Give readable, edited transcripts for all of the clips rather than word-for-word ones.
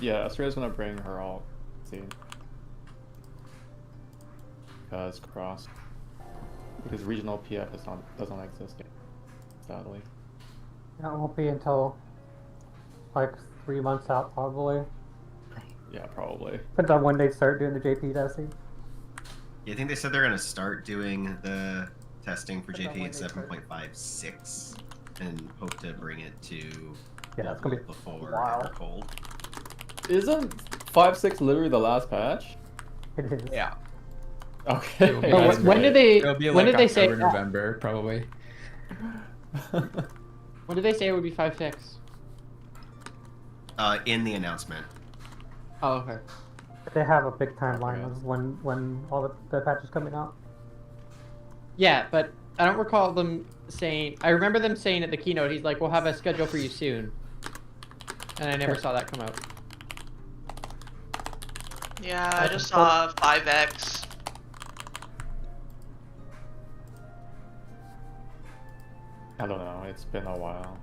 Yeah, Australia's gonna bring her ult. See. Because cross. Because regional PF is not, doesn't exist yet, sadly. It won't be until like 3 months out, probably. Yeah, probably. Depends on when they start doing the JP testing. Yeah, I think they said they're gonna start doing the testing for Depends on JP when at they start. 7.56 and hope to bring it to Yeah, it's gonna be before wild. Evercold. Isn't 5.6 literally the last patch? It is. Yeah. Okay. It'll be Oh, that's when did great. they? It'll be when like did they say? October, November, probably. When did they say it would be 5.6? In the announcement. Oh, okay. They have a big timeline Okay. of when all the patches coming out. Yeah, but I don't recall them saying. I remember them saying at the keynote, he's like, "We'll have a schedule for you soon," and I never saw that come out. Yeah, I just saw 5x. I don't know, it's been a while.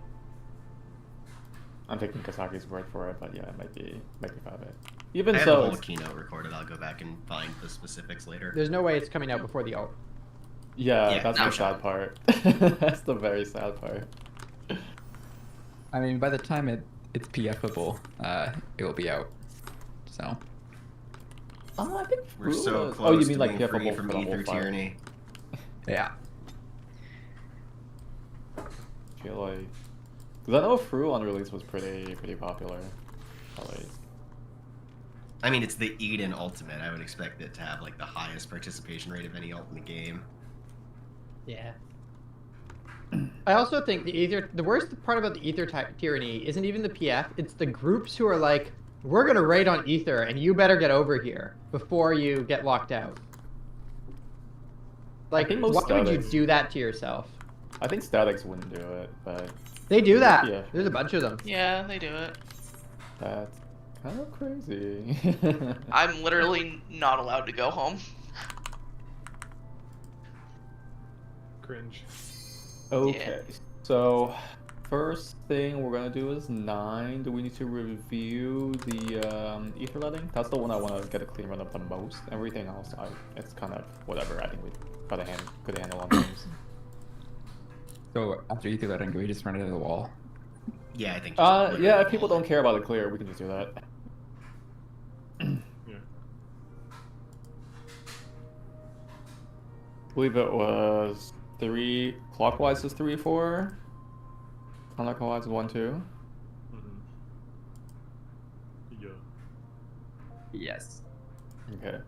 I'm taking Kasaki's word for it, but yeah, it might be 5.8. Even I have the so, whole it's, keynote recorded. I'll go back and find the specifics later. There's no way it's coming out before the ult. yeah, Yeah, that's now the shut sad up. part. That's the very sad part. I mean, by the time it's PFable, it will be out. So. I think We're so Frula- close Oh, you mean to like being free PFable from for the whole Ether fight. tyranny. Yeah. I feel like, because I know Fru on release was pretty popular, at least. I mean, it's the Eden Ultimate. I would expect it to have like the highest participation rate of any ult in the game. Yeah. I also think the worst part about the Ether tyranny isn't even the PF, it's the groups who are like, we're gonna raid on Ether and you better get over here before you get locked out. Like, think most why would you statics- do that to yourself? I think Statics wouldn't do it, but They do that. Yeah. There's a bunch of them. Yeah, they do it. that's kind of crazy. I'm literally not allowed to go home. Cringe. Okay, so first thing we're gonna do is 9. Do we need to review the ether letting? That's the one I want to get a clean run of the most. Everything else, it's kind of whatever. I think we got a good handle on things. So after Ether letting, do we just run it into the wall? Yeah, I think. just Yeah, literally if people all don't care about it clear, we can just do that. Yeah. I believe it was 3 clockwise is 3, 4. Counterclockwise is 1, 2. Yeah. Yes. Okay.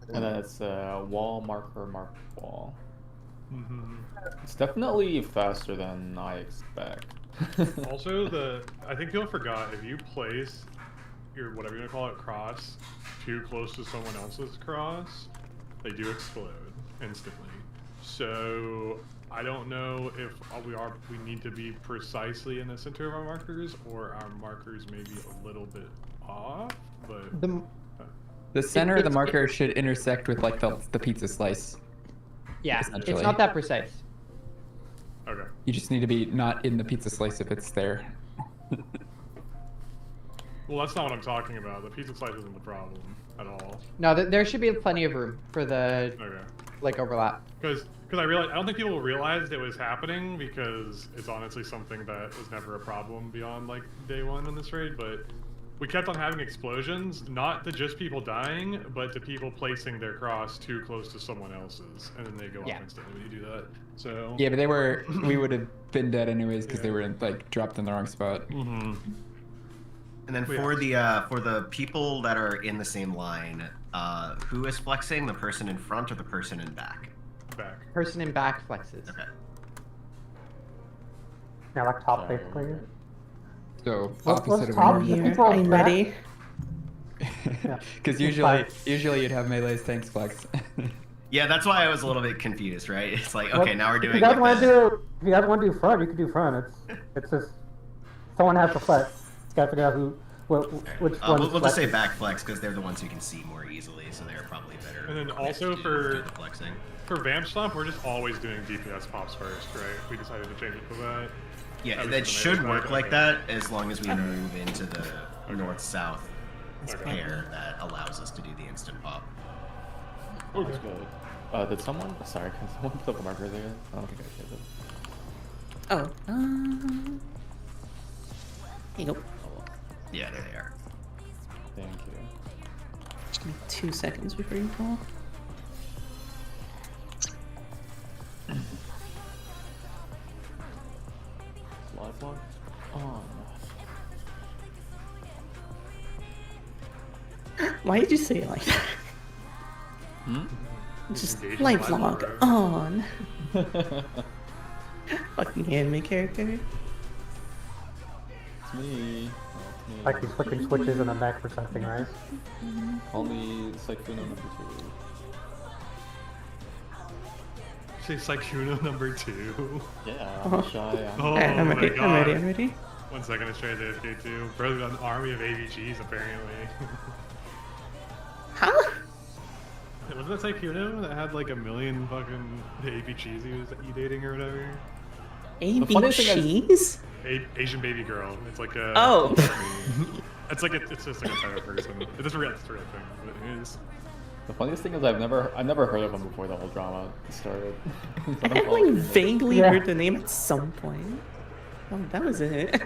And then it's wall marker wall. It's definitely faster than I expect. Also, I think people forgot, if you place your, whatever you want to call it, cross too close to someone else's cross, they do explode instantly. So I don't know if we need to be precisely in the center of our markers, or our markers may be a little bit off, but The center of the it's- marker should intersect with like the pizza slice. Yeah, Essentially. it's not that precise. okay. You just need to be not in the pizza slice if it's there. Well, that's not what I'm talking about. The pizza slice isn't the problem at all. No, there should be plenty of room for the Okay. like overlap. Because I don't think people realized it was happening, because it's honestly something that was never a problem beyond like day 1 in this raid, but we kept on having explosions, not to just people dying, but to people placing their cross too close to someone else's, and then they go Yeah. off instantly when you do that. So Yeah, but we would have been dead anyways because they were like dropped in the wrong spot. Mm-hmm. And then Yeah. for the people that are in the same line, who is flexing? The person in front or the person in back? Back. Person in back flexes. Okay. Yeah, like top So- basically. So What's opposite of top normal. here? Here, People I'm back? ready. Because usually you'd have melee's tanks flex. Yeah, that's why I was a little bit confused, right? It's like, Well, okay, now we're If doing. you guys like want the- to do, if you guys want to do front, you can do front. It's just someone has to flex. Just gotta figure out which one. We'll just say back flex because they're the ones who can see more easily, so they're probably better. And then equipped also to for- do the flexing. For Vamp Stomp, we're just always doing DPS pops first, right? We decided to change it to that. Yeah, At least that in the should main work pack, like okay. that as long as we move into the north-south Okay. pair that allows us to do the instant pop. That's good. Did someone? Sorry, can someone put up a marker there? I don't think I did. Oh, here you go. Yeah, there they are. Thank you. Just give me 2 seconds before you call. Live log on. Why did you say it like that? Hmm? Just Engage live in log live on. Fucking anime character. It's me. Like he's flicking switches and I'm back for something, right? Call me Sykkuno number 2. Say Sykkuno number 2. Yeah, I'm shy. Oh Alright, I'm my ready. god. I'm ready. I'm ready. 1 second, let's try the FK2. Brother got an army of AVGs apparently. Huh? Wasn't that Sykkuno that had like a million fucking AVGs he was dating or whatever? AB funniest thing is- cheese? Asian baby girl. It's like a. Oh. It's like it's just like a type of person. It's a real thing. But it is. The funniest thing is I've never heard of him before the whole drama started. I like vaguely Yeah. heard the name at some point. Oh, that was it.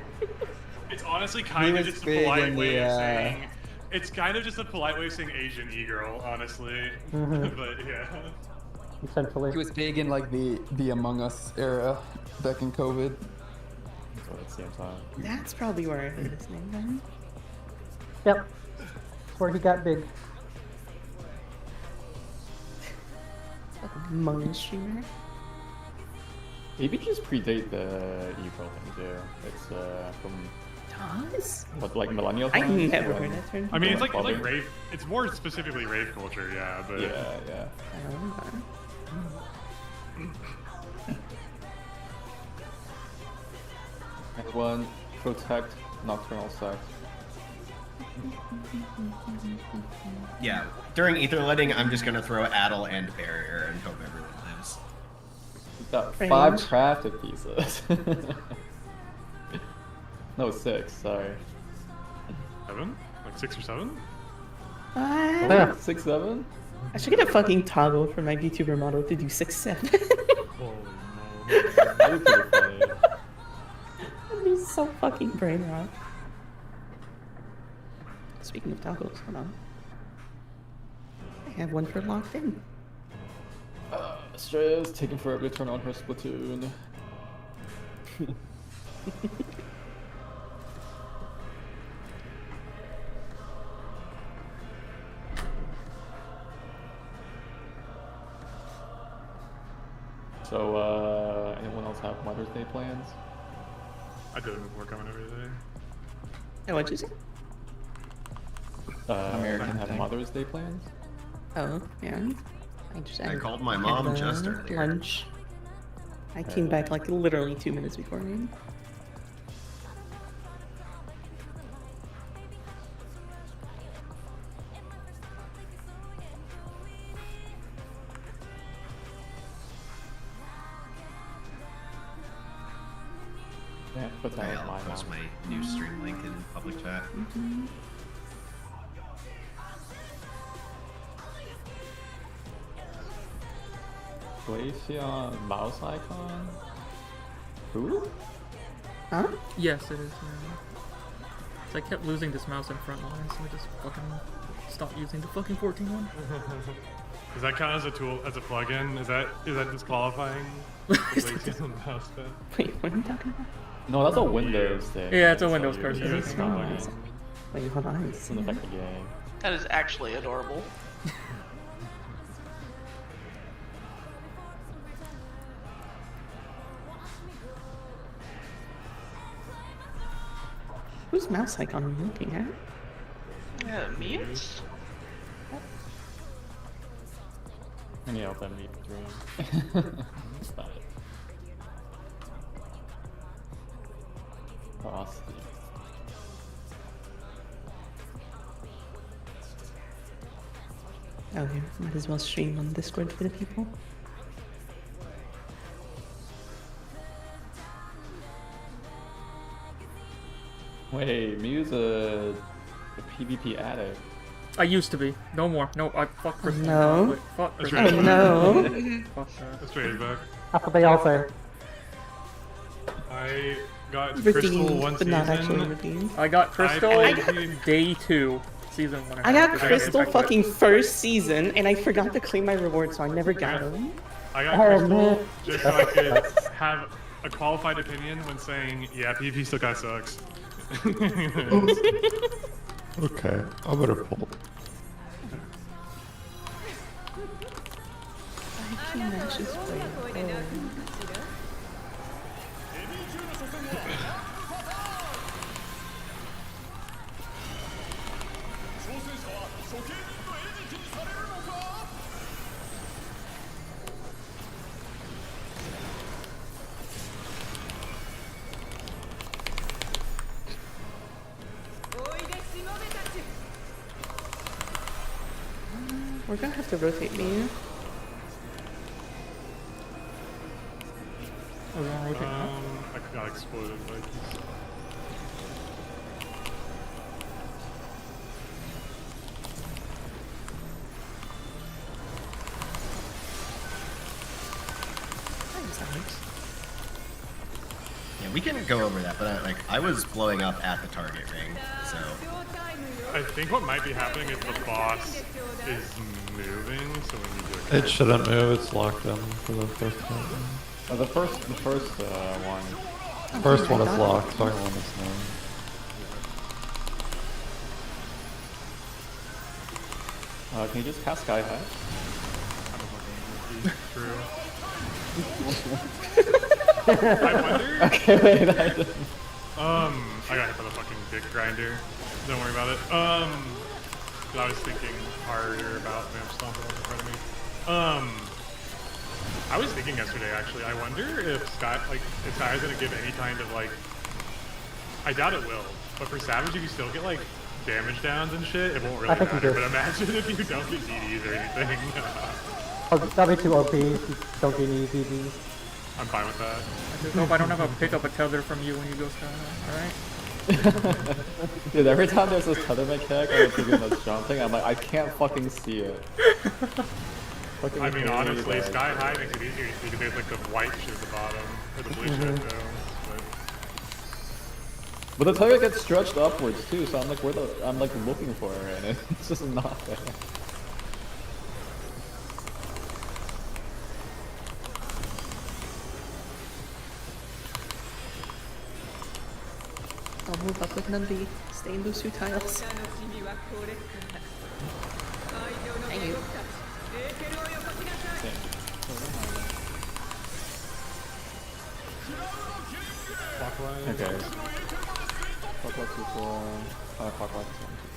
It's honestly kind of was just a big polite in way the, of saying. It's kind of just a polite way of saying Asian e-girl, honestly. Mhm. But yeah. Essentially. He was big in like the Among Us era back in COVID. So at the same time. That's probably where I heard his name then. Yep. That's where he got big. Fucking Among Us streamer. Maybe just predate the e-pro thing too. It's from Does? what, like millennial I times? never When- heard that term. I mean, it's like Clubbing. rave. It's more specifically rave culture, yeah. But Yeah. And one, protect nocturnal sex. Yeah, during ether letting, I'm just gonna throw Addle and Barrier and hope everyone lives. We've got Range. 5 crafted pieces. No, 6, sorry. 7, like 6 or 7. Yeah. 6, 7? I should get a fucking toggle for my VTuber model to do 6-7. Holy That'd be pretty funny. That'd be so fucking brain rot. Speaking of toggles, hold on. I have one for locked in. Estrella's taking forever to turn on her Splatoon. So, anyone else have Mother's Day plans? I did it before coming over today. Oh, what'd you say? American have thing. Mother's Day plans? Oh, yeah. I called my had, mom just earlier. Lunch. I came back like literally 2 minutes before noon. Yeah, put that Okay, on I'll my post mom. my new stream link in public chat. Glaceon mouse icon? Who? Huh? Yes, it is now. So I kept losing this mouse in front line, so I just fucking stopped using the fucking 14 one. Does that count as a tool, as a plugin? Is that disqualifying? Glaceon mouse pad? Wait, what are you talking about? No, that's a Windows thing. Yeah, it's a So Windows you- person. you It's just not not- plugin. Wait, hold on. Doesn't affect the game. That is actually adorable. Whose mouse icon are you looking at? Yeah, mutes? I need to help them meet the dream. That's about it. Frosty. Oh, yeah. Might as well stream on Discord for the people. Wait, Mew's a PvP addict. I used to be. No more. No, I fuck Crystal. No. Wait, fuck That's Crystal. right. No. Fuck her. Let's trade it back. That's what they all say. I got Crystal Redeemed, one but not actually season. redeemed. I got Crystal I- day 2, season 1. I got Okay. Crystal Okay. fucking first season, and I forgot to claim my reward, so I never got them. I got Oh, Crystal man. just so I could have a qualified opinion when saying, yeah, PvP still kinda sucks. Okay, I better pull. I can actually play. We're gonna have to rotate me. I got exploded by these. Yeah, we can go over that, but I was blowing up at the target ring, so I think what might be happening is the boss is moving, so we need to. It shouldn't move, it's locked in for the first one. The first one. First one is locked, second one is not. Can you just cast Sky High? True. I wonder. Okay, wait, that didn't. I got hit by the fucking dick grinder. Don't worry about it. I was thinking harder about Vamp Stomp in front of me. I was thinking yesterday actually. I wonder if Sky is gonna give any kind of like. I doubt it will, but for Savage, if you still get like damage downs and shit, it won't really I think you matter. do. But imagine if you don't get DDs or anything. Oh, that'll be too OP if you don't get any DBs. I'm fine with that. I just hope I don't have to pick up a tether from you when you go sky high, alright? Dude, every time there's this tether mechanic or a figure that's jumping, I'm like, I can't fucking see it. Fucking I mean, hate honestly, that. Sky High makes it easier because there's like the white shit at the bottom, or the blue shit though. But the tether gets stretched upwards too, so I'm like, I'm like looking for it, and it's just not there. I'll move up with Nandi. Stay in those two tiles. Thank you. Okay. Clockwise is clockwise is 1, 2.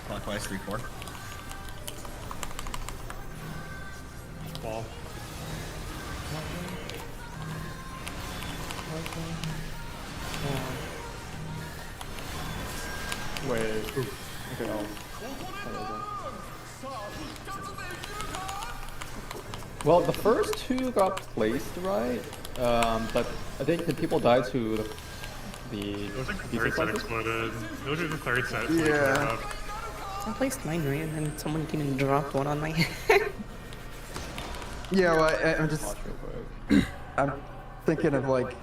clockwise 3-4. Ball. Wait. Okay, no. Well, the first two got placed right, but I think the people died to the It was like the pizza third set slices? exploded. Those are the third set. Yeah. I placed mine right, and then someone came and dropped one on my head. Yeah, well, I'm just Watch real quick. I'm thinking of like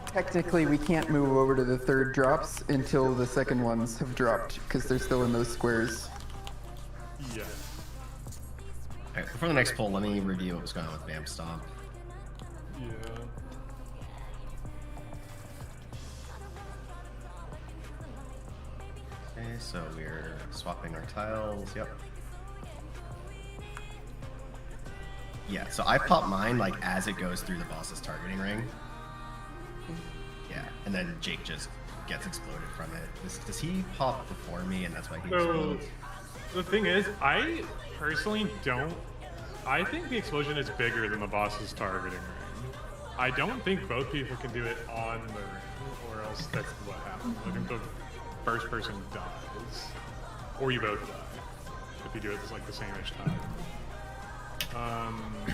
technically we can't move over to the third drops until the second ones have dropped because they're still in those squares. Yeah. Alright, before the next poll, let me review what was going on with Vamp Stomp. Yeah. Okay, so we're swapping our tiles. Yep. Yeah, so I pop mine like as it goes through the boss's targeting ring. Yeah, and then Jake just gets exploded from it. Does he pop before me and that's why he So explodes? the thing is, I personally don't. I think the explosion is bigger than the boss's targeting ring. I don't think both people can do it on the ring, or else that's what happens. I think the first person dies, or you both die if you do it like the same each time.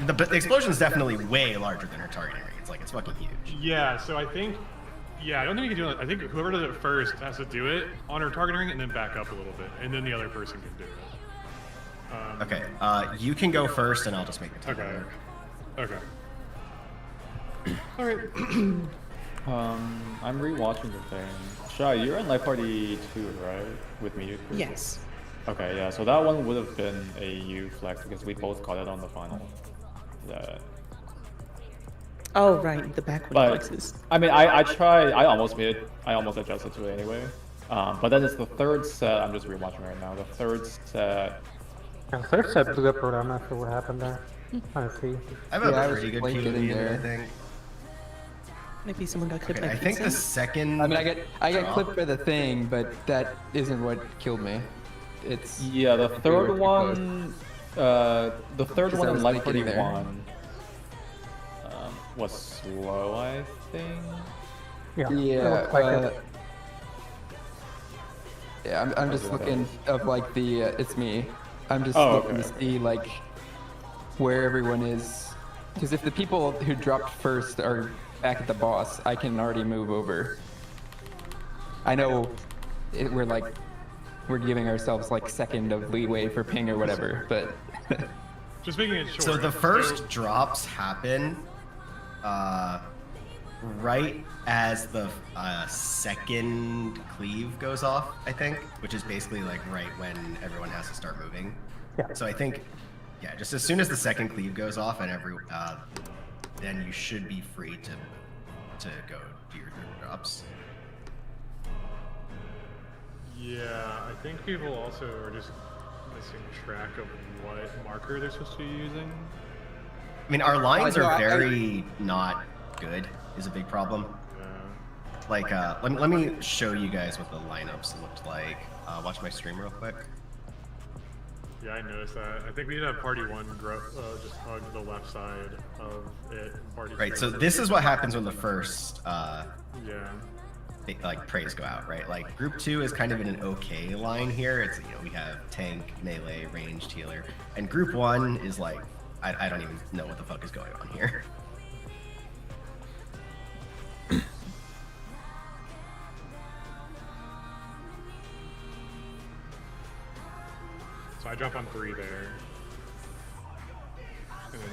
The explosion is definitely way larger than her targeting ring. It's fucking huge. Yeah, so I think, I don't think you can do it. I think whoever does it first has to do it on her targeting ring and then back up a little bit, and then the other person can do it. Okay, you can go first, and I'll just make the time. Okay. All right. I'm rewatching the thing. Shai, you're in Life Party 2, right? With me? Yes. Okay, yeah. So that one would have been a U flex because we both got it on the final. Oh right, the backward But flexes. I mean, I tried. I almost made it. I almost adjusted to it anyway. But then it's the third set. I'm just rewatching right now. The third set. And third set blew up, I'm not sure what happened there. Trying to see. I have Yeah, I a was pretty good blanking POV in in it, I there. think. Maybe someone got clipped by I think the pizza. second. I mean, I got drop- clipped by the thing, but that isn't what killed me. It's Yeah, the third working one. The third Because one I in was Life Party thinking there. 1 was slow, I think. Yeah. Yeah, it looks like it. yeah. I'm just looking of like the. It's me. I'm just Oh, looking okay. to see like where everyone is, because if the people who dropped first are back at the boss, I can already move over. I know we're giving ourselves like second of leeway for ping or whatever, but Just making it short. So the first drops happen right as the second cleave goes off, I think, which is basically like right when everyone has to start moving. Yeah. So I think, yeah, just as soon as the second cleave goes off and then you should be free to go do your third drops. Yeah, I think people also are just missing track of what marker they're supposed to be using. I mean, our lines no, are I- very not good. Is a big problem. Like, let me show you guys what the lineups looked like. Watch my stream real quick. Yeah, I noticed that. I think we did have party one just hug the left side of it. Party Right. two. So this is what happens when the first Yeah. like praise go out, right? Like group 2 is kind of in an okay line here. It's we have tank, melee, ranged, healer, and group 1 is like I don't even know what the fuck is going on here. So I jump on 3 there. And then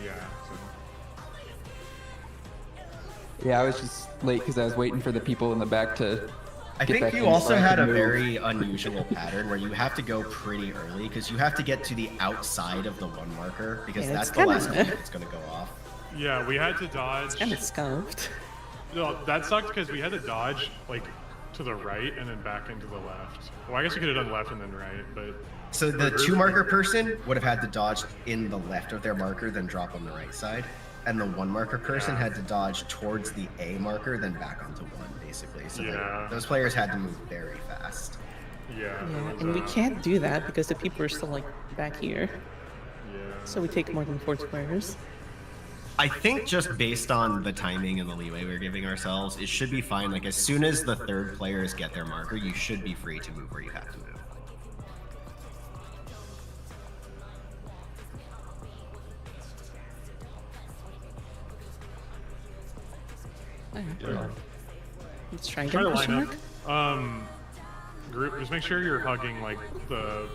yeah, I was just late because I was waiting for the people in the back to. I get think back you in so also I had could a move. very unusual pattern where you have to go pretty early because you have to get to the outside of the 1 marker because Yeah, that's it's the kinda- last cleave that's going to go off. yeah, we had to dodge. Kind of scuffed. No, that sucked because we had to dodge like to the right and then back into the left. Well, I guess we could have done left and then right, but So the 2 marker person would have had to dodge in the left of their marker, then drop on the right side. And the 1 marker person had to dodge towards the A marker, then back onto 1, basically. So Yeah. those players had to move very fast. yeah. Yeah, it was, and we can't do that because the people are still like back here. Yeah. So we take more than 4 squares. I think just based on the timing and the leeway we're giving ourselves, it should be fine. Like as soon as the 3rd players get their marker, you should be free to move where you have to move. Let's try Try again. to Question line mark. up. Group, just make sure you're hugging like the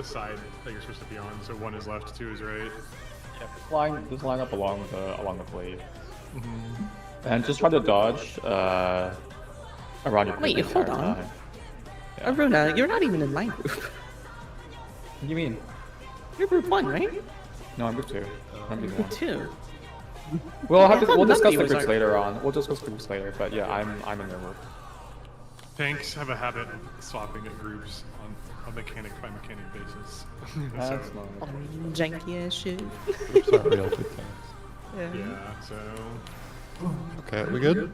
side that you're supposed to be on. So 1 is left, 2 is right. Just line up along the blade. And just try to dodge around your Wait, group the hold entire on. time. Aruna, you're not even in my group. What do you mean? You're group 1, right? No, I'm group 2. I'm group 1. Group 2. We'll I thought we'll none of discuss you the was groups our- later on. We'll discuss groups later, but yeah, I'm in your group. Tanks have a habit of swapping at groups on a mechanic by mechanic basis. That's so, not. Oh, janky ass shit. Groups aren't real good things. yeah, so Okay, we good?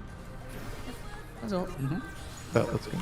That's all. Yeah, let's go.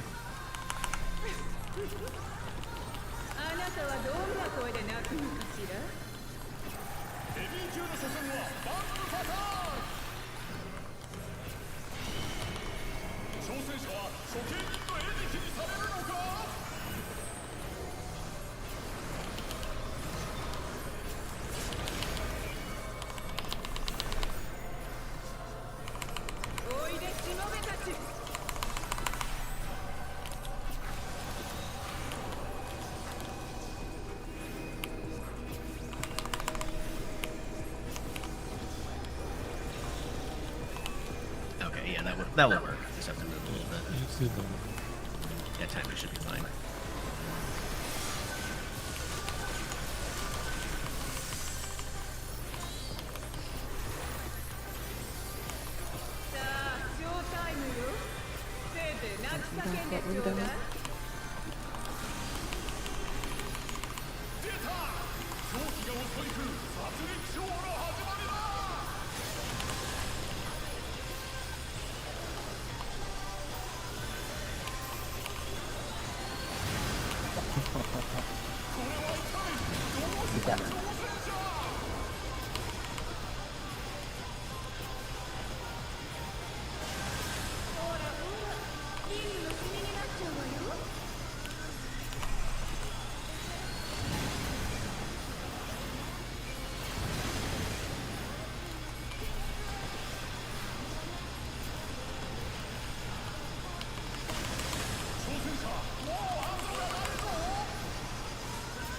Okay, yeah, that will work. Just have to move a little bit. Yeah, timing should be fine. What were you doing?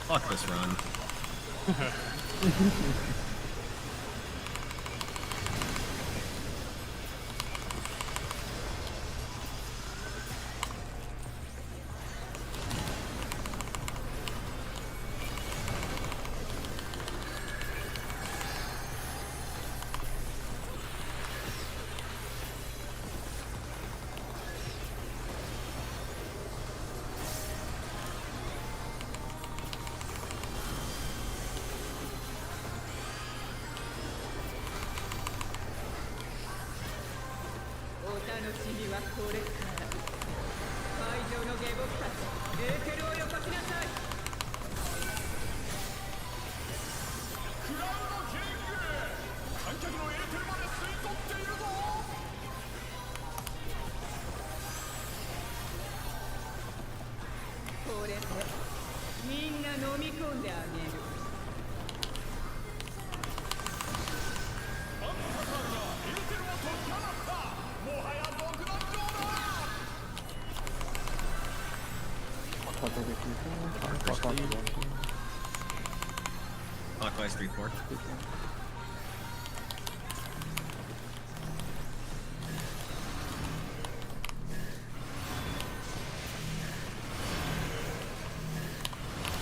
Fuck this run. Clockwise 3-4.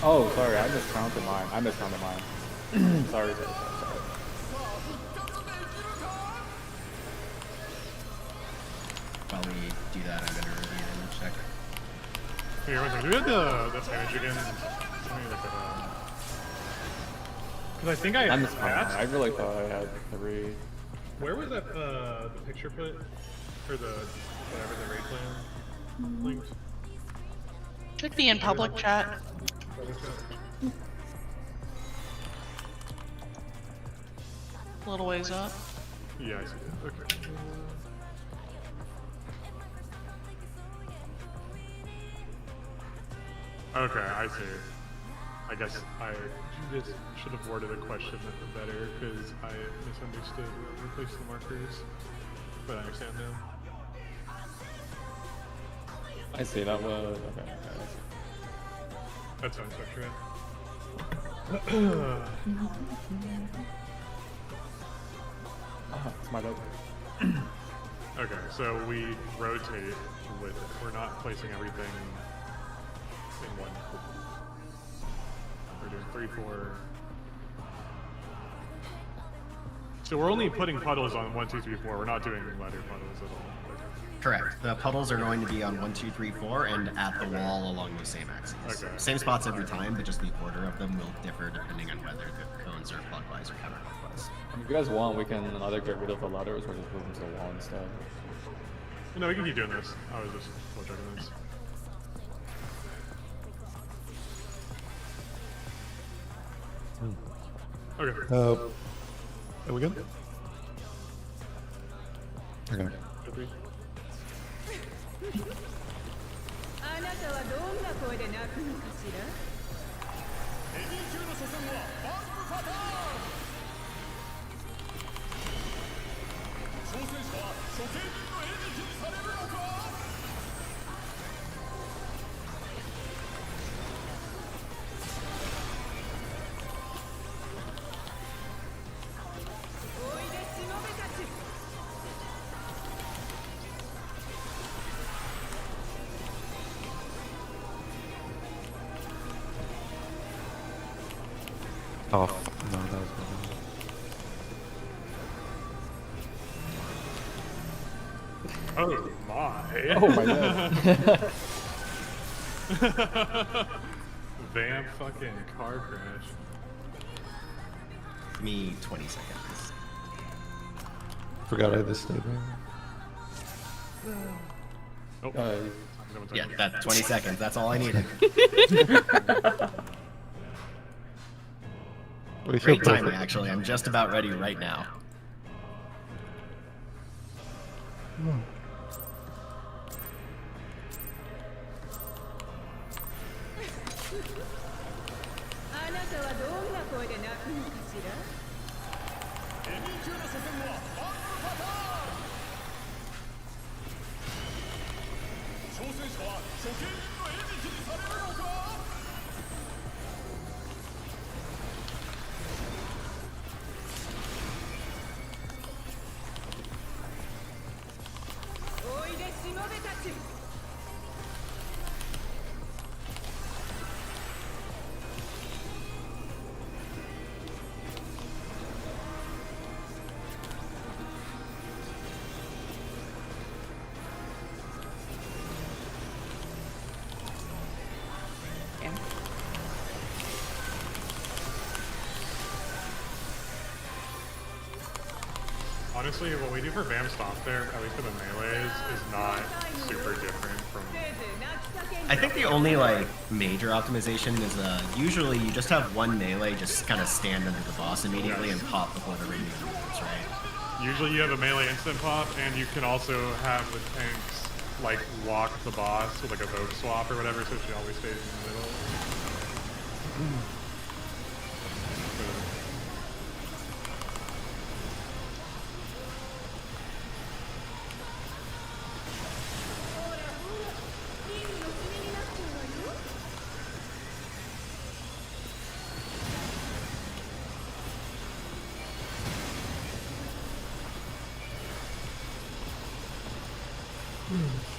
Oh, sorry, I miscounted mine. Sorry. While we do that, I'm gonna review and check. Hey, one second. Do we have the image again? Let me look at that. Because I think I miscounted mine. I really thought I had 3. Where was that, the picture put? Or the, whatever, the raid plan linked? Should be in public chat. A little ways up. Yeah, I see it. Okay. Okay, I see. I guess I just should have worded the question better because I misunderstood replace the markers. But I understand now. I see, that was... Okay. That's fine, Spectre. It's my bad. Okay, so we rotate with it. We're not placing everything in one. We're doing 3-4. So we're only putting puddles on 1, 2, 3, 4. We're not doing ladder puddles at all. Correct. The puddles are going to be on 1, 2, 3, 4, and at the wall along those same axes. Okay. Same spots every time, but just the order of them will differ depending on whether the cones are clockwise or counterclockwise. If you guys want, we can either get rid of the ladders or just move them to the wall instead. No, we can keep doing this. I was just double checking this. Okay. Are we good? Okay. Should we? あなたはどんな声で泣くのかしら。おいでしもべたち。 Oh, no, that was good. Oh my. Oh my god. Vamp fucking car crash. Give me 20 seconds. Forgot I had this statement. Oh. No one's Yeah, on. that 20 seconds. That's all I needed. We feel Great timing, perfect. actually. I'm just about ready right now. Honestly, what we do for Vamp Stomp there, at least for the melees, is not super different from... I think the only like major optimization is usually you just have one melee just kind of stand under the boss immediately and pop before the ranged moves, right? Usually you have a melee instant pop, and you can also have the tanks like lock the boss with like a Vogue swap or whatever, so she always stays in the middle.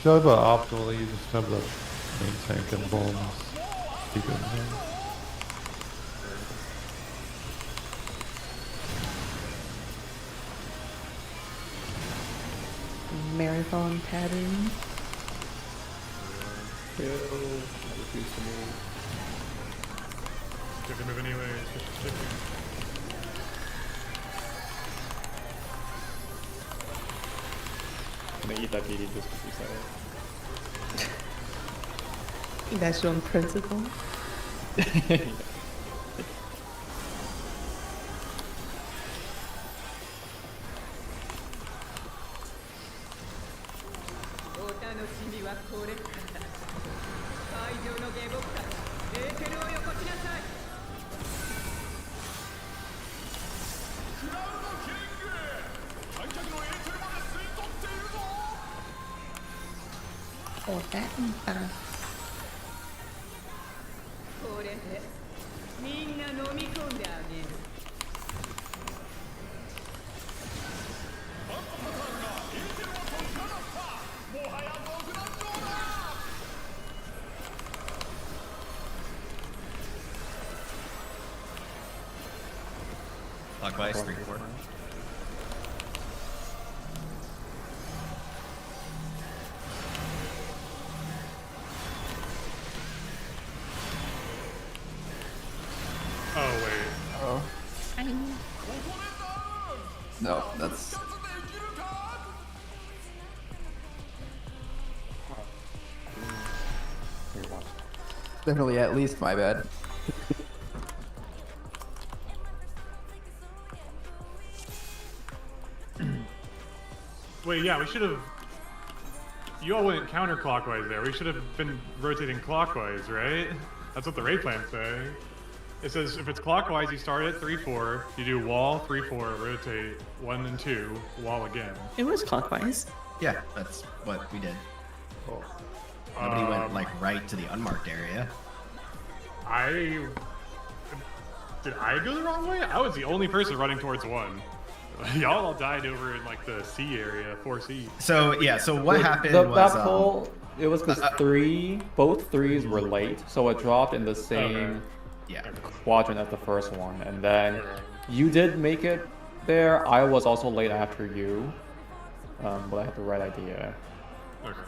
Java optimally, you just have the main tank and bombs. Keep it in there. Marathon pattern. Kill. I refuse to move. You have to move anyway, it's just chicken. I'm gonna eat that BD just because you said it. That's your principle. Oh, that and better. これでみんな飲み込んであげる。Clockwise, 3, 4. Oh, wait. Oh. No, that's... Definitely at least my bad. Wait, yeah, we should have. You all went counterclockwise there. We should have been rotating clockwise, right? That's what the raid plans say. It says if it's clockwise, you start at 3-4, you do wall 3-4, rotate 1 and 2, wall again. It was clockwise. Yeah, that's what we did. Cool. Nobody went like right to the unmarked area. Did I go the wrong way? I was the only person running towards 1. Y'all all died over in like the C area, 4C. So yeah, so what happened That was pull, it was because both threes were late, so it dropped in the same yeah. quadrant as the first one, and then you did make it there. I was also late after you, but I had the right idea. Okay.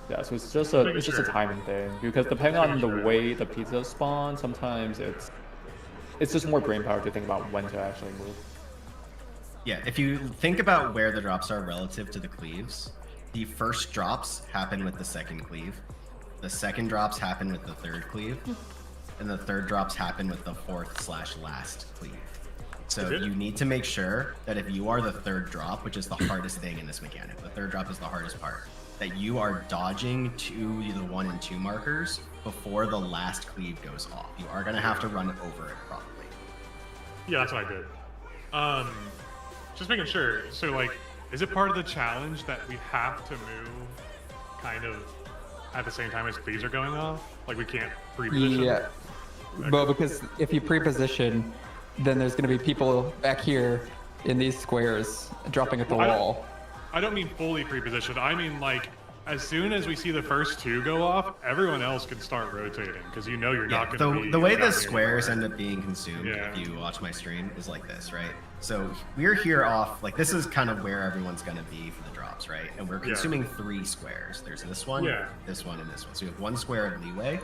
Yeah, so it's just a timing thing, because depending on the way the pizza spawn, sometimes it's just more brain power to think about when to actually move. Yeah, if you think about where the drops are relative to the cleaves, the first drops happen with the second cleave, the second drops happen with the third cleave, and the third drops happen with the fourth/last cleave. So you need to make sure that if you are the third drop, which is the hardest thing in this mechanic, the third drop is the hardest part, that you are dodging to the 1 and 2 markers before the last cleave goes off. You are going to have to run over it properly. Yeah, that's what I did. Just making sure. So, like, is it part of the challenge that we have to move kind of at the same time as cleaves are going off? Like, we can't pre-position? Yeah. Okay. Well, because if you pre-position, then there's going to be people back here in these squares dropping at the wall. I don't mean fully pre-positioned. I mean, like, as soon as we see the first 2 go off, everyone else can start rotating, because you know you're not going to be... The way the down squares anymore. end up being consumed, Yeah. if you watch my stream, is like this, right? So we're here off, like, this is kind of where everyone's going to be for the drops, right? And we're consuming 3 squares. There's this one, this one, and this one. So we have 1 square of leeway.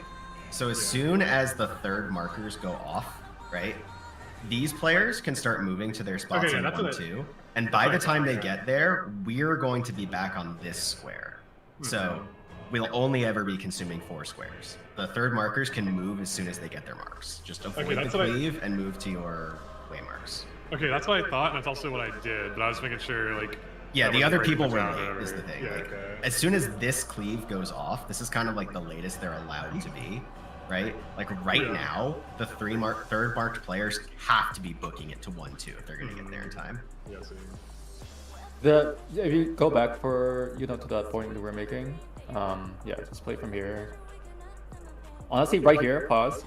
So as soon as the third markers go off, right, these players can start moving to their spots in 1, 2. And by the time they get there, we're going to be back on this square. So we'll only ever be consuming 4 squares. The third markers can move as soon as they get their marks. Just avoid the cleave and move to your way marks. Okay, that's what I thought, and that's also what I did, but I was making sure, like... Yeah, that the wasn't other breaking people the were ground or late, whatever. is the thing. Yeah, Like, okay. as soon as this cleave goes off, this is kind of like the latest they're allowed to be, right? Like right now, the third marked players have to be booking it to 1, 2 if they're going to get there in time. Yeah, so... If you go back to that point we were making, yeah, just play from here. Honestly, right here, pause.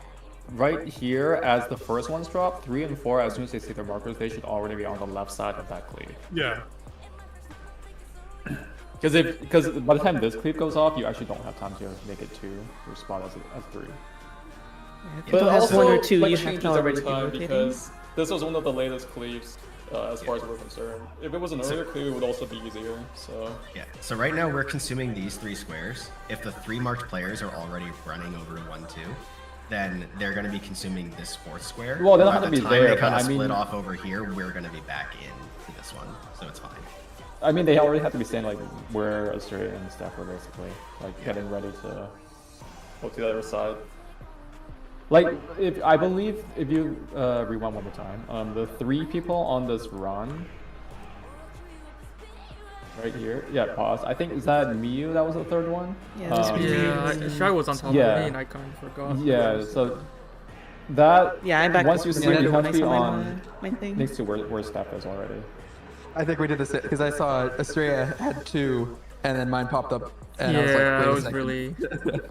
Right here, as the first ones drop, 3 and 4, as soon as they see their markers, they should already be on the left side of that cleave. Yeah. Because by the time this cleave goes off, you actually don't have time to make it to your spot as 3. If you have 1 or 2, you have to already be rotating. Because this was one of the latest cleaves. As far as we're concerned. If it was an earlier cleave, it would also be easier, so... Yeah, so right now we're consuming these 3 squares. If the 3 marked players are already running over 1, 2, then they're going to be consuming this 4th square. Well, they don't have to be By the there, time they but kind I of mean... split off over here, we're going to be back into this one, so it's fine. I mean, they already have to be staying, like, where Australia and stuff were, basically. Like, getting ready to go to the other side. Like, I believe if you rewind one more time, the 3 people on this run, right here, yeah, pause. I think is that Miyu that was the 3rd one? Yeah, Shy was on top of me and I kind of forgot. Yeah, so that I'm back once you see it, you have to be my on thing. next to where Steph is already. I think we did this because I saw Estrella had 2, and then mine popped up. And I was like, I wait a was second. really... The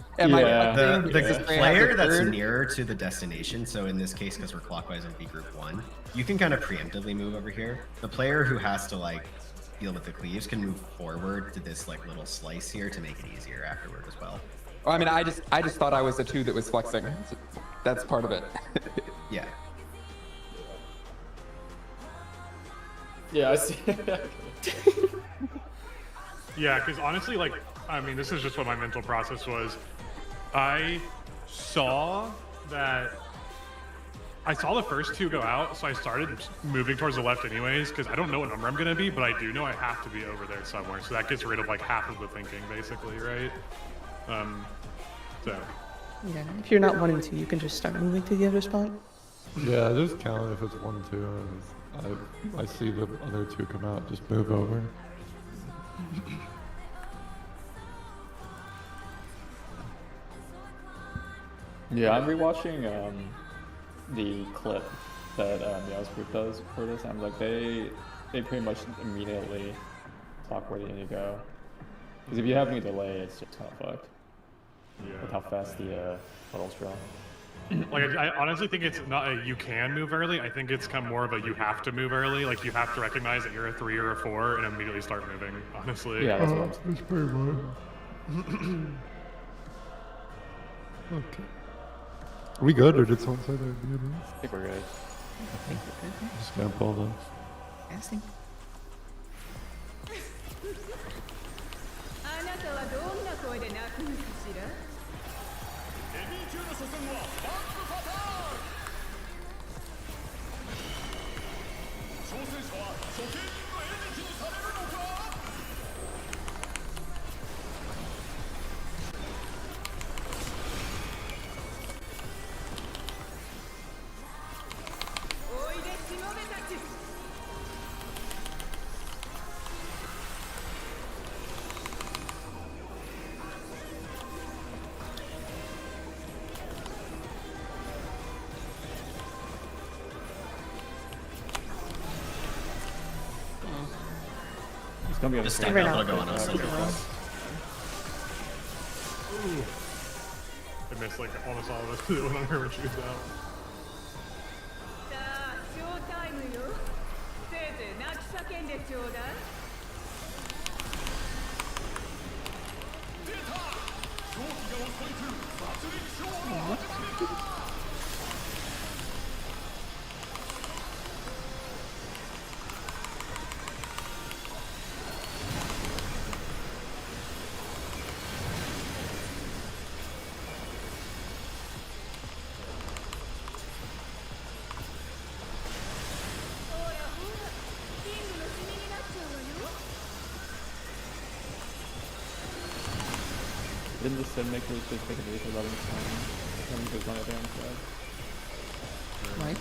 player that's nearer to the destination, so in this case, because we're clockwise, it would be group 1, you can kind of preemptively move over here. The player who has to, like, deal with the cleaves can move forward to this, like, little slice here to make it easier afterward as well. Well, I mean, I just thought I was the 2 that was flexing. So that's part of it. Yeah. Yeah, I see. Yeah, because honestly, like, I mean, this is just what my mental process was. I saw the first 2 go out, so I started moving towards the left anyways, because I don't know what number I'm going to be, but I do know I have to be over there somewhere, so that gets rid of, like, half of the thinking, basically, right? So. Yeah, if you're not 1 and 2, you can just start moving to the other spot. Yeah, just count if it's 1, 2. I see the other 2 come out, just move over. Yeah, I'm rewatching the clip that Meow's group does for this. I'm like, they pretty much immediately talk where you need to go. Because if you have any delay, it's just kind of fucked. Yeah. With how fast the puddles draw. Like, I honestly think it's not a you can move early. I think it's kind of more of a you have to move early. Like, you have to recognize that you're a 3 or a 4 and immediately start moving, honestly. Yeah, that's what I'm saying. It's pretty much. Okay. Are we good, or did someone say they're good? I think we're good. I think we're good. Just gonna pull them. Casting. あなたはどんな声で鳴くのかしら。おいでしもべたち。 It's gonna be on the Just screen. stand up, it'll go on us. I missed like almost all of us that went on her when she was out. さあ、ショータイムよ。せいぜい泣き叫んでちょうだい。 Didn't the Sim Makers just take an 8 11 time? I think there's one other on Right.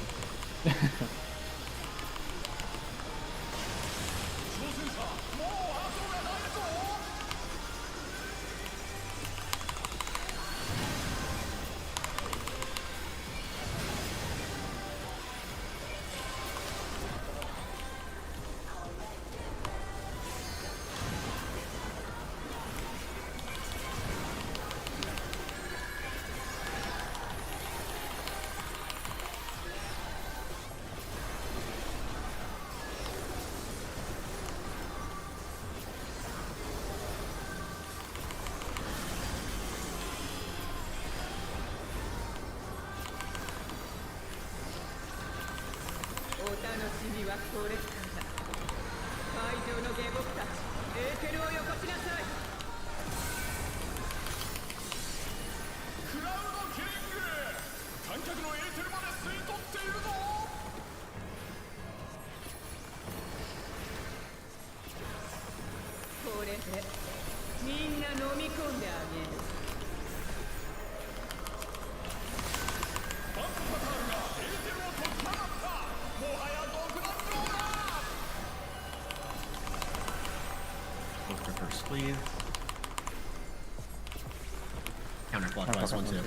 Look for first sleeve. Counterclockwise one too.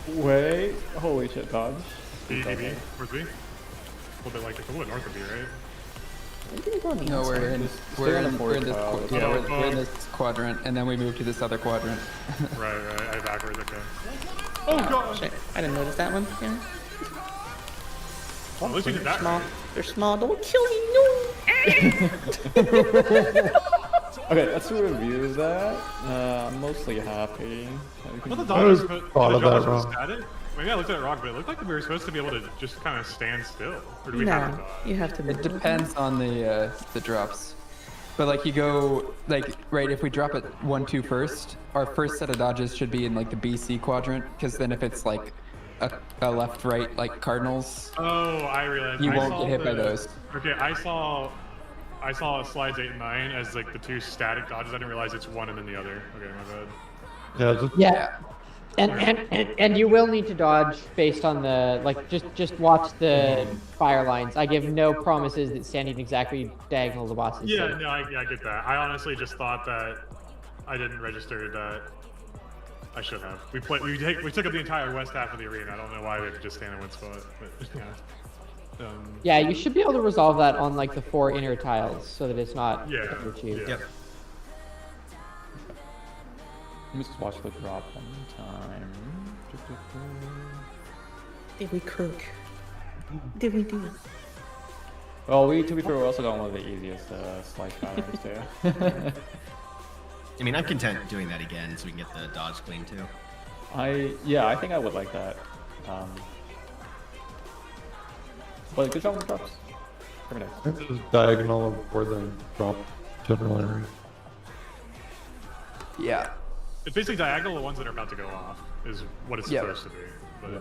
Wait, holy shit, dodge. EDB, where's B? A little bit like it's a little bit north of B, right? No, we're in this Stay on the fourth this tile. we're in this quadrant, and then we move to this other quadrant. Right, I backwards, okay. Oh god! Shit. I didn't notice that one. Yeah. At least you did that Small. right. They're small. Don't kill me. No. Okay, let's review that. I'm mostly happy. I thought the I dodge was was supposed thought the of that dodge was wrong. static. Maybe I looked at it wrong, but it looked like we were supposed to be able to just kind of stand still. Or do we have to No, dodge? you have to move. It depends on the drops. But like you go like right if we drop it 1-2 first, our first set of dodges should be in like the BC quadrant, because then if it's like a left right like cardinals, Oh, I realized. you I won't saw get hit by those. Okay, I saw I saw slides 8 and 9 as like the two static dodges. I didn't realize it's one and then the other. Okay, my bad. Yeah, just, Yeah. And you will need to dodge based on the like just watch the fire lines. I give no promises that standing exactly diagonal to the boss is Yeah, safe. no, I get that. I honestly just thought that I didn't register that. I should have. We took up the entire west half of the arena. I don't know why we had to just stand in one spot, but yeah. Yeah, you should be able to resolve that on like the 4 inner tiles so that it's not Yeah, overachieved. Yep. Let me just watch the drop one time. Did we cook? Did we do it? Well, to be fair, we also got one of the easiest slice patterns too. I mean, I'm content doing that again so we can get the dodge clean too. Yeah, I think I would like that. But good job with the drops. Very nice. it's just diagonal where the drop general area. Yeah. It's basically diagonal. The ones that are about to go off is what it's Yep. supposed to be. But, Yeah.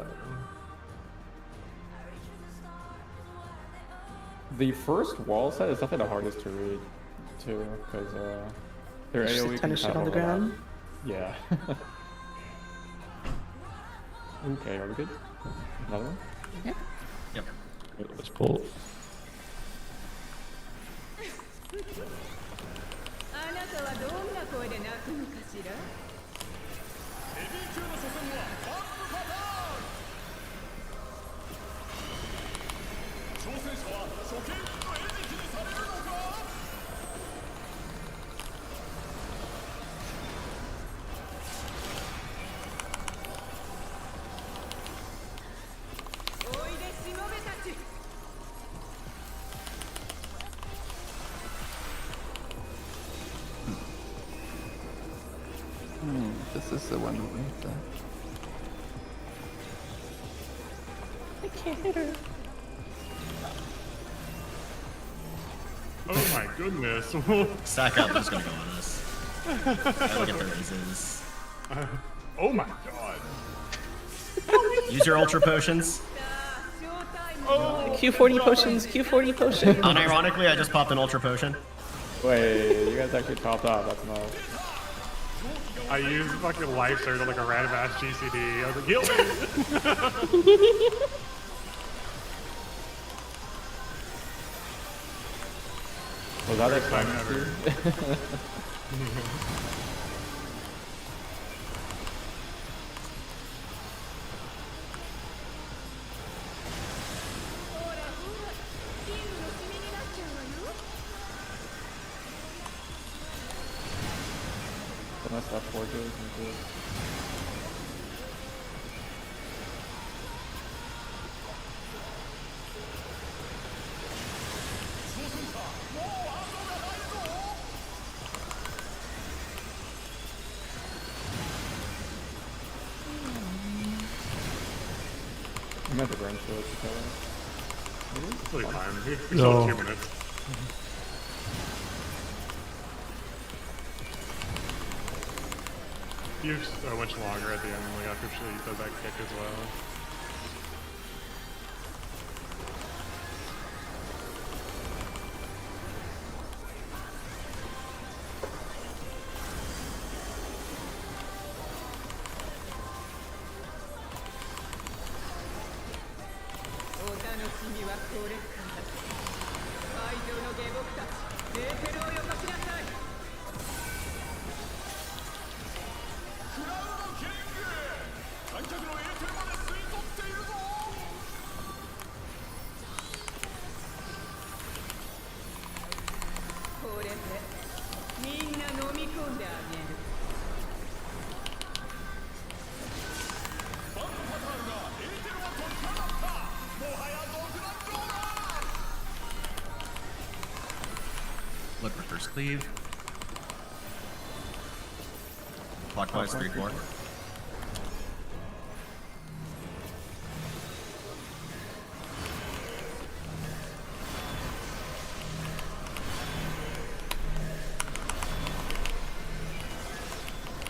The first wall set is definitely the hardest to read, too, because their Just AoE a ton of can shit on the overlap. ground. Yeah. Okay, are we good? Another one? Yep. Let's pull. あなたはどんな声で泣くのかしら。おいでしもべたち。 This is the one we have to... I can't hit her. oh my goodness. Stack up, who's gonna go on us? I look at the raises. Oh my god. Use your ultra potions. Q40 potions, Q40 potions. Unironically, I just popped an ultra potion. Wait, you guys actually topped out. That's nice. I used fucking life surge like a random ass GCD. I was like, heal me! Was that First time exciting? ever. So nice left forward goes into it. I meant to burn through it to It's really fine. We still No. have 2 minutes. You're so much longer at the end, like after she does that kick as well. Look for first cleave. Clockwise 3-4.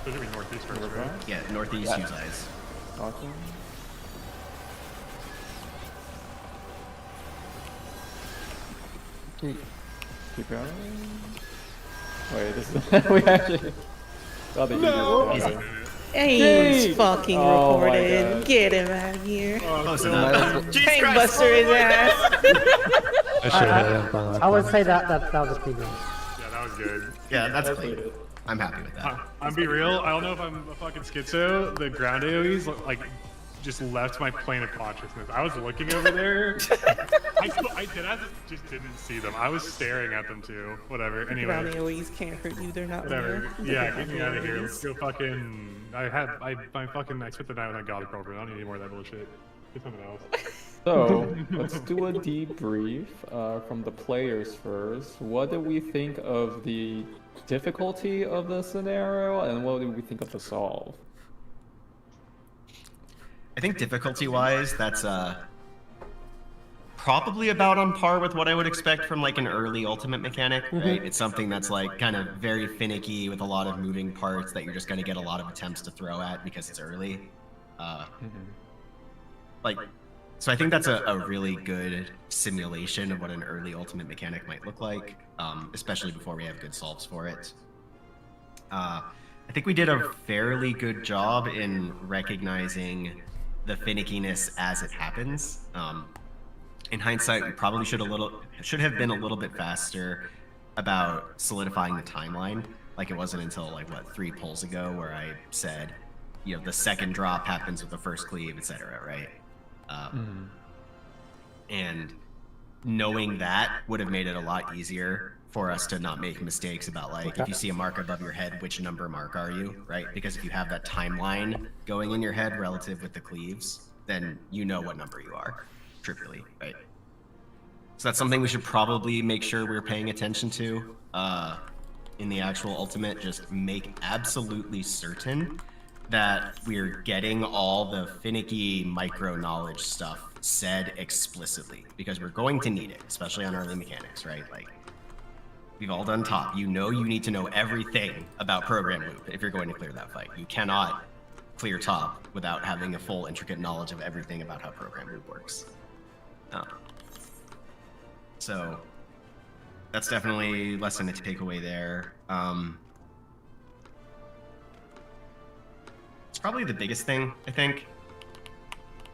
There should be northeast first, right? Yeah, northeast, Yeah. use eyes. Awesome. Okay. Keep going. Wait, this is we actually. Oh, the No! He's fucking Oh my recorded. God. Get him out of here. Close enough. Jesus Tank Christ. Buster his ass. I should have I would say that was a pretty good. Yeah, that was good. Yeah, that's That's clean. good. I'm happy with that. I'm be real. I don't know if I'm a fucking schizo. The ground AoEs like just left my plane of consciousness. I was looking over there. I just didn't see them. I was staring at them too. Whatever. Ground Anyway. AoEs can't hurt you. They're not Whatever. real. Yeah, They're get me out of here. Let's go fucking. I spent the night with my god appropriate. I don't need any more of that bullshit. Get something else. So let's do a debrief from the players first. What did we think of the difficulty of the scenario, and what did we think of the solve? I think difficulty-wise, that's probably about on par with what I would expect from like an early ultimate mechanic, right? It's something that's like kind of very finicky with a lot of moving parts that you're just going to get a lot of attempts to throw at because it's early. So I think that's a really good simulation of what an early ultimate mechanic might look like, especially before we have good solves for it. I think we did a fairly good job in recognizing the finickiness as it happens. In hindsight, we probably should have been a little bit faster about solidifying the timeline. Like it wasn't until like 3 pulls ago where I said, you know, the second drop happens with the first cleave, etc. Right? And knowing that would have made it a lot easier for us to not make mistakes about like if you see a mark above your head, which number mark are you, right? Because if you have that timeline going in your head relative with the cleaves, then you know what number you are, trivially, right? So that's something we should probably make sure we're paying attention to in the actual ultimate. Just make absolutely certain that we're getting all the finicky micro knowledge stuff said explicitly, because we're going to need it, especially on early mechanics, right? Like, we've all done top. You know you need to know everything about program loop if you're going to clear that fight. You cannot clear top without having a full intricate knowledge of everything about how program loop works. So that's definitely lesson to take away there. It's probably the biggest thing, I think.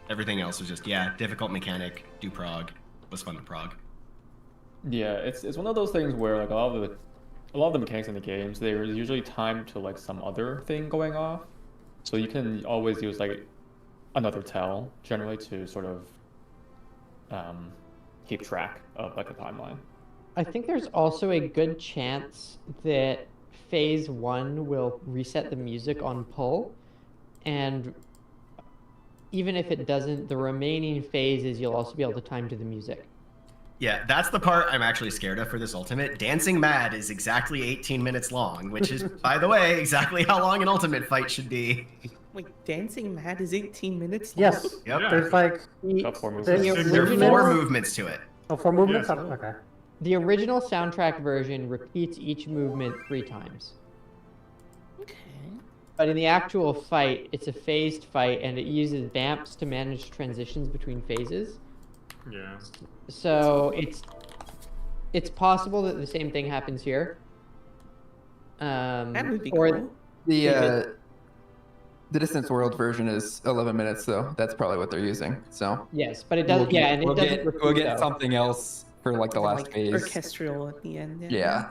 Everything else was just, yeah, difficult mechanic, do prog, was fun to prog. Yeah, it's one of those things where like a lot of the mechanics in the games, there's usually timed to like some other thing going off, so you can always use like another tell generally to sort of keep track of like a timeline. I think there's also a good chance that phase 1 will reset the music on pull, and even if it doesn't, the remaining phases you'll also be able to time to the music. Yeah, that's the part I'm actually scared of for this ultimate. Dancing Mad is exactly 18 minutes long, which is, by the way, exactly how long an ultimate fight should be. Wait, Dancing Mad is 18 minutes long? Yes. Yep. There's like Got 4 moves. There are 4 movements to it. 4 movements. Yes. Okay. The original soundtrack version repeats each movement 3 times. Okay. But in the actual fight, it's a phased fight, and it uses BAMPs to manage transitions between phases. Yeah. So it's possible that the same thing happens here. That would be or cool. The Distance World version is 11 minutes, though. That's probably what they're using. So yes, but it doesn't. Yeah, and it doesn't. we'll repeat, get though. something else for like the last Like phase. orchestral at the end. Yeah.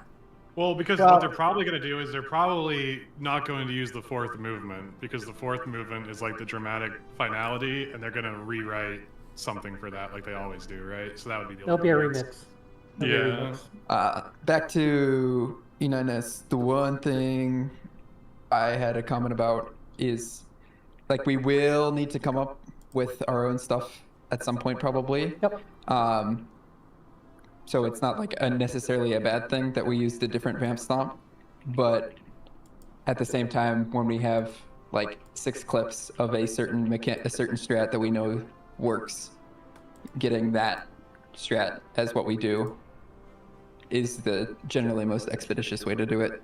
Well, because what they're probably going to do is they're probably not going to use the 4th movement, because the 4th movement is like the dramatic finality, and they're going to rewrite something for that, like they always do, right? So that would be the It'll be a only remix. Yeah. Back to Eninus, the one thing I had a comment about is, like, we will need to come up with our own stuff at some point, probably. Yep. So it's not like necessarily a bad thing that we use the different vamp stomp, but at the same time, when we have like 6 clips of a certain strat that we know works, getting that strat as what we do is the generally most expeditious way to do it.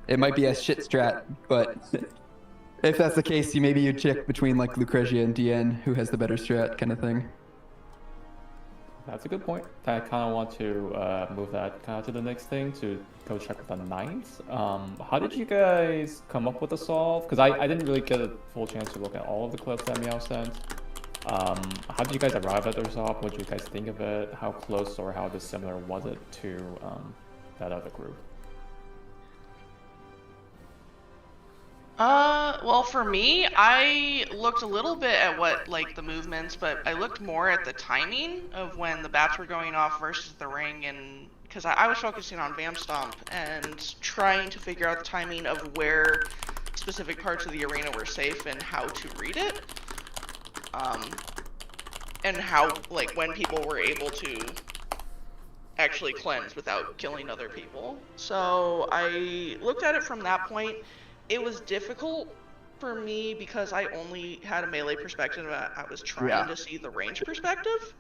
It might be a shit strat, but if that's the case, maybe you check between like Lucrezia and DN, who has the better strat, kind of thing. That's a good point. I kind of want to move that kind of to the next thing to go check with the Knights. How did you guys come up with the solve? Because I didn't really get a full chance to look at all of the clips that Meow sent. How did you guys arrive at the resolve? What did you guys think of it? How close or how dissimilar was it to that other group? Well, for me, I looked a little bit at what, like, the movements, but I looked more at the timing of when the bats were going off versus the ring, and because I was focusing on Vamp Stomp and trying to figure out the timing of where specific parts of the arena were safe and how to read it. And how, like, when people were able to actually cleanse without killing other people. So I looked at it from that point. It was difficult for me because I only had a melee perspective. I was trying to see the range perspective,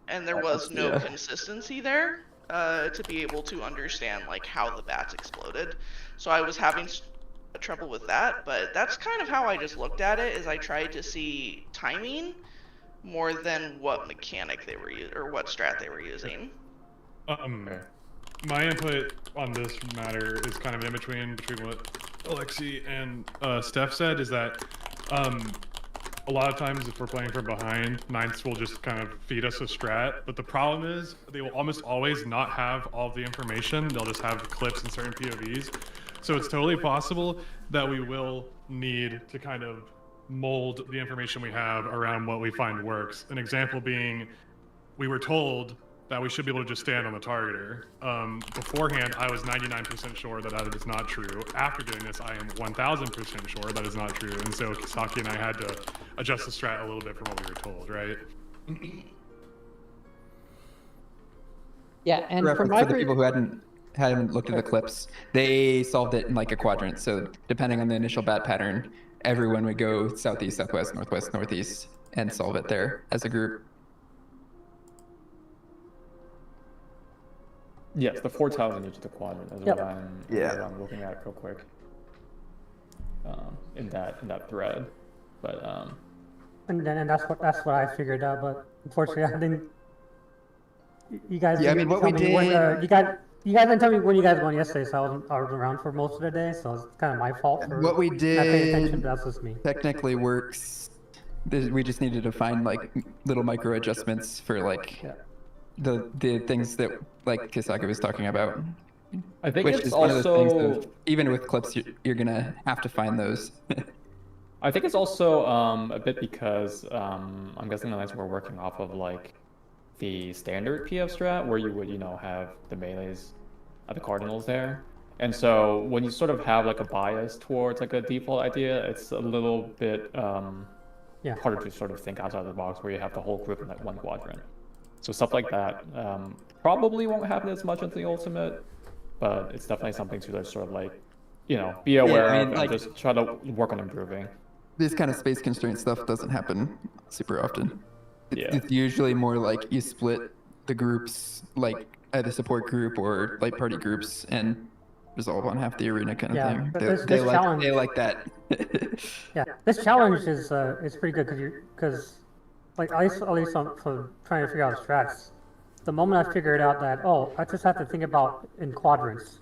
and there was no consistency there to be able to understand like how the bats exploded. So I was having trouble with that, but that's kind of how I just looked at it. Is I tried to see timing more than what mechanic they were using or what strat they were using. My input on this matter is kind of in between what Alexi and Steph said, is that a lot of times if we're playing from behind, Ninths will just kind of feed us a strat, but the problem is they will almost always not have all the information. They'll just have clips in certain POVs. So it's totally possible that we will need to kind of mold the information we have around what we find works. An example being, we were told that we should be able to just stand on the targeter. Beforehand, I was 99% sure that that is not true. After doing this, I am 1000% sure that is not true. And so Kisaki and I had to adjust the strat a little bit from what we were told, right? Yeah, and For my the people who hadn't looked at the clips, they solved it in like a quadrant. So depending on the initial bat pattern, everyone would go southeast, southwest, northwest, northeast, and solve it there as a group. Yes, the 4 tiles in each of the quadrant is what I'm looking at real quick. In that thread, but and that's what I figured out. But unfortunately, I didn't. You guys. Yeah, I mean, what we did. You guys didn't tell me when you guys went yesterday, so I was around for most of the day, so it's kind of my fault for what we not paying attention. did But that's just me. technically works. We just needed to find like little micro adjustments for like the things that like Kisaki was talking about. I think Which it's is one of also those things that, even with clips, you're gonna have to find those. I think it's also a bit because I'm guessing the Knights were working off of like the standard PF strat where you would have the melees at the cardinals there, and so when you sort of have like a bias towards like a default idea, it's a little bit harder to sort of think outside the box where you have the whole group in that one quadrant. So stuff like that probably won't happen as much into the ultimate, but it's definitely something to sort of like, be aware of and just try to work on improving. This kind of space constraint stuff doesn't happen super often. Yeah. It's usually more like you split the groups, like either support group or like party groups, and resolve on half the arena kind of thing. But They challenge, like that. yeah, this challenge is pretty good because like at least for trying to figure out strats. The moment I figured out that I just have to think about in quadrants,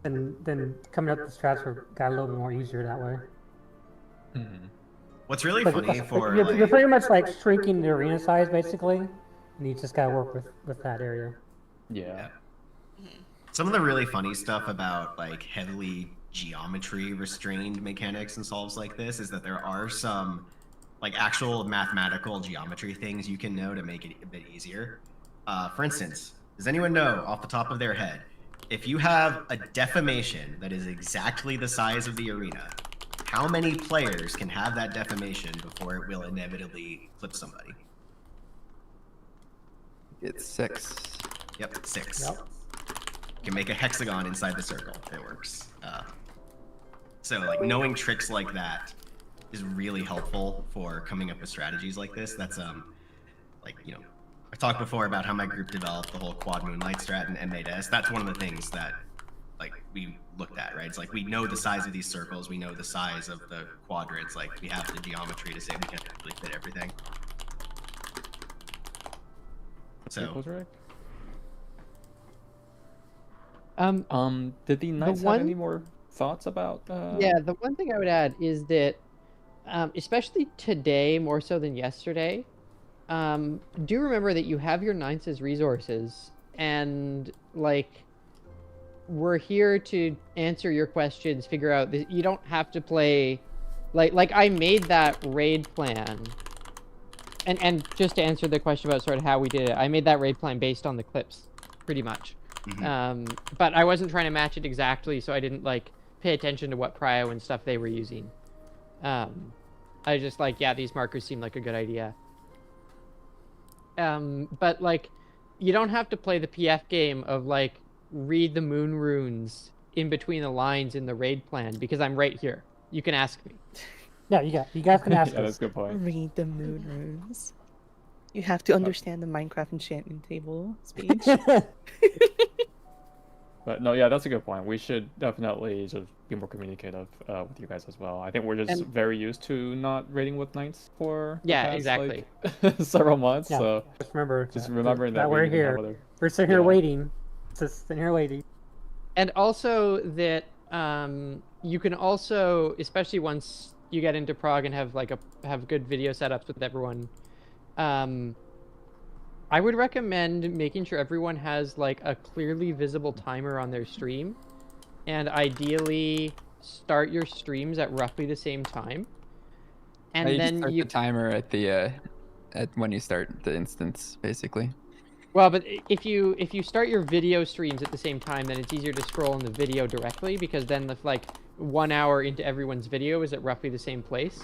and then coming up with the strats got a little bit more easier that way. Mm-hmm. What's really funny for you're pretty much like shrinking the arena size basically, and you just gotta work with that area. Yeah. Some of the really funny stuff about like heavily geometry restrained mechanics and solves like this is that there are some like actual mathematical geometry things you can know to make it a bit easier. For instance, does anyone know off the top of their head, if you have a deformation that is exactly the size of the arena, how many players can have that deformation before it will inevitably flip somebody? It's 6. Yep, 6. Yep. You can make a hexagon inside the circle. It works. So like knowing tricks like that is really helpful for coming up with strategies like this. That's like I talked before about how my group developed the whole quad moonlight strat and M8S. That's one of the things that like we looked at, right? It's like we know the size of these circles, we know the size of the quadrants, like we have the geometry to say we can really fit everything. So did the Knights have any more thoughts about? Yeah, the one thing I would add is that, especially today more so than yesterday, do remember that you have your Knights as resources, and like, we're here to answer your questions, figure out that you don't have to play, like I made that raid plan, and just to answer the question about sort of how we did it, I made that raid plan based on the clips, pretty much. But I wasn't trying to match it exactly, so I didn't like pay attention to what prio and stuff they were using. I was just like, yeah, these markers seem like a good idea. But like, you don't have to play the PF game of like read the moon runes in between the lines in the raid plan, because I'm right here. You can ask me. Yeah, you guys can ask Yeah, us. that's a good point. Read the moon runes. You have to understand the Minecraft enchantment table speech. But no, yeah, that's a good point. We should definitely just be more communicative with you guys as well. I think we're just very used to not raiding with Knights for the Yeah, past, exactly. like, several months. Yeah, So just remember, remembering that we're we need to have here. other- We're sitting here Yeah. waiting. Just sitting here waiting. And also that you can also, especially once you get into Prague and have like have good video setups with everyone, I would recommend making sure everyone has like a clearly visible timer on their stream, and ideally start your streams at roughly the same time. And You then start you the timer at the at when you start the instance, basically. Well, but if you start your video streams at the same time, then it's easier to scroll in the video directly, because then the like 1 hour into everyone's video is at roughly the same place.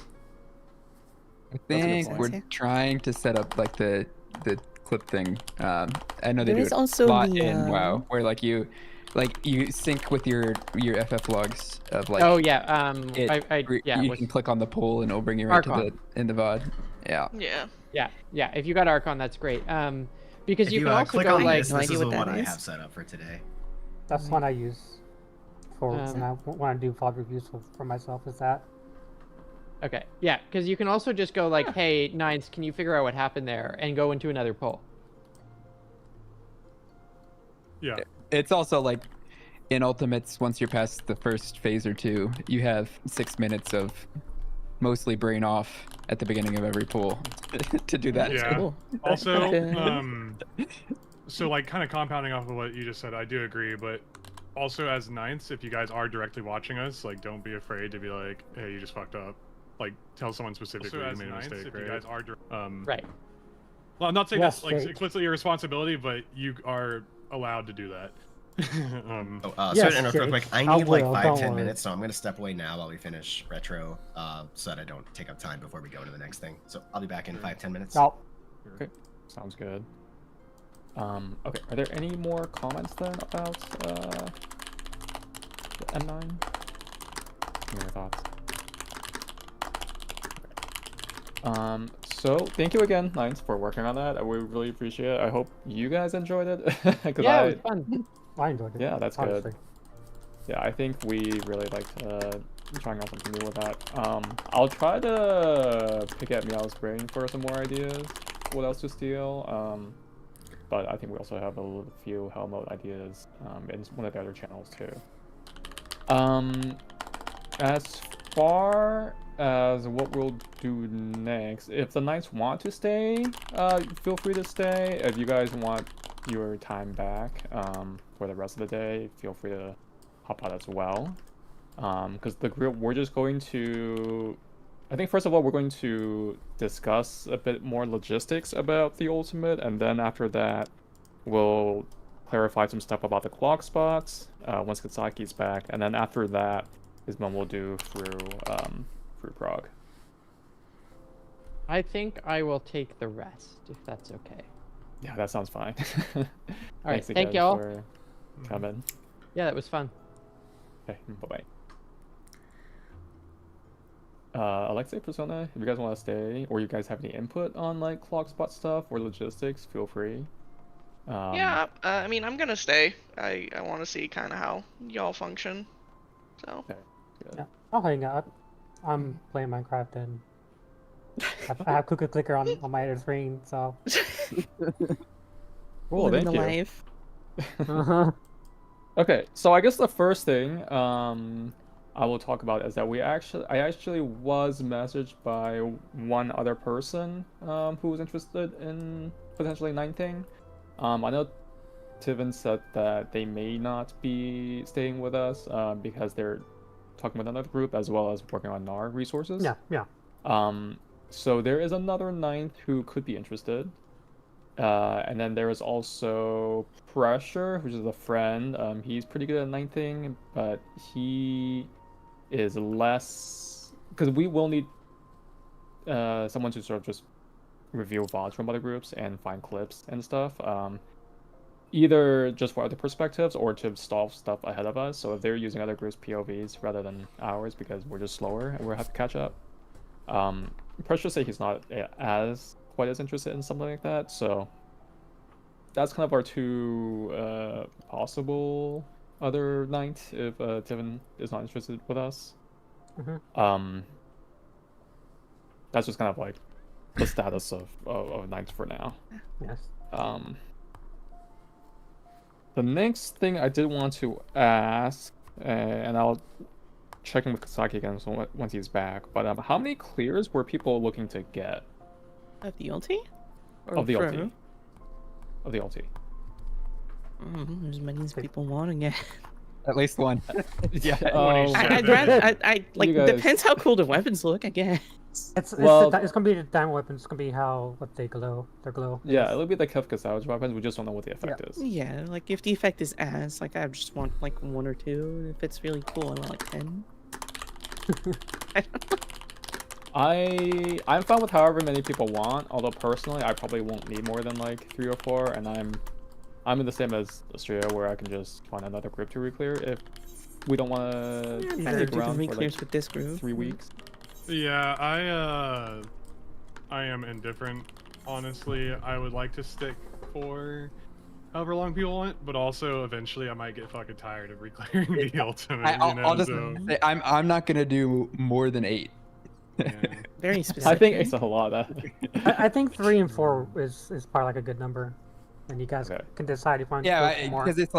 I think point. we're trying to set up like the clip thing. I know they There do is it also a lot the, in WoW, where like you sync with your FF logs of like. Oh yeah, yeah. You can click on the poll and it'll bring you right to Archon. the in the VOD. Yeah. Yeah. If you got Archon, that's great. Because If you can also click go on like this, no this idea is what the that one I is. have set up for today. That's one I use for Um, when I do VOD reviews for myself. Is that? Okay, yeah, because you can also just go like, hey, Nines, can you figure out what happened there, and go into another poll. Yeah. It's also like in Ultimates, once you're past the first phase or two, you have 6 minutes of mostly brain off at the beginning of every pool to do that. Yeah. Cool. Also, Okay. so like kind of compounding off of what you just said, I do agree, but also as Ninths, if you guys are directly watching us, like don't be afraid to be like, hey, you just fucked up. Like tell someone specifically you made a mistake. If you guys are Right. Well, I'm not saying Yes, that's like Jake. explicitly your responsibility, but you are allowed to do that. Sorry Yes, to interrupt real Jake. quick. I I need like will, 5-10 don't worry. minutes, so I'm gonna step away now while we finish retro, so that I don't take up time before we go to the next thing. So I'll be back in 5-10 minutes. Oh, Okay, sounds good. Okay, are there any more comments then about the M9? Your thoughts? So thank you again, Nines, for working on that. We really appreciate it. I hope you guys enjoyed it. 'Cause Yeah, it was fun. I enjoyed it. Yeah, that's honestly. good. Yeah, I think we really liked trying out something new with that. I'll try to pick at Meow's brain for some more ideas. What else to steal? But I think we also have a few Hell Mode ideas in one of the other channels too. As far as what we'll do next, if the Knights want to stay, feel free to stay. If you guys want your time back for the rest of the day, feel free to hop out as well. Because the group, we're just going to, I think first of all, we're going to discuss a bit more logistics about the Ultimate, and then after that, we'll clarify some stuff about the clock spots once Kitsaki's back, and then after that is when we'll do through Prague. I think I will take the rest, if that's okay. Yeah, that sounds fine. All right, Thanks thank again y'all. for coming. Yeah, that was fun. Okay, bye-bye. Alexei, Persona, if you guys want to stay, or you guys have any input on like clock spot stuff or logistics, feel free. Yeah, I mean, I'm gonna stay. I want to see kind of how y'all function. So. Okay, good. Yeah, I'll hang out. I'm playing Minecraft and I have Clicker on my screen, so Cool, Living thank the you. life. Uh-huh. Okay, so I guess the first thing I will talk about is that I actually was messaged by one other person who was interested in potentially ninthing. I know Tiven said that they may not be staying with us because they're talking with another group as well as working on NAR resources. Yeah. So there is another ninth who could be interested. And then there is also Pressure, which is a friend. He's pretty good at ninthing, but he is less because we will need someone to sort of just review VODs from other groups and find clips and stuff. Either just for other perspectives or to solve stuff ahead of us. So if they're using other groups' POVs rather than ours because we're just slower and we'll have to catch up. Pressure say he's not quite as interested in something like that, so that's kind of our two possible other ninth if Tiven is not interested with us. That's just kind of like the status of ninth for now. Yes. The next thing I did want to ask, and I'll check in with Kasaki again once he's back, but how many clears were people looking to get? Of the ulti? Or Of the pro? ulti. Of the ulti. As many as people want to get. At least one. Yeah. I'd rather. I like. You guys- Depends how cool the weapons look, I guess. It's Well- it's gonna be the diamond weapons. It's gonna be what they glow. Their glow. Yeah, it'll be the Kefka salvage weapons. We just don't know what the effect is. Yeah, like if the effect is ass, like I just want like 1 or 2. If it's really cool, I want like 10. I'm fine with however many people want. Although personally, I probably won't need more than like 3 or 4, and I'm in the same as Austria where I can just find another group to reclear if we don't want to Better stick do the around for re-clears like with this group. 3 weeks. Yeah, I am indifferent. Honestly, I would like to stick for however long people want, but also eventually I might get fucking tired of reclearing the ultimate. I'll just so, say I'm not gonna do more than 8. Very I specific. think it's a lot. I think 3 and 4 is probably like a good number, and you guys can decide if you want to go for more. because it's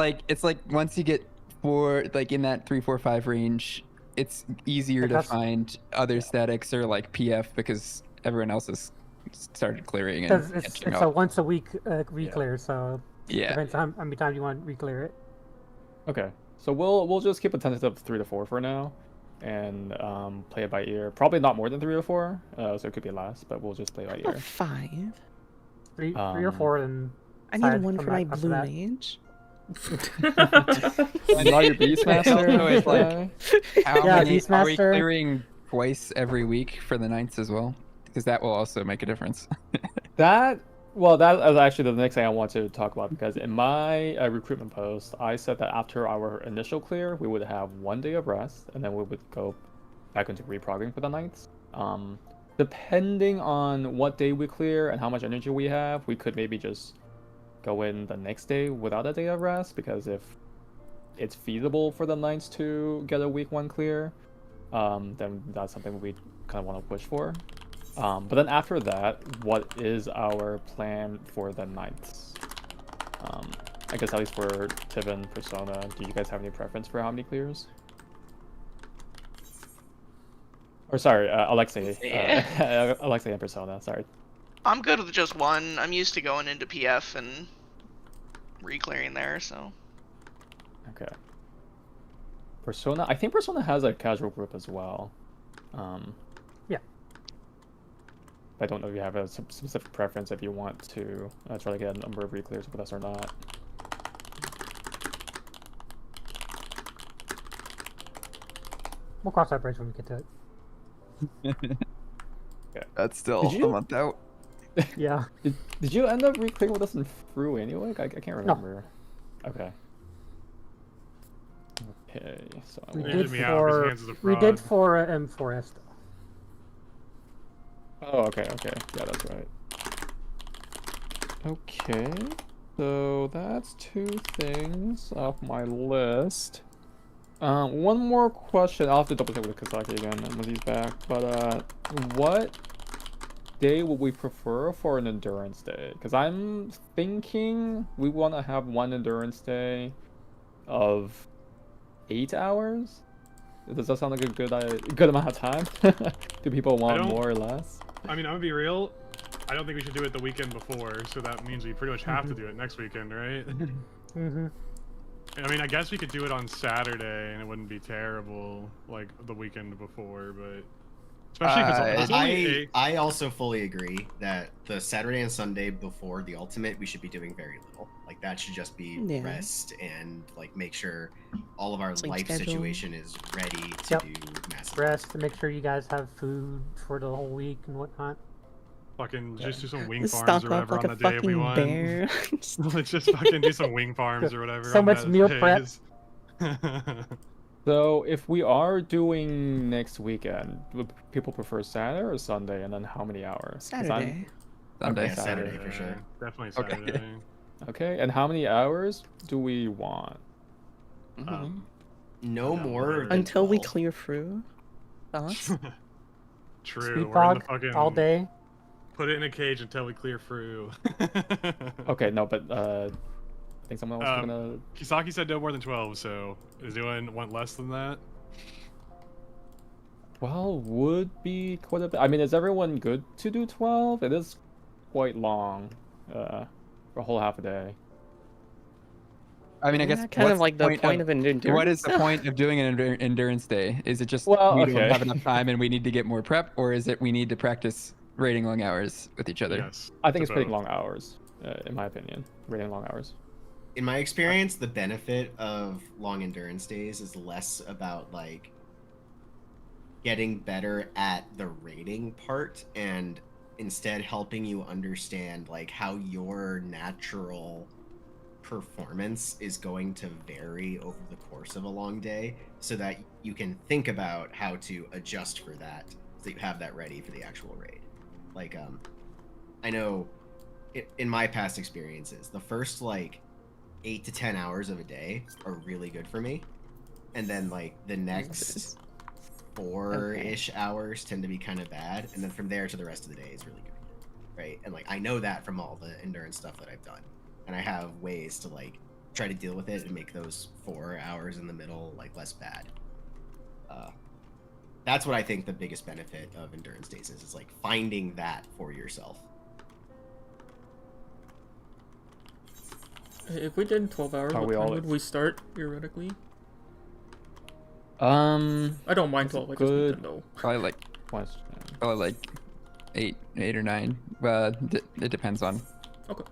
like once you get 4, like in that 3, 4, 5 range, it's easier to find other statics or like PF because everyone else has started clearing and Because it's catching a up. once a week reclear, so Yeah. depends on how many times you want to reclear it. Okay, so we'll just keep a tentative 3 to 4 for now, and play it by ear. Probably not more than 3 or 4, so it could be less, but we'll just play it by About ear. 5. 3 or 4, and I need 1 for my blue mage. Not your Beastmaster. Also, it's like, how Yeah, many are we Beastmaster. clearing twice every week for the ninths as well? Because that will also make a difference. That is actually the next thing I want to talk about, because in my recruitment post, I said that after our initial clear, we would have 1 day of rest, and then we would go back into reprogramming for the ninths. Depending on what day we clear and how much energy we have, we could maybe just go in the next day without a day of rest, because if it's feasible for the ninths to get a week 1 clear, then that's something we kind of want to push for. But then after that, what is our plan for the ninths? I guess at least for Tiven, Persona, do you guys have any preference for how many clears? Or sorry, Alexei. Alexei and Persona, sorry. I'm good with just 1. I'm used to going into PF and re-clearing there, so. Okay. Persona, I think Persona has a casual group as well. Yeah. I don't know if you have a specific preference if you want to try to get a number of re-clears with us or not. We'll cross that bridge when we get to it. Okay. That's still Did you- a month out. Yeah. Did you end up re-clearing with us in Fru anyway? I can't remember. Okay. Okay, so I We will- did me out, 'cause for Hans is a we did fraud. for M4S. Oh, okay. Yeah, that's right. Okay, so that's 2 things off my list. One more question. I'll have to double check with Kasaki again when he's back. But what day would we prefer for an endurance day? Because I'm thinking we want to have one endurance day of 8 hours. Does that sound like a good amount of time? Do people want more or less? I mean, I'm gonna be real. I don't think we should do it the weekend before, so that means we pretty much have to do it next weekend, right? I mean, I guess we could do it on Saturday, and it wouldn't be terrible, like the weekend before, but especially because it's only I also fully agree that the Saturday and Sunday before the ultimate, we should be doing very little. Like that should just be rest and like make sure all of our life situation is ready to do massive rest to make sure you guys have food for the whole week and whatnot. Fucking just do some wing Stock farms or up whatever like on a the day if we fucking want. bear. Let's just fucking do some wing farms or whatever. So on much those meal prep. days. So if we are doing next weekend, would people prefer Saturday or Sunday? And then how many hours? 'Cause Saturday. Sunday. Yeah, Saturday for sure. Definitely Okay. Saturday. Okay, and how many hours do we want? No more than Until we 12. clear through. Thoughts? True. Speed We're in the fog fucking all day. Put it in a cage until we clear through. Okay, no, but I think someone else is gonna. Kisaki said no more than 12, so is anyone want less than that? Well, would be quite a bit. I mean, is everyone good to do 12? It is quite long, for a whole half a day. I mean, I guess kind of what's like the point of an endurance. What is the point of doing an endurance day? Is it just Well, we okay. don't have enough time and we need to get more prep, or is it we need to practice raiding long hours with each other? Yes. I think it's to pretty both. long hours, in my opinion. Really long hours. In my experience, the benefit of long endurance days is less about like getting better at the rating part and instead helping you understand like how your natural performance is going to vary over the course of a long day so that you can think about how to adjust for that so you have that ready for the actual raid. Like I know in my past experiences, the first like 8 to 10 hours of a day are really good for me, and then like the next 4-ish hours tend to be kind of bad, and then from there to the rest of the day is really good, right? And like I know that from all the endurance stuff that I've done, and I have ways to like try to deal with it and make those 4 hours in the middle like less bad. That's what I think the biggest benefit of endurance days is like finding that for yourself. If we did 12 hours, Are what we time all- would we start, theoretically? I don't mind That's a 12, I just good- need to know. Probably like 8 or 9. It depends on. Okay.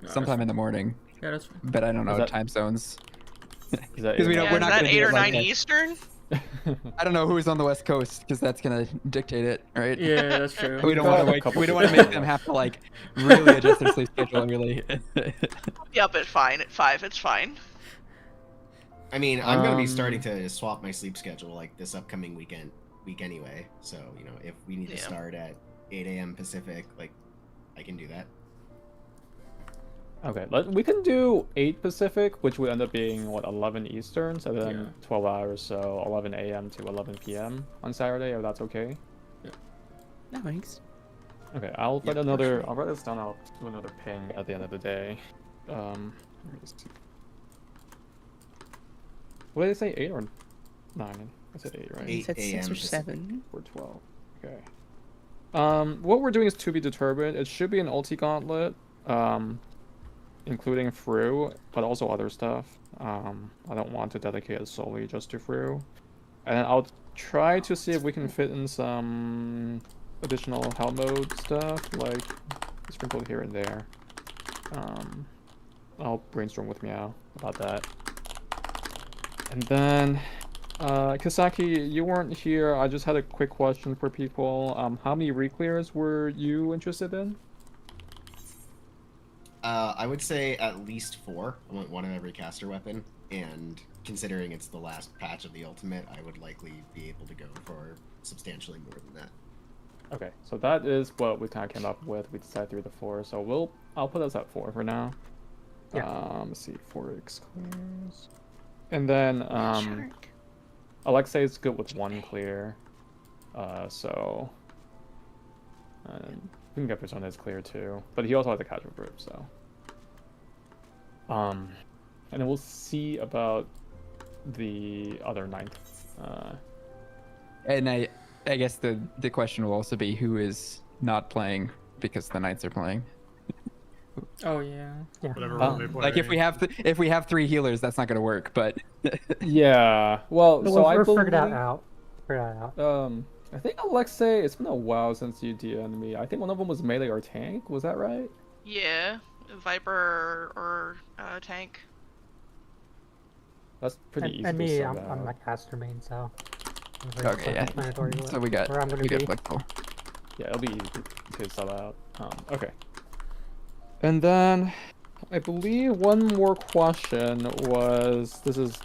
Yeah, Sometime in the morning. Yeah, that's fine. But I don't know that- time zones. Is that 'Cause we don't- Yeah, we're is not that gonna do 8 it or like 9 that. Eastern? I don't know who's on the West Coast because that's gonna dictate it, right? Yeah, that's true. we don't got want a to wake. couple We don't want to people. make them have to like really adjust their sleep schedule really. Yep, at 5. It's fine. I mean, I'm gonna be Um, starting to swap my sleep schedule like this upcoming week anyway. So you know, if we need to Yeah. start at 8 a.m. Pacific, like I can do that. Okay, we can do 8 Pacific, which would end up being, what, 11 Eastern? So then Yeah. 12 hours, so 11 a.m. to 11 p.m. on Saturday, if that's okay. Nice. Okay, I'll Yep, write another. actually. I'll write this down. I'll do another ping at the end of the day. Let me see. What did I say? 8 or 9? I said 8, right? You 8 said 6 a.m. or Pacific. 7. Or 12. Okay. What we're doing is to be determined. It should be an ulti gauntlet, including Fru, but also other stuff. I don't want to dedicate it solely just to Fru. And I'll try to see if we can fit in some additional hell mode stuff, like sprinkled here and there. I'll brainstorm with Meow about that. And then, Kisaki, you weren't here. I just had a quick question for people. How many reclears were you interested in? I would say at least 4. I want one of every caster weapon, and considering it's the last patch of the ultimate, I would likely be able to go for substantially more than that. Okay, so that is what we kind of came up with. We decided 3 to 4, so I'll put us at 4 for now. Yeah. Let's see, 4 exclares. And then, Shark. Alexei's good with 1 clear. So, can get Persona is clear too, but he also has a casual group, so. And then we'll see about the other ninth. And I guess the question will also be who is not playing because the Knights are playing. Oh yeah. Whatever role they play. Like if we have 3 healers, that's not gonna work. But Yeah. Well, so I we'll believe. figure that out. Figure that out. I think Alexei. It's been a while since you DM'd me. I think one of them was melee or tank. Was that right? Yeah, Viper or tank. That's pretty easy And to me, sub I'm out. like caster main, so. I'm very okay, yeah. self-explanatory So we got where I'm gonna be. flexible. Yeah, it'll be easy to sub out. Okay. And then I believe one more question was, this is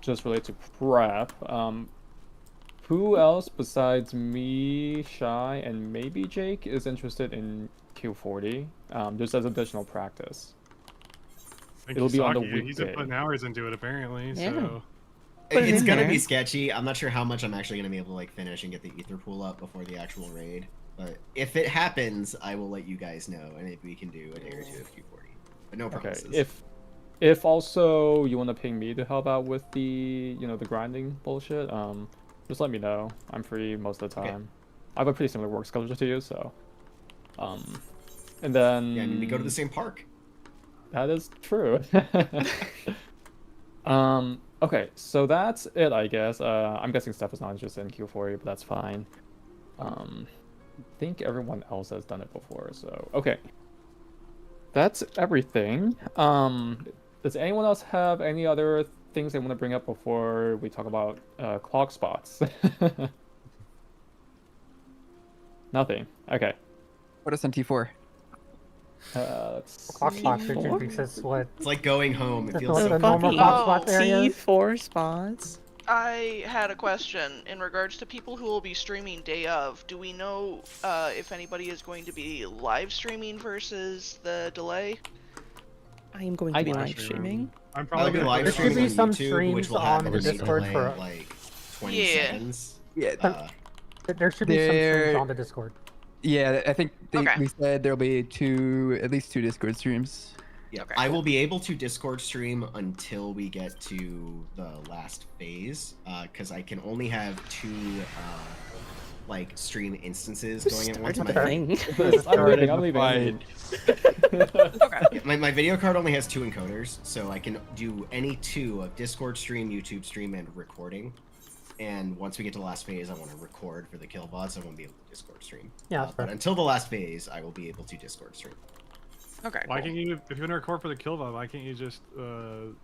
just related to prep. Who else besides me, Shy, and maybe Jake is interested in Q40? Just as additional practice. I think It'll be on the Kisaki, He's been weekday. putting hours into it apparently. Yeah. So Put it It's in gonna there. be sketchy. I'm not sure how much I'm actually gonna be able to like finish and get the ether pool up before the actual raid. But if it happens, I will let you guys know, and if we can do a day or two of Q40. But no Okay. promises. If also you want to ping me to help out with the the grinding bullshit, just let me know. I'm free most of the Okay. time. I have a pretty similar work schedule to you, so. And then. Yeah, I mean, we go to the same park. That is true. Okay, so that's it, I guess. I'm guessing Steph is not interested in Q40, but that's fine. I think everyone else has done it before, so okay. That's everything. Does anyone else have any other things they want to bring up before we talk about clog spots? Nothing. Okay. What is on T4? Let's Clock see. spots, which is what? It's like going home. It The feels so normal fucking- clock spots areas. T4 spots. I had a question in regards to people who will be streaming day of. Do we know if anybody is going to be live streaming versus the delay? I am going to be live streaming. I'm I'll probably be gonna live There should streaming be on some YouTube, which streams will have on an the initial Discord delay for- of like 20 Yeah. seconds. Yeah. There should be some streams on the Discord. Yeah, I think Okay. we said there'll be at least two Discord streams. Yeah, Okay, I cool. will be able to Discord stream until we get to the last phase, because I can only have 2 like stream instances going at once. Started My, the thing. I'm leaving. yeah, my video card only has 2 encoders, so I can do any 2 of Discord stream, YouTube stream, and recording. And once we get to the last phase, I want to record for the kill VODs. I won't be able to Discord stream. Yeah, that's but fair. until the last phase, I will be able to Discord stream. Okay. Why cool. can't you, if you're gonna record for the kill VOD, why can't you just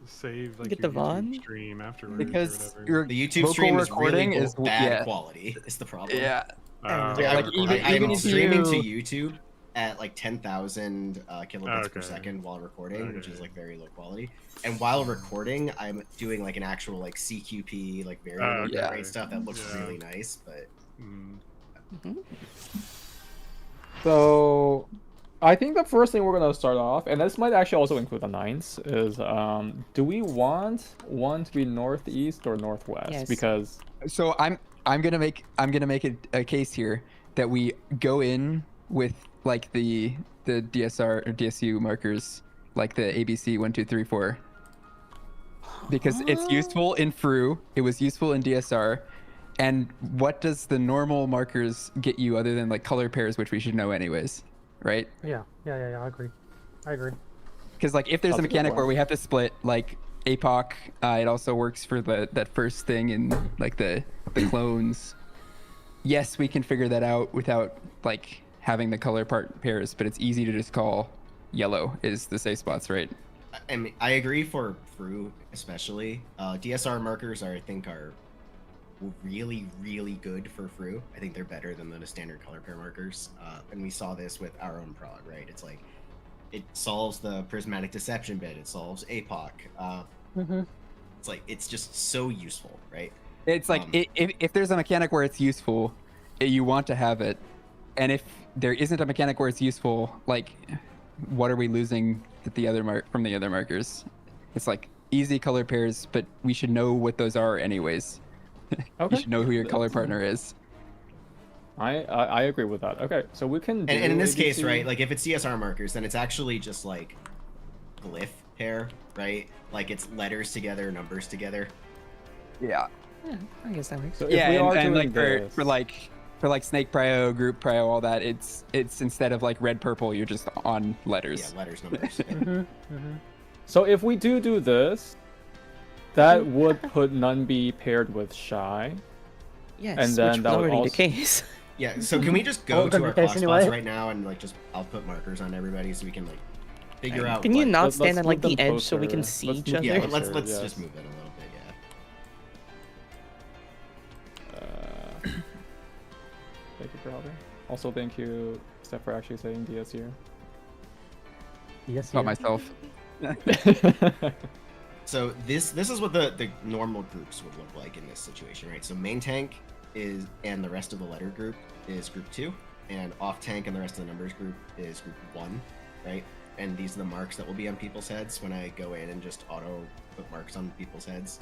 save like Get your the YouTube VOD? stream afterwards? Because or whatever? your The YouTube local stream is recording really is bad quality. Is the problem. Yeah. Oh, Yeah, like, even I'm if streaming to you- YouTube at like 10,000 kilobits per Okay. second while recording, which is Okay. like very low quality. And while recording, I'm doing like an actual like CQP, like very low Okay. bitrate stuff that looks Yeah. really nice. But Mm. So, I think the first thing we're gonna start off, and this might actually also include the nines, is do we want one to be northeast or northwest? Yes. Because So I'm gonna make a case here that we go in with like the DSR or DSU markers, like the ABC 1, 2, 3, 4, because it's useful in FRU. It was useful in DSR. And what does the normal markers get you other than like color pairs, which we should know anyways, right? Yeah, I agree. I agree. Because like if there's That's a a good mechanic point. where we have to split like APOC, it also works for that first thing in like the clones. Yes, we can figure that out without like having the color pairs, but it's easy to just call yellow is the safe spots, right? I mean, I agree for FRU especially. DSR markers I think are really, really good for FRU. I think they're better than the standard color pair markers. And we saw this with our own prog, right? It's like, it solves the prismatic deception bit. It solves APOC. It's like, it's just so useful, right? It's like if there's a mechanic where it's useful, you want to have it, and if there isn't a mechanic where it's useful, like what are we losing from the other markers? It's like easy color pairs, but we should know what those are anyways. Okay. You should know who your color partner is. I agree with that. Okay, so we can. Do And in this case, ABC. right, like if it's DSR markers, then it's actually just like glyph pair, right? Like it's letters together, numbers together. Yeah. Yeah, I guess that works. So if Yeah, we are and doing like this, for like snake prio, group prio, all that, it's instead of like red purple, you're just on letters. Yeah, letters, numbers. so if we do this, that would put Nunby paired with Shy. Yes, and then which that was would already also... the case. Yeah, so can we just go Oh, to the our case clock anyway. spots right now and like just I'll put markers on everybody so we can like figure out. Can you what- not let's stand at like move the them edge so we can closer. see Let's each move other? Yeah, them let's closer, just yes. move it a little bit. Yeah. Thank you for helping. Also, thank you, Steph, for actually saying DS here. Yes. About myself. So this is what the normal groups would look like in this situation, right? So main tank is and the rest of the letter group is group 2, and off tank and the rest of the numbers group is group 1, right? And these are the marks that will be on people's heads when I go in and just auto put marks on people's heads.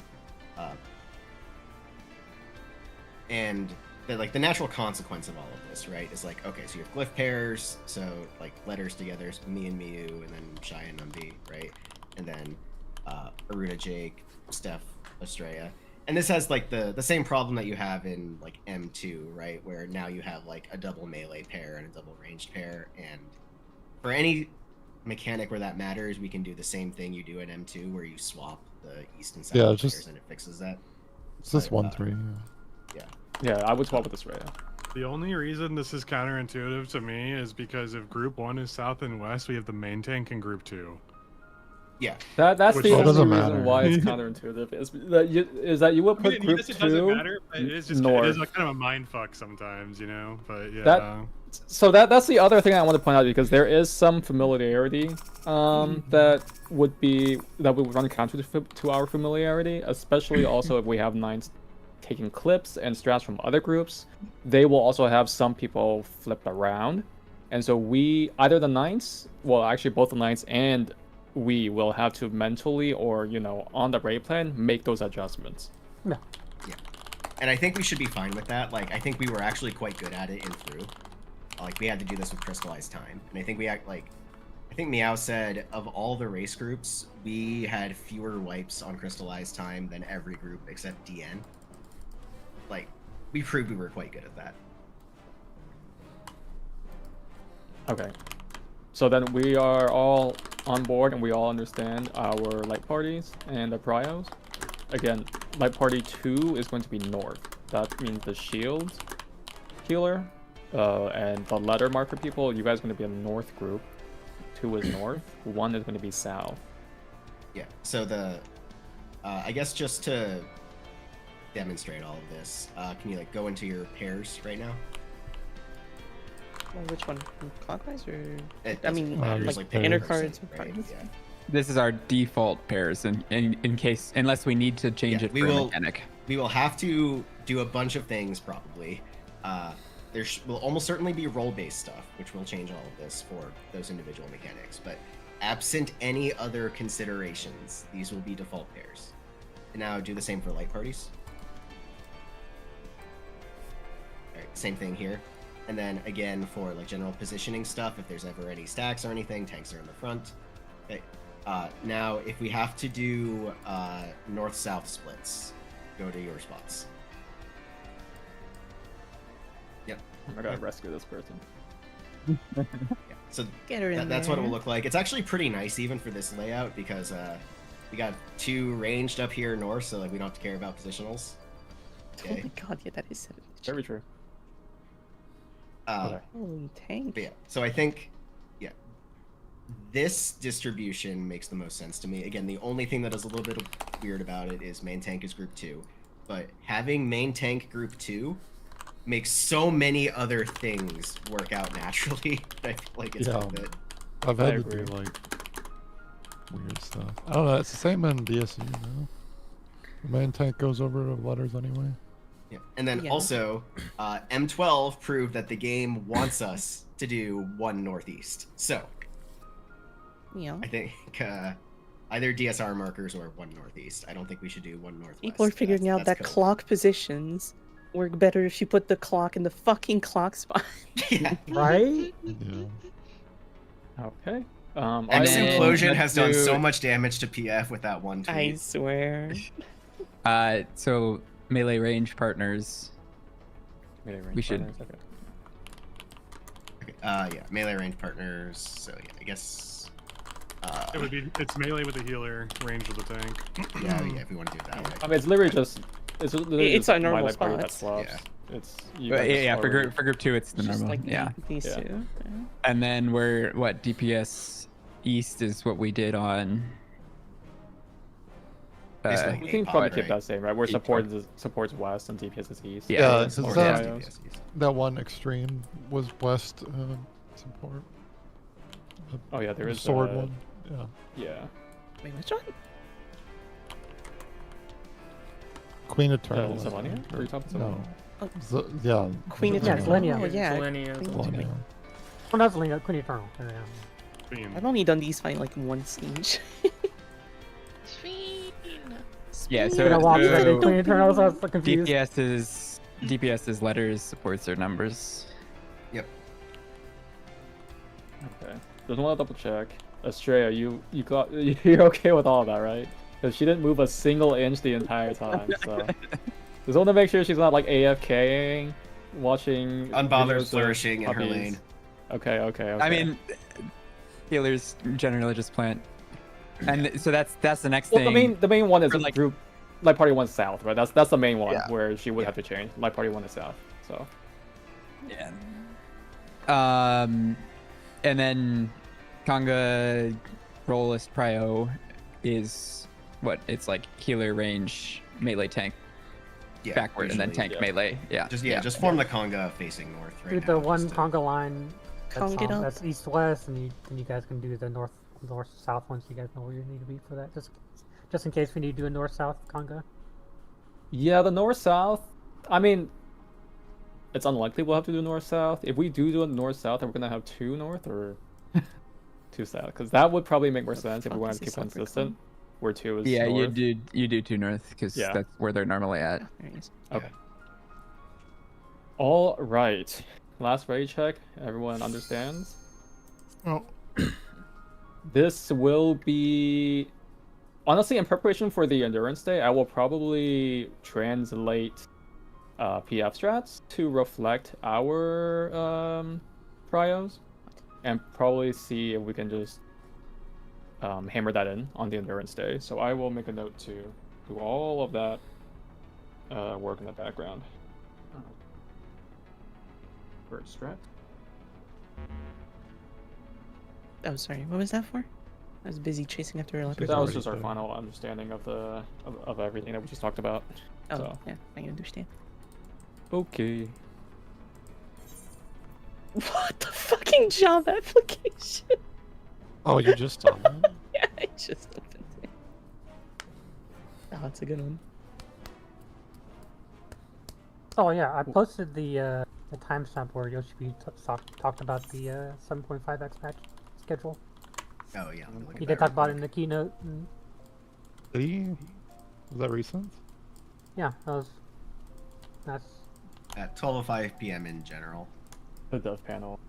And the natural consequence of all of this, right, is like, okay, so you have glyph pairs, so like letters together, so me and Miyu, and then Shy and Numby, right? And then Aruda, Jake, Steph, Estrella. And this has like the same problem that you have in like M2, right? Where now you have like a double melee pair and a double ranged pair. And for any mechanic where that matters, we can do the same thing you do in M2 where you swap the east and south Yeah, pairs just- and it fixes that. It's just But, 1-3. Yeah. Yeah, I would swap with Estrella. The only reason this is counterintuitive to me is because if Group 1 is South and West, we have the main tank in Group 2. Yeah. That's Which the only doesn't reason matter. why it's counterintuitive. Is that you would put group Yes, it 2 doesn't matter, but it's just north. it is like kind of a mind fuck sometimes, you know. But yeah. That's the other thing I want to point out, because there is some familiarity that would run counter to our familiarity, especially also if we have nines taking clips and strats from other groups. They will also have some people flipped around, and so we either the nines, well actually both the nines and we will have to mentally or on the raid plan make those adjustments. No. Yeah. And I think we should be fine with that. Like, I think we were actually quite good at it in through. Like, we had to do this with Crystallized Time. And I think I think Meow said of all the race groups, we had fewer wipes on Crystallized Time than every group except DN. Like, we proved we were quite good at that. Okay. So then we are all on board and we all understand our light parties and the prios. Again, light party 2 is going to be north. That means the shield healer and the letter marker people. You guys are going to be a north group. 2 is north. 1 is going to be south. Yeah. So I guess just to demonstrate all of this, can you go into your pairs right now? Well, which one? Clockwise or? It I mean, doesn't matter, like, just, inner pick a cards person, or right? cards. Yeah. This is our default pairs, in case unless we need to change Yeah, it we for a will- mechanic. We will have to do a bunch of things probably. There will almost certainly be role-based stuff, which will change all of this for those individual mechanics. But absent any other considerations, these will be default pairs. And now do the same for light parties. All right, same thing here. And then again for general positioning stuff, if there's ever any stacks or anything, tanks are in the front. Okay. Now, if we have to do north-south splits, go to your spots. Yep. I gotta rescue this person. Yeah. So Get her in that's what it will there. look like. It's actually pretty nice even for this layout because we got 2 ranged up here north, so we don't have to care about positionals. Oh my god, yeah, that is savage. Very true. Okay. Holy tank. But yeah, so I think, yeah, this distribution makes the most sense to me. Again, the only thing that is a little bit weird about it is main tank is group 2, but having main tank group 2 makes so many other things work out naturally. I feel like it's Yeah. worth it. I've I had to agree. do weird stuff. I don't know. It's the same in DSU, The main tank goes over to letters anyway. Yeah. And then Yeah. also, M12 proved that the game wants us to do 1 northeast. So Yeah. I think either DSR markers or 1 northeast. I don't think we should do 1 northwest. People are figuring out that code. clock positions work better if you put the clock in the fucking clock spot. Yeah. Right? Yeah. Okay. X then Implosion let's has done do- so much damage to PF with that one tweet. I swear. So melee range partners. Melee range We should- partners, okay. Okay, yeah, melee range partners. So yeah, I guess. It's melee with the healer, range with the tank. Yeah, if we want to do it that way. I mean, it's literally just. It's literally It's just our normal my party that spots. swaps. Yeah. It's. You Yeah, guys yeah. For already- group 2, it's the It's just normal. like Yeah. these Yeah. two. Yeah. And then we're what DPS East is what we did on. Basically, We can eight probably pod, keep right? that same, right? Where Eight supports west and DPS is east. Yeah, is Or that, DPS east. that one extreme was west support? Oh yeah, there The is sword a- one. Yeah. Yeah. Wait, which one? Queen Eternal. Zelenia? Are you talking No. Zelenia? Yeah. Queen Yeah, Eternal. Zelenia. Oh, yeah. Zelenia. Zelenia. Oh, not Zelenia, Queen Eternal. Fiend. I've only done these fight like once each. Sweet. Yeah, I'm so- gonna watch that so- in Queen Eternal, so I was so confused. DPS's letters, supports their numbers. Okay. Just want to double check. Estrella, you're okay with all of that, right? Because she didn't move a single inch the entire time. So just want to make sure she's not like AFKing, watching. videos Unbothered of flourishing in her puppies. lane. Okay. I mean, healers generally just plant, and so that's the next Well, thing. the main one is For, like- group. Light Party 1 South, right? That's the main one Yeah. where she would have to change. Light Party 1 is South. So Yeah. And then Conga Roleless Prio is what? It's like healer range, melee tank Yeah, backward, and then usually, tank yeah. melee. Yeah. Just form the conga facing north right Do now. the one just to- conga line that's, Conga it up. that's east-west, and you guys can do the north-south ones. You guys know where you need to be for that. Just in case we need to do a north-south conga. yeah, the north south. I mean, it's unlikely we'll have to do north south. If we do a north south, are we gonna have 2 north or 2 south? Because that would probably make more sense if we fuck want is to keep this leprechaun? consistent. Where 2 is Yeah, north. you do 2 north because Yeah. that's where they're normally at. There he is. Okay. All right. Last raid check. Everyone understands. Oh. This will be honestly in preparation for the endurance day. I will probably translate PF strats to reflect our prios, and probably see if we can just hammer that in on the endurance day. So I will make a note to do all of that work in the background. First strat. Oh, sorry. What was that for? I was busy chasing after a So leopard. that was already just our done. final understanding of the of everything that we just talked about. Oh, So yeah, I understand. okay. What the fucking job application? Oh, you just saw that? Yeah, I just opened it. Oh, that's a good one. Oh yeah, I posted the timestamp where Yoshibi talked about the 7.5x match schedule. Oh yeah. look at He that did talk about it real in the keynote. And, Did he? Was that recent? yeah, that's quick. At 12:05 p.m. in general. The dev panel.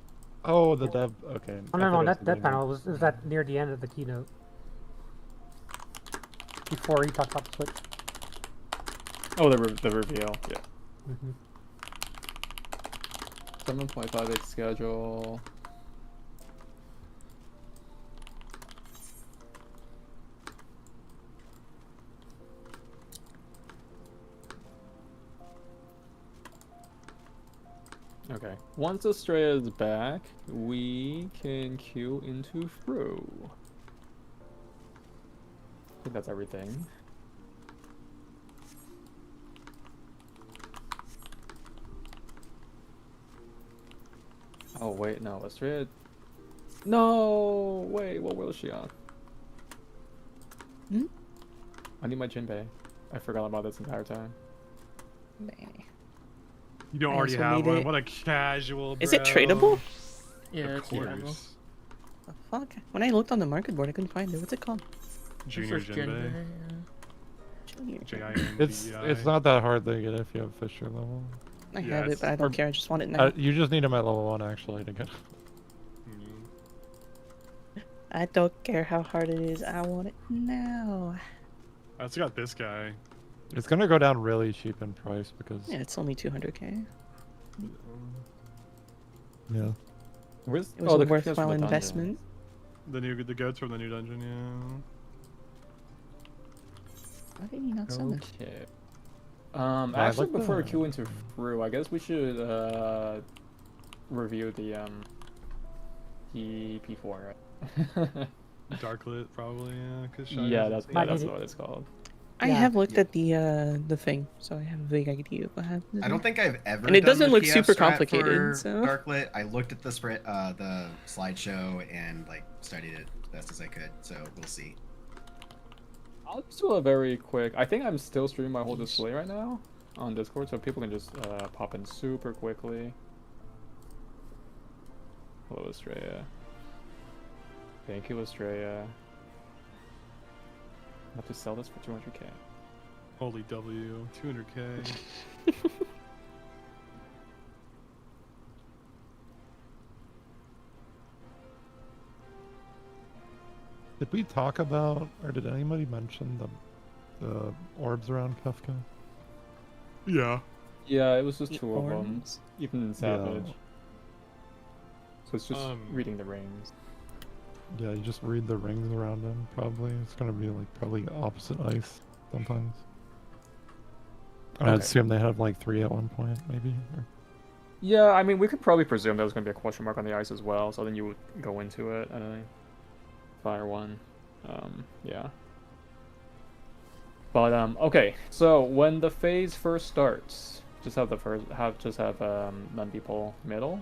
Oh, the dev. Okay. Oh I no, thought no, it was that the panel was that near the end of the keynote. Before he talked about the Switch. Oh, the reveal. Yeah. Mm-hmm. 7.5x schedule. Okay. Once Estrella is back, we can queue into Fro. I think that's everything. Oh wait, no, Estrella. No, wait, what wheel is she on? Hmm? I need my Jinbei. I forgot about this entire time. You don't I already also have need one. it. What a casual. Is it bro. tradable? Yeah, Of it's tradable. course. The fuck? When I looked on the market board, I couldn't find it. What's it called? Junior First Jinbei. Jinbei, yeah. It's not that hard to get if you have Fisher level. I have it, but I don't care. I just want it now. You just need him at level 1 actually to get. I don't care how hard it is. I want it now. I also got this guy. It's gonna go down really cheap in price because. Yeah, it's only 200k. Yeah. Where's It was a worthwhile investment. The goats from the new dungeon, yeah. Why did he not send it? Okay. I Actually, like before we the- queue into through, I guess we should review the P4, right? Darklit, probably, yeah. Cause Yeah, that's what it's called. I have looked at the thing, so I have a vague idea of what happens. I don't think I've ever. And it done doesn't the look PF super strat complicated, for so. Darklit. I looked at the the slideshow and like studied it best as I could. So we'll see. I'll just do a very quick. I think I'm still streaming my whole display right now on Discord, so people can just pop in super quickly. Hello, Estrella. Thank you, Estrella. I have to sell this for 200k. Holy W, 200k. Did we talk about, or did anybody mention the orbs around Kefka? Yeah. Yeah, it was just The 2 of them. orbs? Even Savage. So it's just reading the rings. Yeah, you just read the rings around them. Probably it's gonna be like probably opposite ice sometimes. I'd Okay. assume they have like 3 at one point, maybe. Or... Yeah, I mean, we could probably presume there was going to be a question mark on the ice as well, so then you would go into it, I think. Fire 1. Yeah. But, okay, so when the phase first starts, just have none people middle.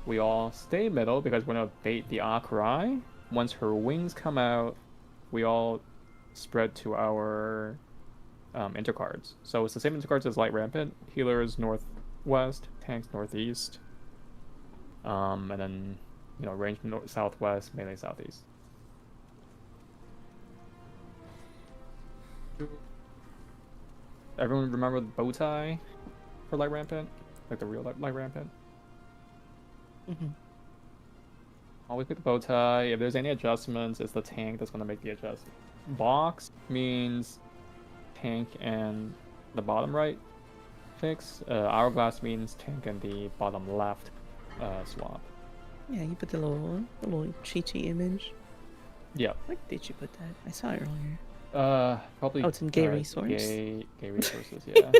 We all stay middle because we're going to bait the Akrai. Once her wings come out, we all spread to our intercards. So it's the same intercards as Light Rampant. Healers northwest, tanks northeast, and then range southwest, melee southeast. Everyone remember the bow tie for Light Rampant, like the real Light Rampant. Mm-hmm. Always pick the bow tie. If there's any adjustments, it's the tank that's gonna make the adjustment. Box means tank and the bottom right fix. Hourglass means tank and the bottom left swap. Yeah, you put the little Chi-Chi image. Yeah. Where did you put that? I saw it earlier. Probably. Oh, it's in Gay Resource. Gay Resources, yeah.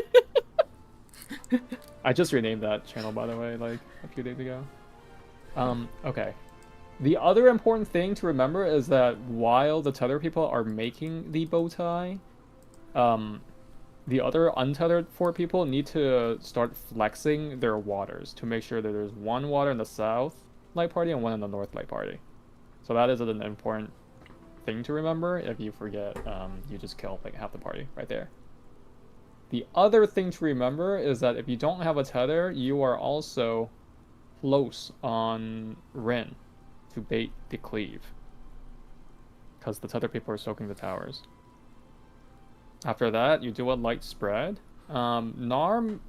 I just renamed that channel, by the way, like a few days ago. Okay. The other important thing to remember is that while the tether people are making the bow tie, the other untethered 4 people need to start flexing their waters to make sure that there's 1 water in the south light party and 1 in the north light party. So that is an important thing to remember. If you forget, you just kill like half the party right there. The other thing to remember is that if you don't have a tether, you are also close on Rin to bait the cleave, because the tether people are soaking the towers. After that, you do a light spread. Narm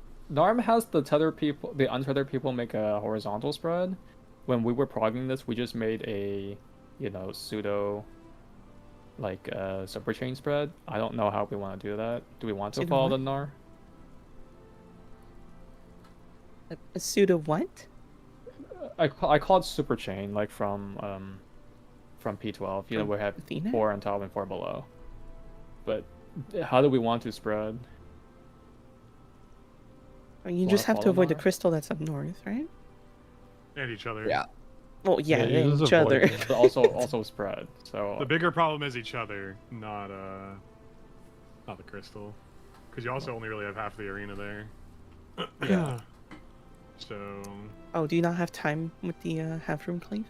has the tether people, the untethered people make a horizontal spread. When we were progging this, we just made a, pseudo, like super chain spread. I don't know how we want to do that. Do we want to follow the Nar? A pseudo what? I call it super chain, like from P12. We have Athena? 4 on top and 4 below. But how do we want to spread? You just have to avoid the crystal that's up north, right? And each other. Yeah. Well, yeah, you and just each avoid other. it, but also spread. So The bigger problem is each other, not the crystal, because you also only really have half the arena there. Yeah. So. Oh, do you not have time with the half room cleave?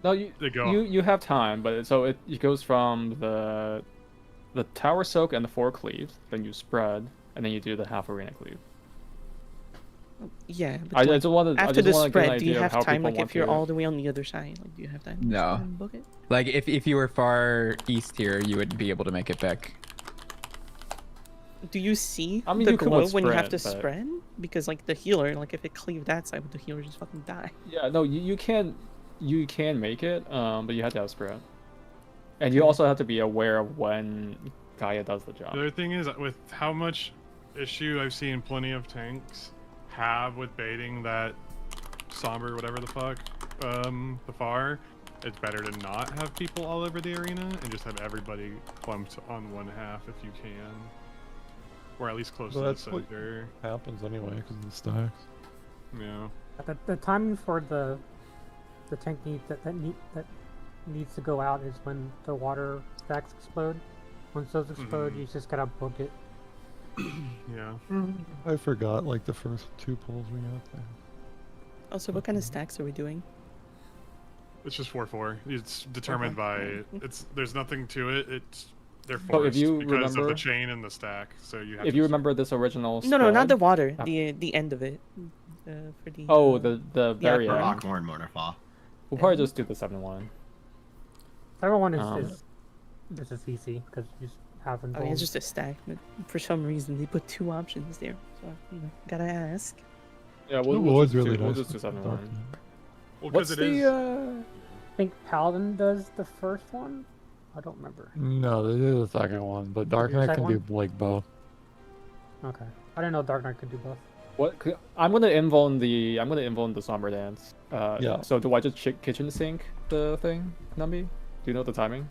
No, They go. you have time, but it goes from the tower soak and the 4 cleaves, then you spread, and then you do the half arena cleave. Yeah, but I like, just wanted after the get an spread, do you idea of have how time? people Like want if you're to- all the way on the other side, like do you have time? to No. go and book it? Like if you were far east here, you would be able to make it back. do you see I mean, the you could glow with when you have to spread, but- spread? Because like the healer, like if it cleaved that side, would the healer just fucking die? Yeah, no, you can make it, but you have to have spread. And you also have to be aware of when Gaia does the job. The other thing is, with how much issue I've seen plenty of tanks have with baiting that somber, whatever the fuck, the far, it's better to not have people all over the arena and just have everybody clumped on one half if you can. Or at least close Well, to the that's what center. happens anyway because of the stacks. Yeah. The timing for the tank that needs to go out is when the water stacks explode. Once those explode, you just gotta book it. Yeah. I forgot like the first 2 pulls we got there. Also, what kind of stacks are we doing? It's just 4-4. It's determined by there's nothing to it. They're So forced if you because of remember- the chain and the stack. So you have If to you remember this original No, not the spread- water. The end of it. For the. Oh, the very For end. Rockmore and Motorfall. We'll probably just do the 7-1. Everyone Um, is this is easy because you just have them. I mean, it's just a stack, but for some reason they put 2 options there. So gotta ask. Yeah, It we'll was just really do, we'll nice just do with 7-1. Dark Knight. Well, What's because it is. the I think Paladin does the first one. I don't remember. No, they did the second one, but Dark Knight can Second do like both. Okay, I didn't know Dark Knight could do both. I'm gonna invuln the somber dance. Yeah. So do I just kitchen sink the thing, Numby? Do you know the timing?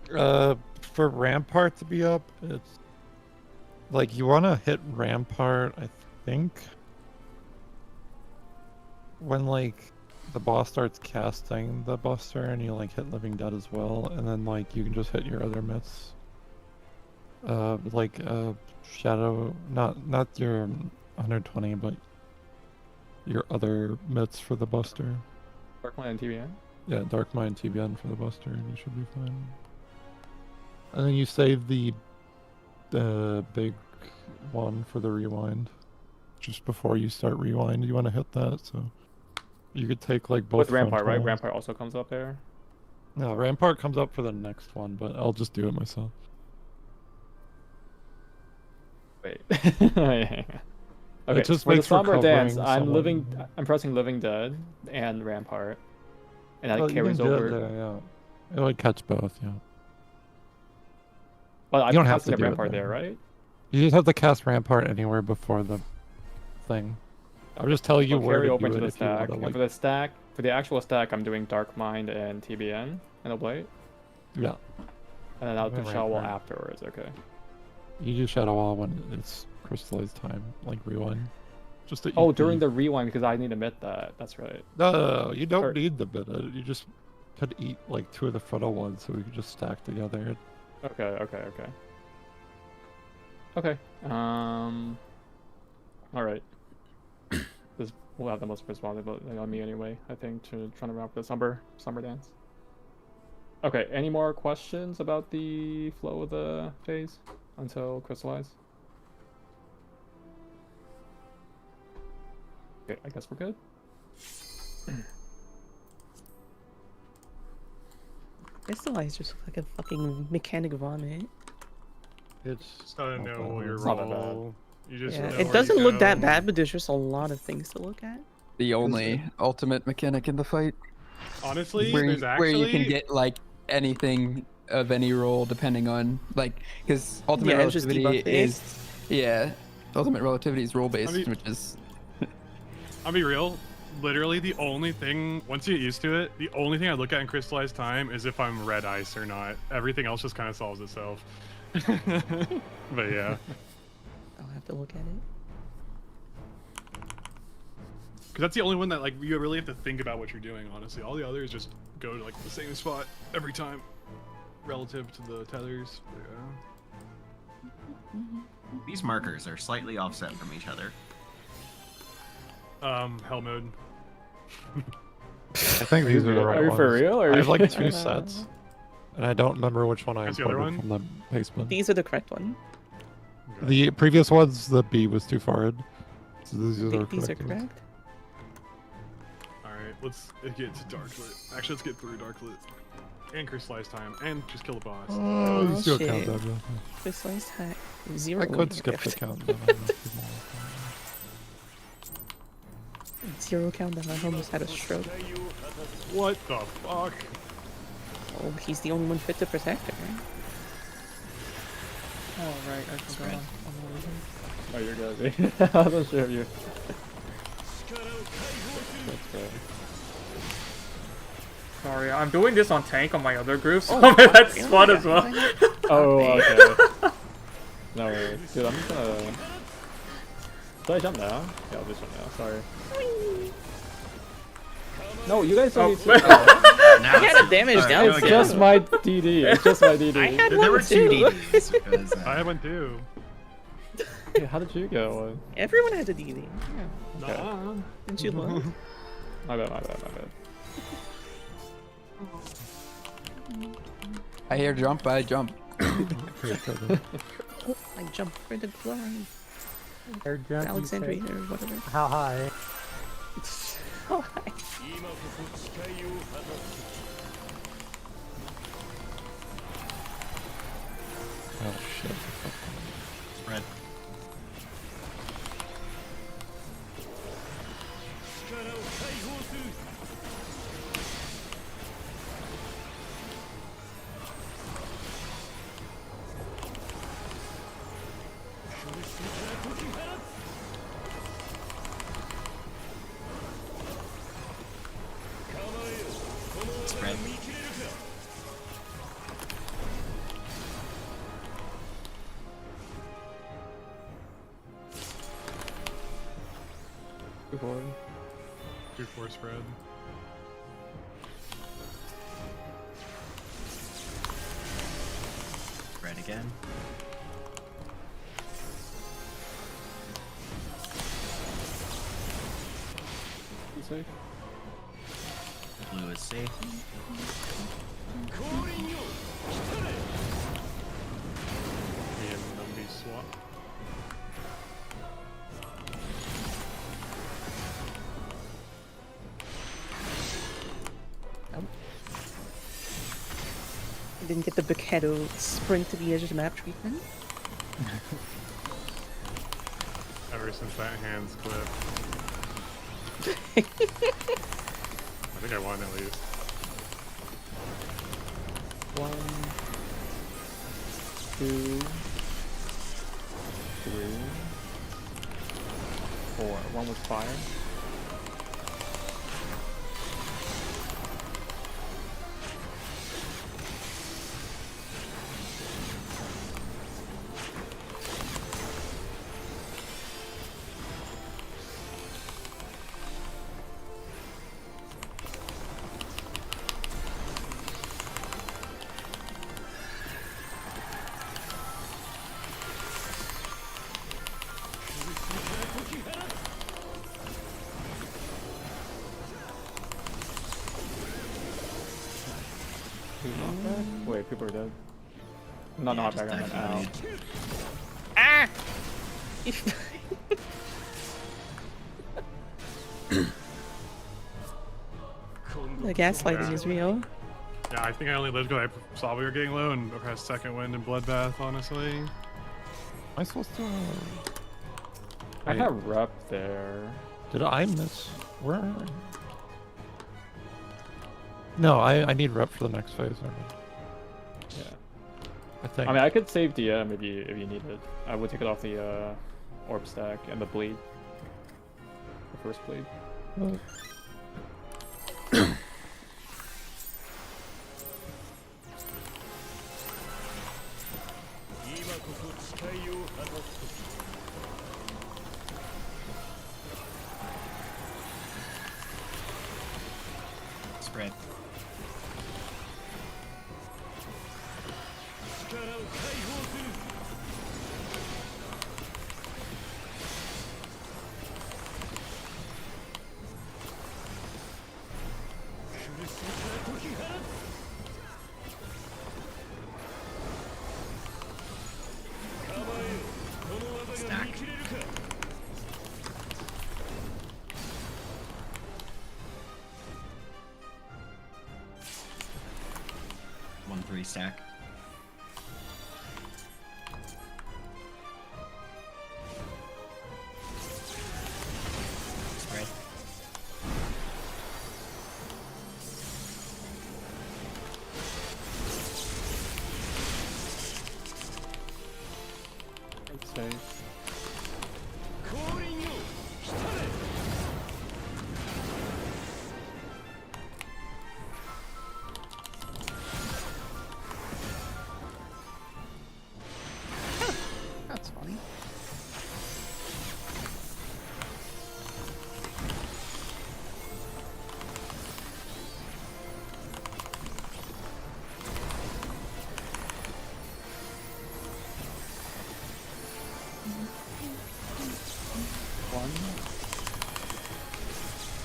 For Rampart to be up, it's like you want to hit Rampart, I think, when like the boss starts casting the Buster and you like hit Living Dead as well, and then like you can just hit your other myths. Shadow, not your 120, but your other myths for the Buster. Darkmine and TBN? Yeah, Dark Mind TBN for the Buster, and you should be fine. And then you save the big one for the rewind. Just before you start rewind, you want to hit that, so you could take like both. With Rampart, right? frontals. Rampart also comes up there. No, Rampart comes up for the next one, but I'll just do it myself. Wait. Okay. just for the makes somber dance, recovering I'm pressing Living Dead and Rampart, and that Well, you carries can do it over. there, yeah. It would catch both, yeah. Well, I'm You don't have casting to a do it Rampart there. there, right? You just have to cast Rampart anywhere before the thing. I'll just tell you I'll where carry to over do to it the if you stack. want And to, for the stack, for the actual stack, I'm doing Dark Mind and TBN and Oblate, yeah. and then I'll do Okay, Shadow Wall right. afterwards. Okay. You do Shadow Wall when it's crystallized time, like rewind. Just to Oh, eat during the rewind because I need to admit that. That's right. No, you don't Or- need the bit. You just could eat like 2 of the frontal ones, so we could just stack together. Okay. Okay. All right. This will have the most responsibility on me anyway. I think to trying to wrap the summer dance. Okay. Any more questions about the flow of the phase until crystallize? Okay, I guess we're good. Crystallize just like a fucking mechanic vomit. It's Just gotta know your It's not that role. You just Yeah, know it where doesn't you look that go. bad, but there's just a lot of things to look at. The only ultimate mechanic in the fight. Honestly, where, there's where you can actually- get like anything of any role depending on like because ultimate Yeah, it's just relativity debuff is based. ultimate relativity is role based, I mean- which is I'll be real. Literally, the only thing, once you get used to it, the only thing I look at in crystallized time is if I'm red ice or not. Everything else just kind of solves itself. But yeah. I'll have to look at it. Because that's the only one that like you really have to think about what you're doing. Honestly, all the others just go to like the same spot every time, relative to the tethers. Yeah. These markers are slightly offset from each other. Hell mode. I think these are the right Are you ones. for real? Or I have like 2 sets, and I don't remember which one I That's the other imported from the basement. These are the correct one. The previous ones, the B was too far in. So these are the These are correct ones. correct. All right, let's get to Darklit. Actually, let's get through Darklit. And crystallize time. And just kill the boss. Oh, you still shit. count that real quick. Crystallized hat. 0. I could skip the countdown. I don't know if you want. 0 countdown. I almost had a stroke. What the fuck? Oh, he's the only one fit to protect her. Oh right, I forgot. Oh, you're good. I wasn't sure if you. That's fair. Sorry, I'm doing this on tank on my other group, so Oh, that's really? fun as well. Oh, okay. No worries. Dude, I'm just gonna... Should I jump now? Yeah, I'll just jump now. Sorry. No, you guys don't need to... I had a damage Alright, down. go It's again. just my DD. It's just my DD. I had There one were two too. DDs because I had one too. Hey, how did you get one? Everyone had a DD. Yeah. Okay. Nah. Didn't you love? My bad, my bad, my bad. I hear jump, I jump. Pretty good. I jump for the glory. Air jump, you Alexandria say? or whatever. How high? Oh, hi. Oh shit. spread. Spread. Good boy. 2-4 spread. Spread again. You safe? Blue is safe. Me and Numby swap. I didn't get the Buketo sprint to the edge of the map treatment. Ever since that hands clip. I think I won at least. 1, 2, 3, 4. One was fire. Wait, people are dead. No, Yeah, not just back. I'm out. Ah! The gaslighting is real. Yeah, I think I only lived because I saw we were getting low and pressed second wind and bloodbath, honestly. Am I supposed to? I Wait, have rep there. did I miss? Where? Am I? No, I need rep for the next phase. Yeah. I think. I mean, I could save DM if you need it. I would take it off the orb stack and the bleed. The first bleed. Spread. Stack. stack. Spread. Safe. That's funny. One,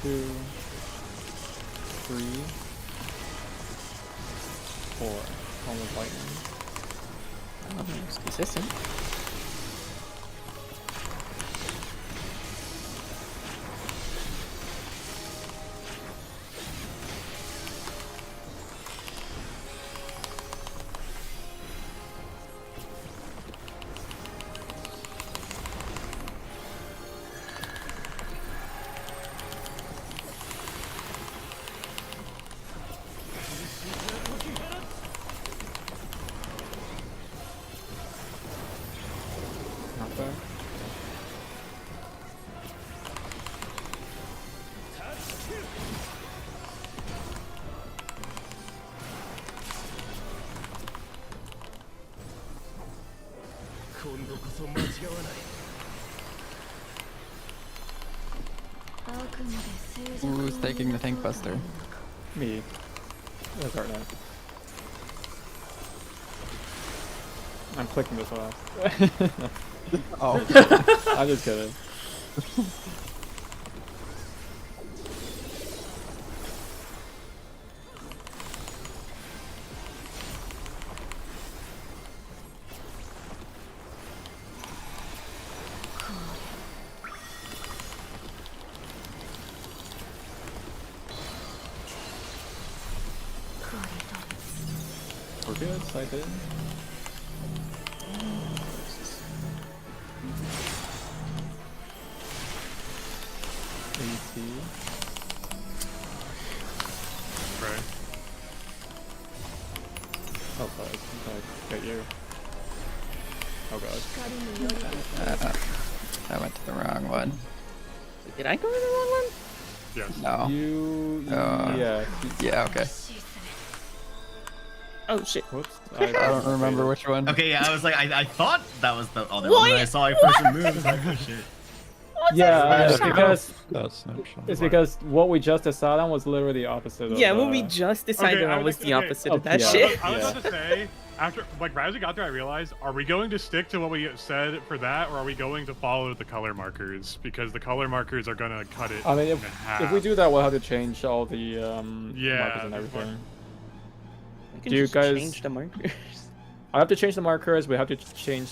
two, three, four. Almost lightning. Oh, it's consistent. Not bad. Who's taking the tank buster? Me. That's right now. I'm clicking this off. Oh. I'm just kidding. We're good, sighted. AT. Right. Oh, fuck. I got you. Oh god. I went to the wrong one. Did I go to the wrong one? Yes. No. You. Uh, Yeah. Yeah, okay. Oh shit. Whoops. I don't remember which one. Okay, yeah, I was like, I thought that was the other one. And I saw your first move. I was like, oh shit. Yeah, it's because That snapshot. it's because what we just decided on was literally the opposite of. Yeah, what we just decided I on was the opposite Oh, of that yeah. shit. I was about to say, after like right as we got there, I realized: are we going to stick to what we said for that, or are we going to follow the color markers? Because the color markers are gonna cut it. I mean, in half. if we do that, we'll have to change all the Yeah, markers and the everything. We can Do you just guys- change the markers? I have to change the markers. We have to change.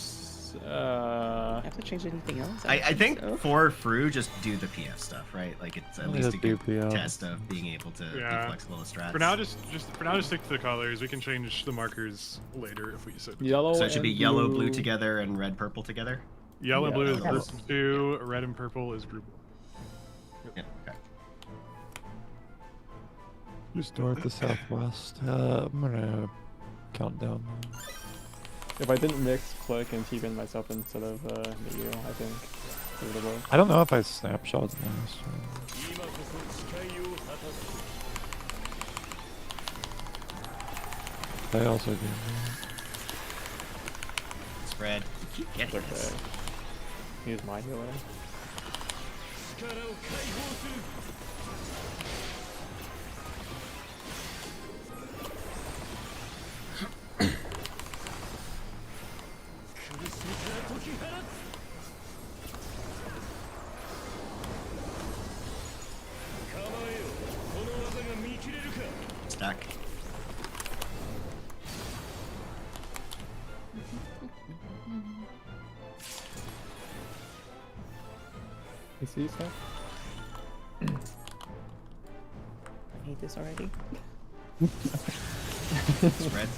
I have to change anything else? I think so. for Fru, just do the PF stuff, right? Like it's at Yeah, least a do good PF. test of being able to Yeah. be flexible with strats. For now, just stick to the colors. We can change the markers later if we so. Yellow. So it should be and yellow, blue together, and red, purple together. Yellow and Yeah, blue is that's- group 2. Red and purple is group. Yeah, okay. Just north to southwest. I'm gonna count down. If I didn't mix, click, and T-bin myself instead of you, I think it would have worked. I don't know if I snapshot this. I also do. Spread. You keep getting It's this. okay. Use my healer. Stack. You see stuff? I hate this already. Spread.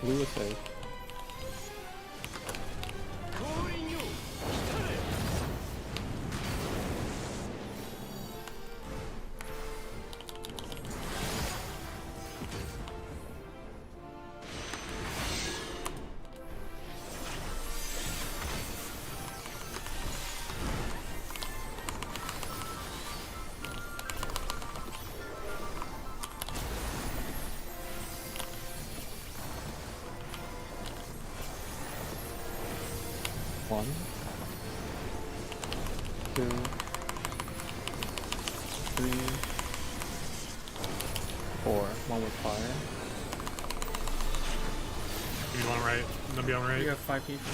Blue is safe. One, 2, 3, 4. One with fire. You want right? Gonna be on right. You have 5 people.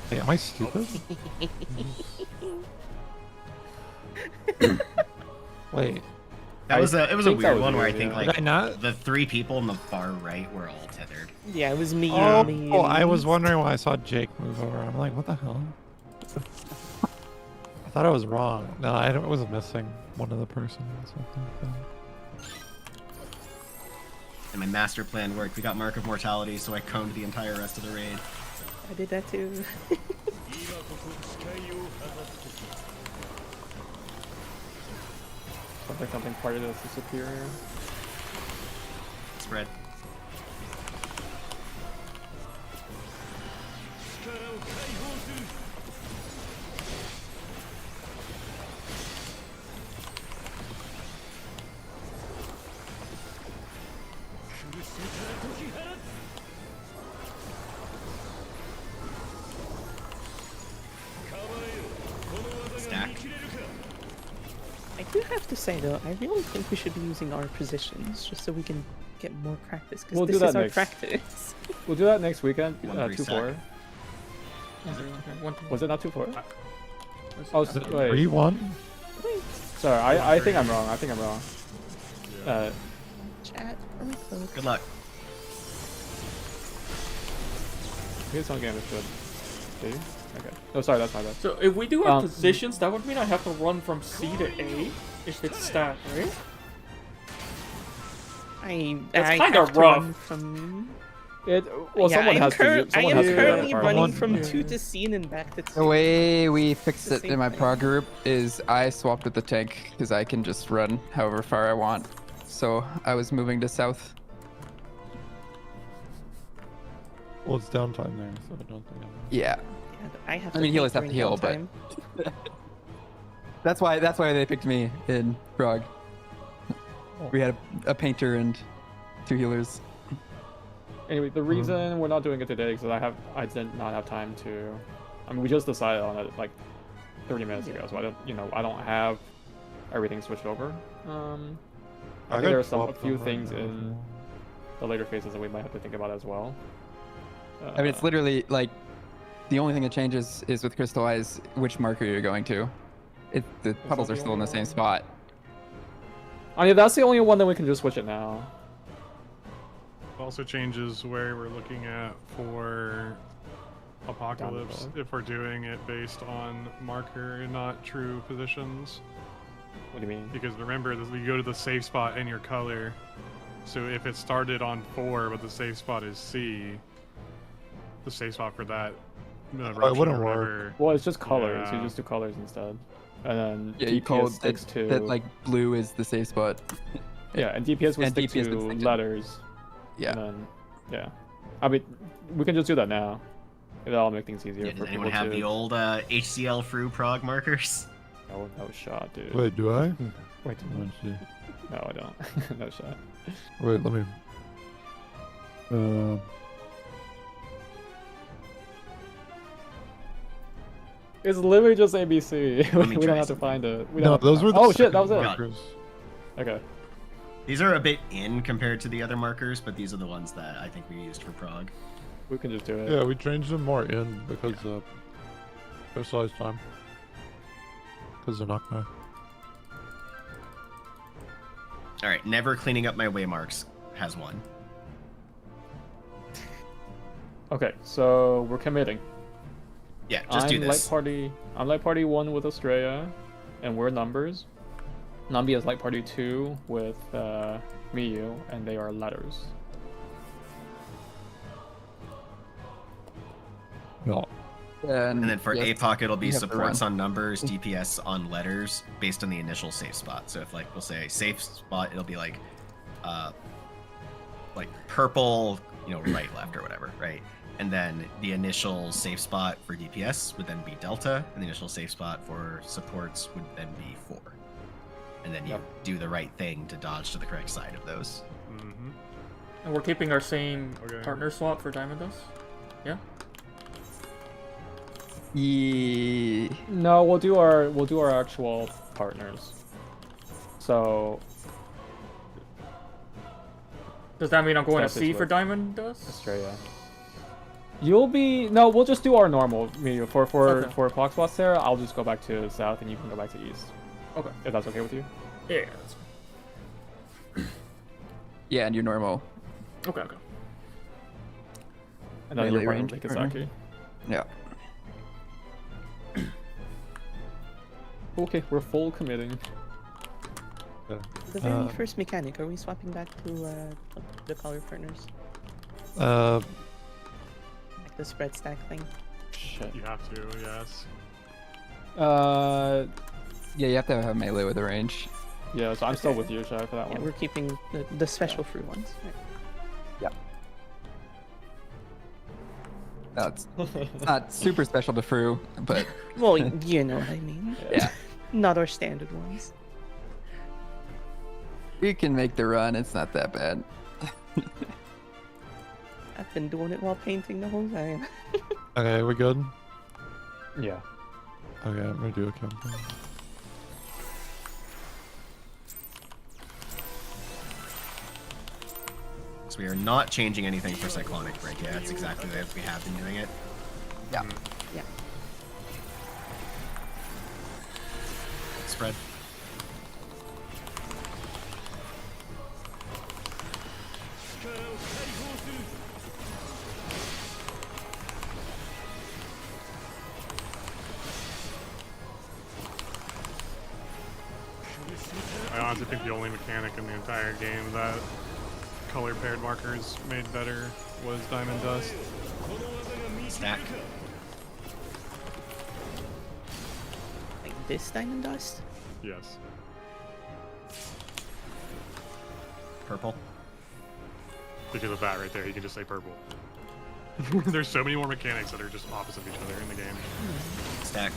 Hey, am I stupid? Wait. It was a think that weird was one where I weird, think yeah. like Did I not? the 3 people in the far right were all tethered. Yeah, it was me. Oh, me, I was and- wondering why I saw Jake move over. I'm like, what the hell? I thought I was wrong. No, I was missing one of the person or something. And my master plan worked. We got Mark of Mortality, so I coned the entire rest of the raid. I did that too. Something part of this is superior. Spread. Stack. I do have to say though, I really think we should be using our positions just so we can get more practice. Because We'll this do is that our next. practice. We'll do that next weekend. 1-3 2-4. stack. Was it not 2-4? Oh, Is it wait. 3-1? Sorry, I think I'm wrong. I think I'm wrong. Chat. Oh my god. Good luck. Here's some game is good. See? Okay. Oh, sorry, that's my bad. So if we do our positions, that would mean I have to run from C to A if it's stacked, right? That's kinda have to rough. run from. Well, someone has to. I Someone am has to do that currently part. running from 2 to C and then back to 2. The way we fixed The it same in my thing. prog group is I swapped with the tank because I can just run however far I want. So I was moving to south. Well, it's downtime there, so I don't think. Yeah. Yeah, I have. I mean, to healers think have to during heal, but downtime. that's why they picked me in prog. We had a painter and 2 healers. Anyway, the reason we're not doing it today is because I did not have time to. I mean, we just decided on it like 30 minutes ago, so I don't have everything switched over. I think there are a few things in the later phases that we might have to think about as well. I mean, it's literally like the only thing that changes is with Crystallize which marker you're going to. The puddles are still in the same spot. I mean, that's the only one that we can just switch it now. Also changes where we're looking at for Apocalypse if we're doing it based on marker and not true positions. What do you mean? Because remember, you go to the safe spot in your color. So if it started on 4, but the safe spot is C, the safe spot for that. it wouldn't work. Well, it's just colors. Yeah. You just do colors instead, and then Yeah, you DPS called sticks to that like blue is the safe spot. yeah, and DPS would and stick DPS would to stick to- letters. Yeah. And then, yeah. I mean, we can just do that now. It'll make things easier Yeah, for does people anyone have to. the old HCL Fru prog markers? No shot, dude. Wait, do I? Wait. Let's see. No, I don't. No shot. Wait, let me. It's literally just ABC. Let me we try don't have to something. find it. We No, don't those were the Oh shit, that was second it. markers. Okay. These are a bit in compared to the other markers, but these are the ones that I think we used for prog. We can just do it. Yeah, we changed them more in because of specialized time. Because they're not gonna. Alright, never cleaning up my waymarks has one. Okay, so we're committing. Yeah, just do this. I'm light party 1 with Australia, and we're numbers. Nambi is light party 2 with Miyu, and they are letters. No. And then for yes, APOC, it'll be you have to supports run. on numbers, DPS on letters, based on the initial safe spot. So if like we'll say safe spot, it'll be like purple, right, left, or whatever, right? And then the initial safe spot for DPS would then be delta, and the initial safe spot for supports would then be 4. And then you do the right thing to dodge to the correct side of those. Mm-hmm. And we're keeping our same Okay. partner swap for Diamond Dust? Yeah? Yeah. No, we'll do our actual partners. So Does that mean I'm going to Steph is C for with Diamond Dust? Australia. We'll just do our normal Miyu. For Okay. for Fox spots there, I'll just go back to south and you can go back to east. Okay. If that's okay with you. Yeah, that's fine. Yeah, and your normal. Okay, okay. And then Melee your range partner partner. Mikazaki. Yeah. Okay, we're full committing. The very first mechanic, are we swapping back to the color partners? Uh, Like the spread stack thing? Shit. You have to, yes. Yeah, you have to have melee with a range. Yeah, so I'm still with you, Shai, for that Yeah, one. we're keeping the special free ones. Right. That's not super special to Fru, but Well, you know what I mean. yeah, Not our standard ones. we can make the run. It's not that bad. I've been doing it while painting the whole time. okay, we good? Yeah. Okay, I'm gonna do a campaign. So we are not changing anything for Cyclonic Break. Yeah, that's exactly the way we have been doing it. Yeah. Yeah. Spread. I honestly think the only mechanic in the entire game that color paired markers made better was Diamond Dust. Stack. Like this Diamond Dust? Yes. Purple. Because of that right there, you can just say purple. There's so many more mechanics that are just opposite of each other in the game. Stack.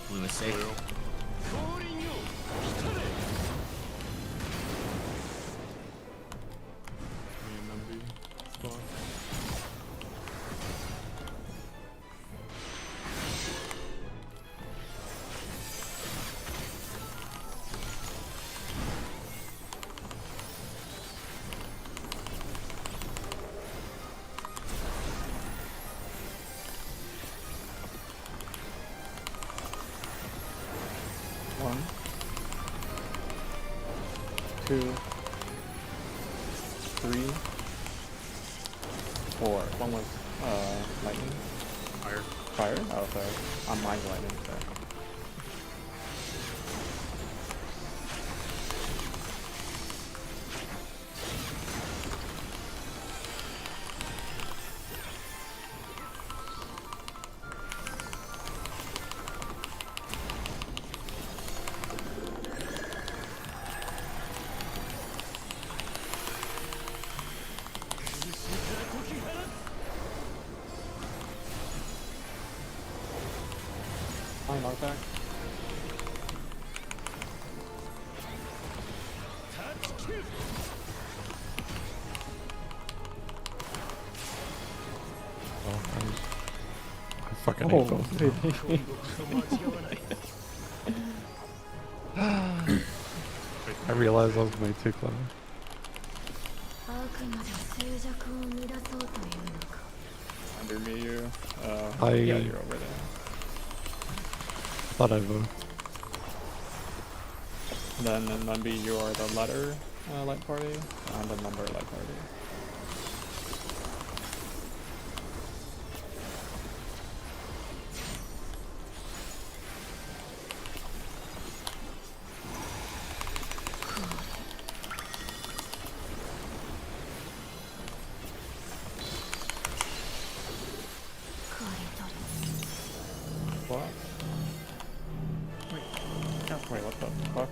Blue is safe. Blue. Me and Numby spawn. One, two, three, four. One was lightning. Fire. Fire? Oh, sorry. I'm mind lightning. Sorry. Fine, knockback. Oh, I fucking hate both. I realized I was way too clever. あくまで静寂を乱そうというのか。 Under me, you. I- Yeah, you're over there. Thought I voted. Then Numby, you are the letter light party, and the number light party. what the fuck?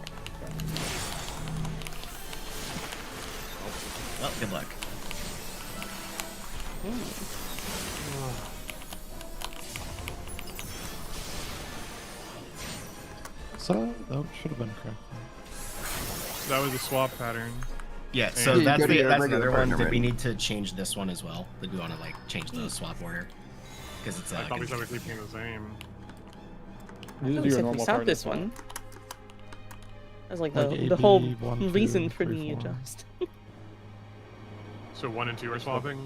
Well, good luck. So that should have been correct. That was a swap pattern. Yeah, so you that's go to your that's regular another one. Did partner we and- need to change this one as well? Did we want to like change the swap order? Because it's I thought we said we're keeping the same. You just do We your said we normal stopped turn this as well. one. That's like Like the whole AB, 1, 2, reason for 3, the 4. adjust. So 1 and 2 are swapping.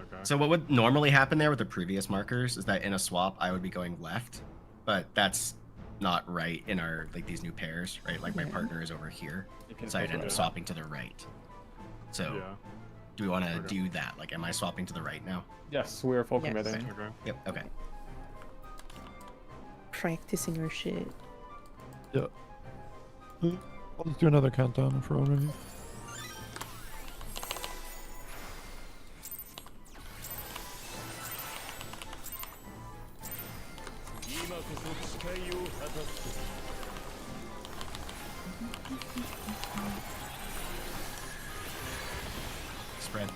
Okay. So what would normally happen there with the previous markers is that in a swap I would be going left, but that's not right in our like these new pairs, right? Like my partner is over here, so I'd end up swapping to the right. So Yeah. do we want to Okay. do that? Like, am I swapping to the right now? Yes, we're full Yes. committing. Okay. Yep. Okay. Practicing our shit. Yeah. I'll just do another countdown if we're all ready. Spread.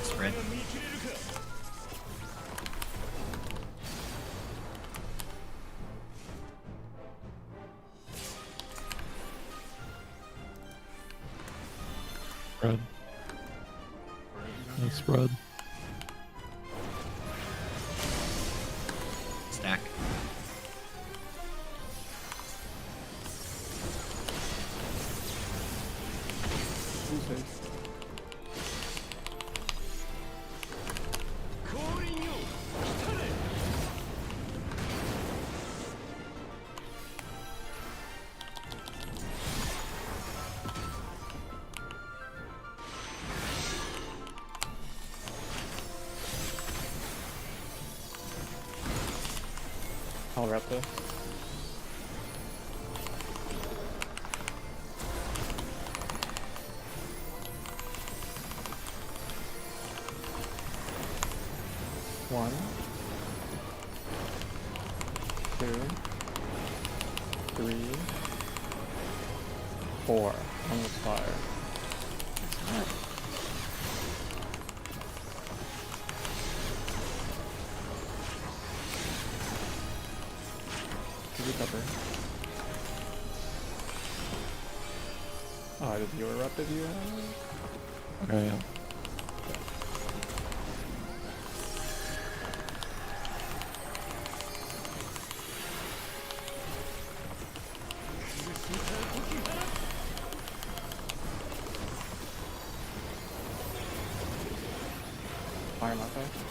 Spread. Spread. Yeah, spread. Stack. I'll wrap this. One, 2, 3, 4. Almost fire. Did you cover? Oh, did you erupt? Did you? Okay, yeah. Fire my face.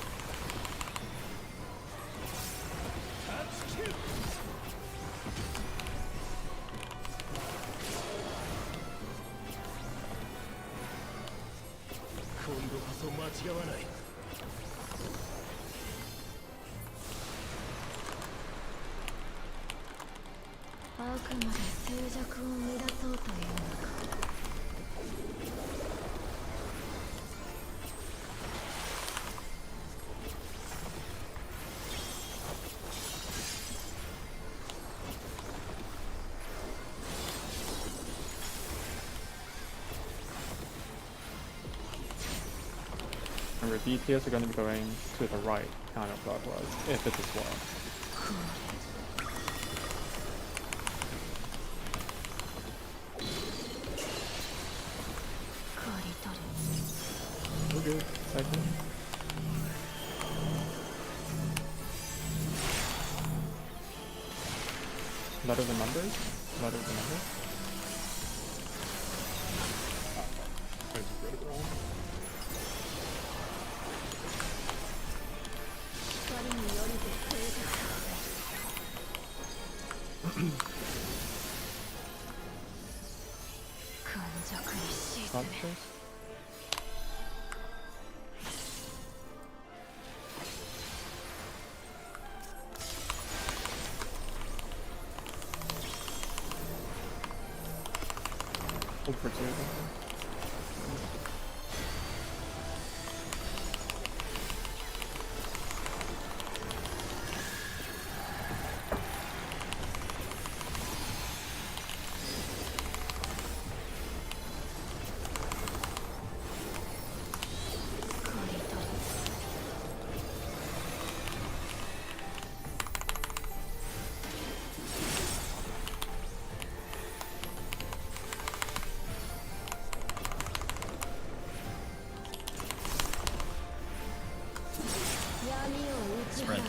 Remember, DPS are going to be going to the right counterclockwise if it's a swap. We're good. Second. Letter the numbers. Letter the numbers. It's critical. Conscious. for 2. Spread.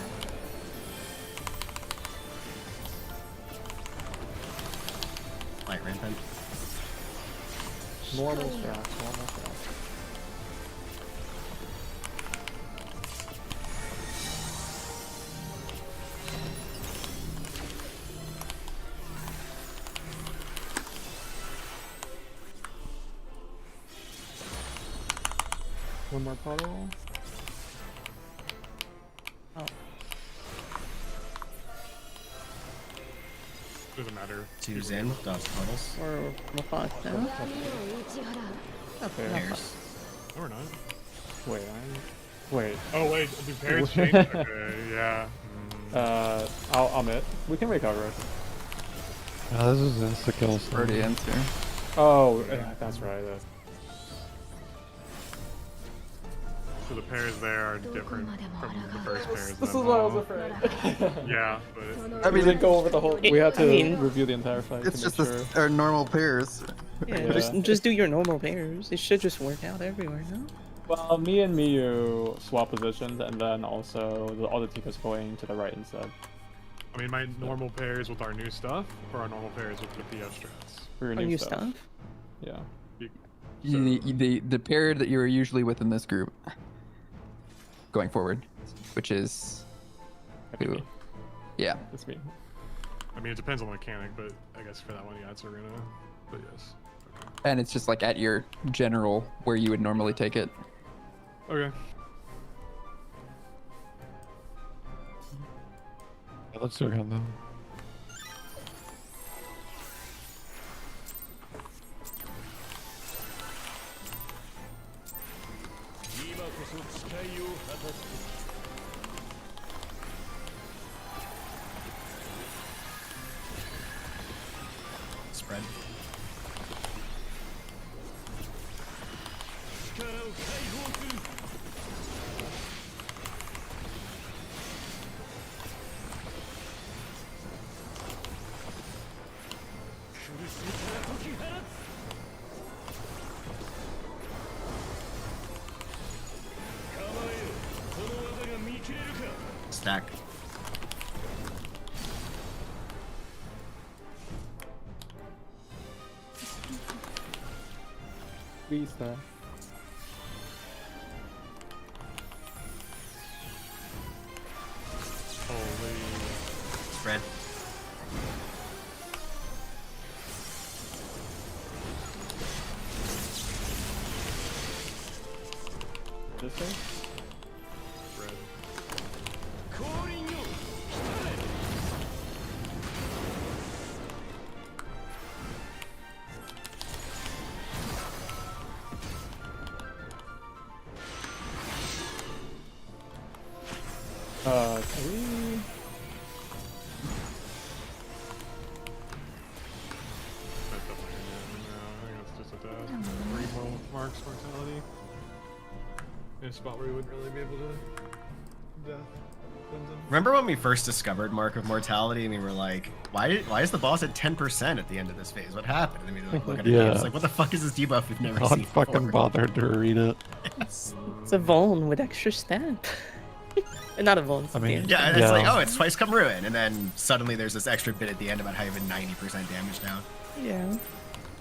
Light rampant. Normal strats, normal strats. One more puddle. Oh. Doesn't matter. 2 Zen, dodge puddles. Or Mafat now? Okay. Pairs. No, we're not. Wait. Oh wait, do pairs change? Okay, yeah. I'll admit. We can recover it. This is insta-kill. Already answer. Oh, that's right. So the pairs there are different from the first pairs. This is then, what I was afraid. Yeah, but I We mean, didn't go over the whole. We had to I mean- review the entire fight. it's to just make sure. our normal pairs. Yeah, Yeah. just do your normal pairs. It should just work out everywhere, no? Well, me and Miyu swap positions, and then also the other team is going to the right instead. I mean, my normal pairs with our new stuff, or our normal pairs with the PF strats. For your Or new new stuff. stuff? Yeah. The pair that you're usually within this group going forward, which is who? Yeah. It's me. I mean, it depends on the mechanic, but I guess for that one, yeah, it's Arena. But yes. And it's just like at your general where you would normally take it. Okay. Yeah, let's do it again then. Spread. Stack. Vista. Holy. Spread. This thing? Spread. Can we... That's definitely no, I think that's just a death. 3 more marks mortality. In a spot where we wouldn't really be able to death. Remember when we first discovered Mark of Mortality and we were like, why is the boss at 10% at the end of this phase? What happened? And we like, look at it Yeah. and it's like, what the fuck is this debuff we've never God seen fucking before? bothered to read it. It's a Vuln with extra stat. Not a Vuln. I mean, Yeah, and it's Yeah. like, oh, it's twice come ruin, and then suddenly there's this extra bit at the end about how you have 90% damage down. Yeah.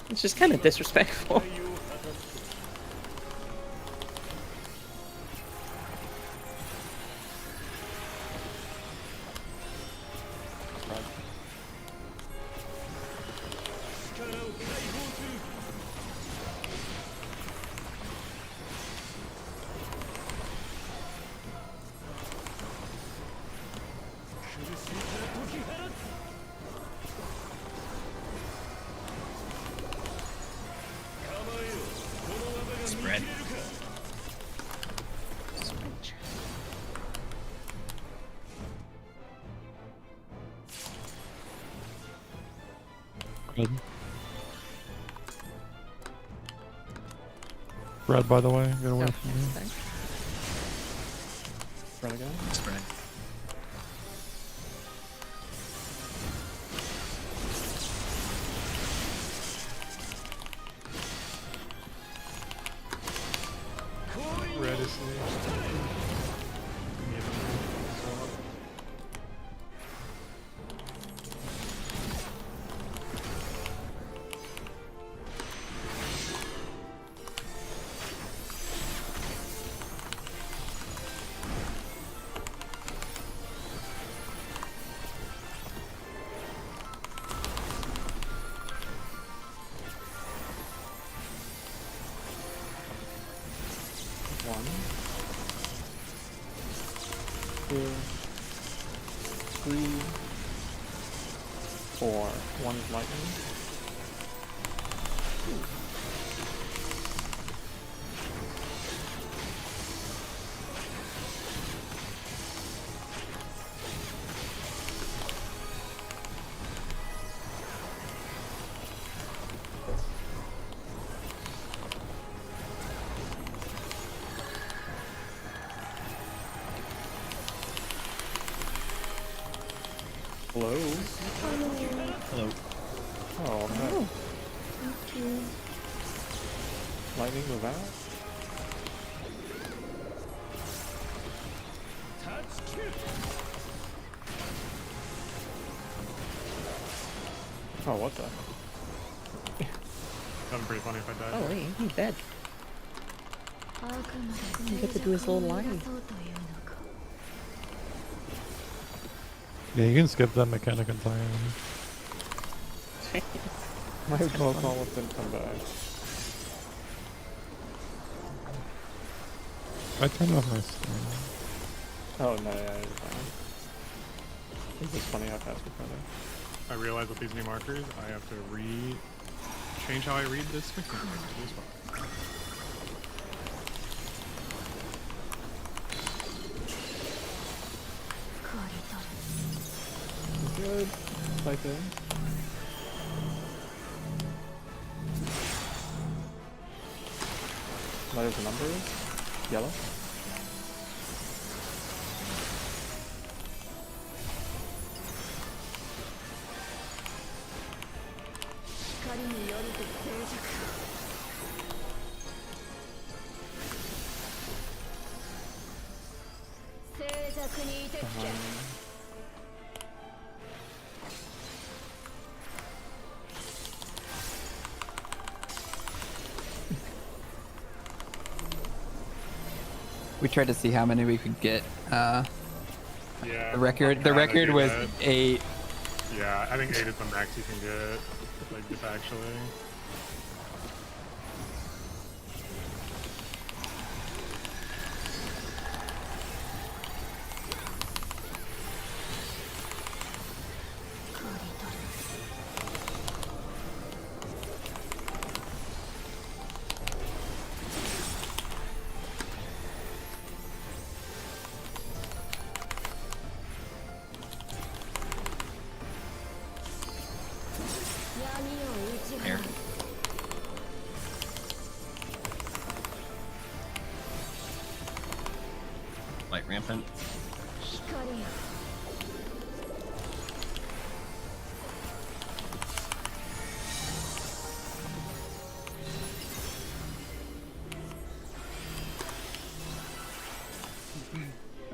It's just kind of disrespectful. Red. Red, by the way, get away from me. Thanks. Run again. Spread. Red is safe. One, two, three, four. One is lightning. Hello? Hello. Oh, okay. Oh, thank you. Lightning move out. Oh, what the? That'd be pretty funny if I died. Oh, wait, he's dead. You get to do his little line. Yeah, you can skip that mechanic entirely. My book almost didn't come back. I turned off my stream. Oh, no, yeah, you're fine. It's just funny how fast we got there. I realize with these new markers, I have to change how I read this mechanic as well. Good. Like that. Letters and numbers. Yellow. We tried to see how many we could get. Yeah. The record I'm trying to record do was that. 8. Yeah, I think 8 is the max you can get. Like, just actually. Air. Light rampant.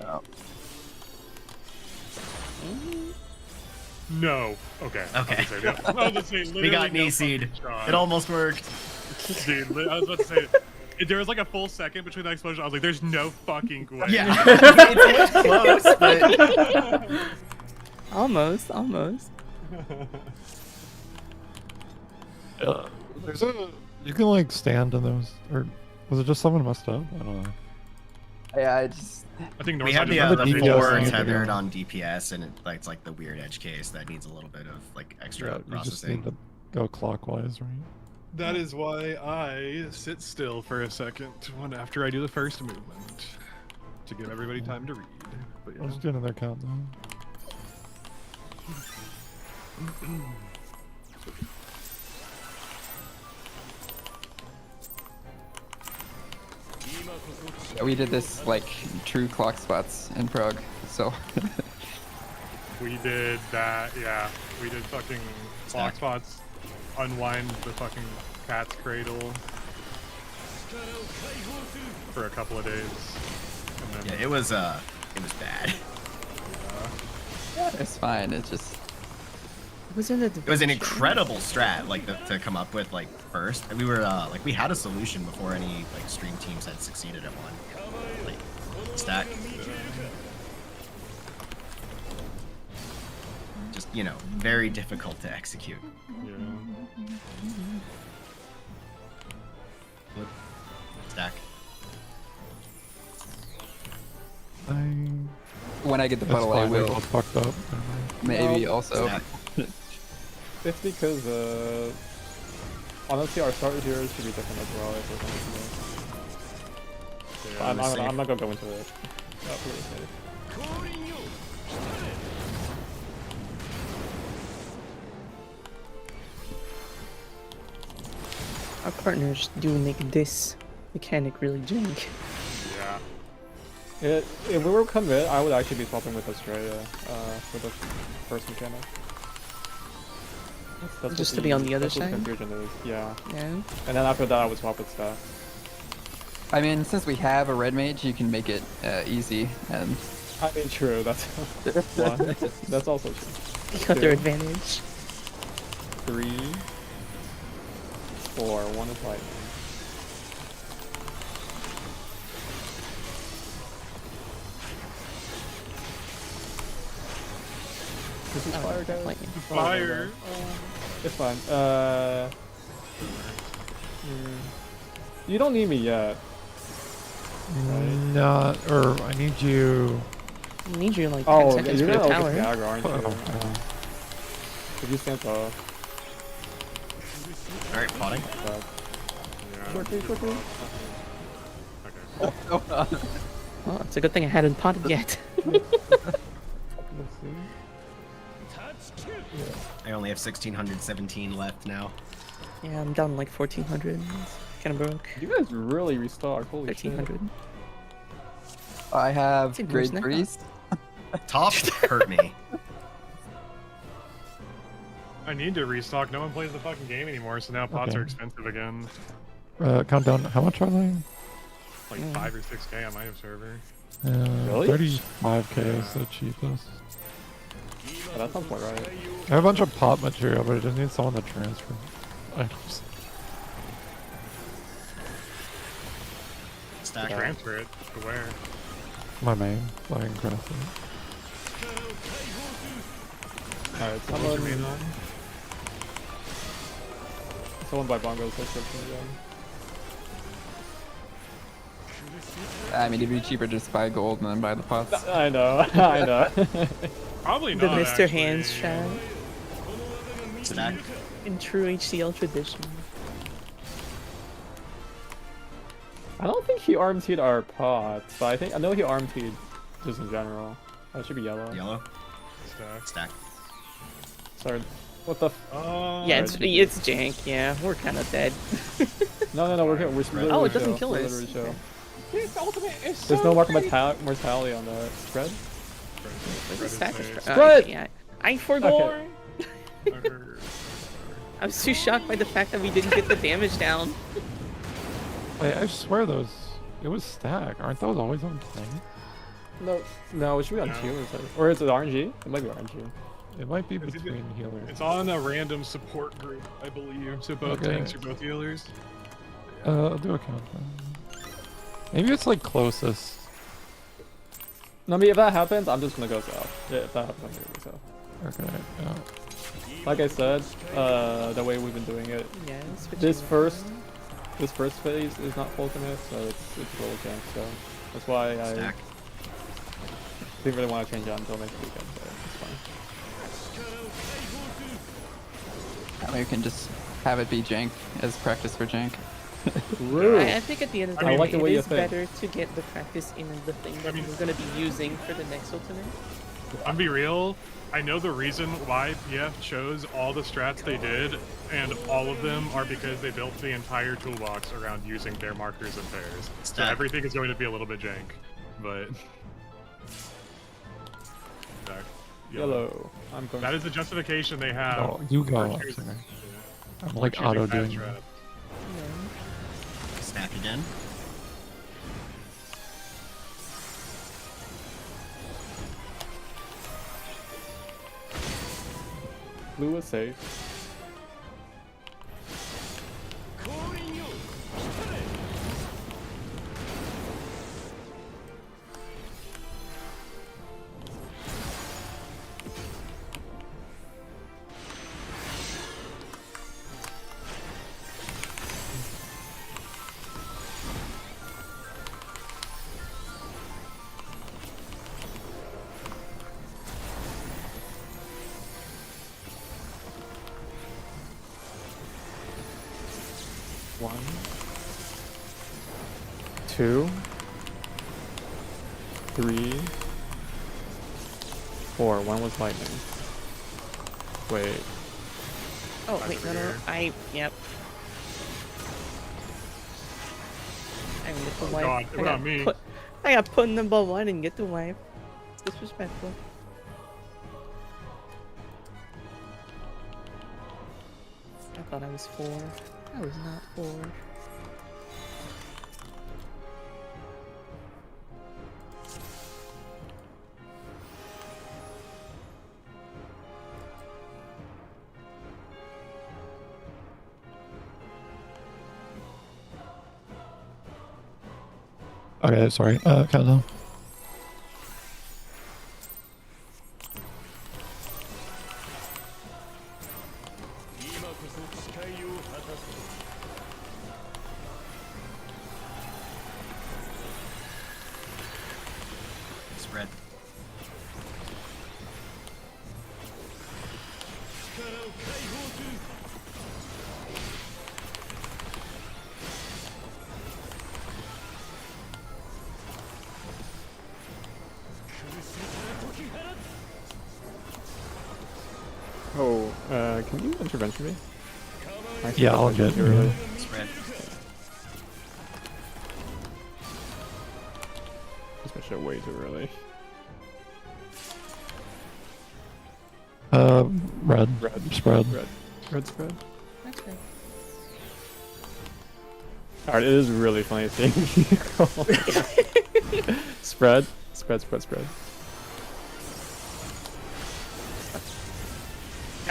Oh. No. Okay. Okay. I was about to say, We got literally no Nisi'd. fucking shot. It almost worked. Dude, I was about to say, there was like a full second between that explosion. I was like, there's no fucking way. Yeah. It's close, but Almost, almost. There's a... You can, like, stand in those... Or was it just someone messed up? I don't know. Yeah, I just... I think we Northside have the, just- the the DPS 4 thing. tethered on DPS, and it's like the weird edge case that needs a little bit of like extra Yeah, you just processing. need to go clockwise, right? That is why I sit still for a second when after I do the first movement to give everybody time to read. But I'll yeah. just do another count, though. We did this like true clock spots in Prague, so. We did that, yeah. We did fucking clock spots, unwind the fucking cat's cradle for a couple of days. And then, Yeah, it was bad. It's fine. It's just. It was an It was an incredible strat, like to come up with like first. And we were like we had a solution before any like stream teams had succeeded at one. Like stack. Just very difficult to execute. yeah. Flip. Stack. When I get the That's puddle, I fine, they're will. all fucked up. Maybe No, also. Stack. It's because honestly our start here should be different as well. If we're Yeah, I'm not gonna go into it. Really safe. Our partners do make this mechanic really jank. yeah. If we were commit, I would actually be swapping with Australia for the first mechanic. That's Just what to be on the other that's what side? Confusion is, yeah. Yeah. And then after that, I would swap with staff. I mean, since we have a red mage, you can make it easy and. I mean, true. That's one. That's also true. The other advantage. 3, 4. 1 is lightning. This is fire, guys. Lightning. Fire. It's fine. You don't need me yet. Not, or I need you. I need you in like 10 Oh, seconds you're for the gonna tower. open the aggro, aren't you? Oh, If you stand tall. All right, potting. Okay. Oh, it's a good thing I hadn't potted yet. I only have 1617 left now. Yeah, I'm down like 1400. Kind of broke. You guys really restock. Holy shit. 1300. I have It's a grade neck 3s. Top hurt me. I need to restock. No one plays the fucking game anymore, so now pots Okay. are expensive again. Countdown. How much are they? Like 5 or 6K on my server. Really? 35k is the cheapest. Oh, that sounds about right. I have a bunch of pot material, but I just need someone to transfer items. Stack. Transfer it to where? My main, so I can craft it. Alright, What's your main on? someone buy Bongo's subscription again. I mean, it'd be cheaper just to buy gold and then buy the pots. I know, I know. Probably The not. Mr. Actually. Hands chat. Stack. In true HCL tradition. I don't think he arm-teed our pots, but I know he arm-teed just in general. That should be yellow. Yellow. Stack. Stack. Sorry, what the f- Yeah, it's jank. Yeah, we're kind of dead. No, we're good. We're literally Oh, it doesn't chill. kill We're us. literally chill. Okay. There's no mark mortality on the spread. Where's the stack of Spread. Spread! yeah. I forgot. I was too shocked by the fact that we didn't get the damage down. Wait, I swear it was stack. Aren't those always on thing? No, it should be on healers. Or is it RNG? It might be RNG. It might be It's- between healers. It's on a random support group, I believe. So both Okay. tanks or both healers. I'll do a countdown. Maybe it's like closest. No, I mean, if that happens, I'm just gonna go south. Yeah, if that happens, I'm gonna go south. Okay, yeah. Like I said, the way we've been doing it, Yeah, this first phase is not full commit, so it's a little chance. So that's why I Stack. didn't really want to change it until next weekend. So it's fine. We can just have it be jank as practice for jank. Rude. I think at the end of the I day, like the way it you is think. better to get the practice in the thing that we're going to be using for the next ultimate. I'm be real. I know the reason why PF chose all the strats they did, and all of them are because they built the entire toolbox around using their markers and pairs. So everything is going to be a little bit jank, but. Yellow. I'm going. That is the justification they have. Oh, you go. for choosing- I'm for like choosing auto fast doing. strat. Stack again. Blue is safe. One, two, three, four. One was lightning. Wait. Oh wait, no. Yep. I didn't get the wipe. God, what about me? I got put in the bubble. I didn't get the wipe. It's disrespectful. I thought I was 4. I was not 4. Okay, sorry. Countdown. Spread. Oh, can you intervention me? Yeah, I'll get you early. Spread. Just my shit way too early. Red. Spread. Red spread. Okay. Alright, it is really funny seeing you. Spread.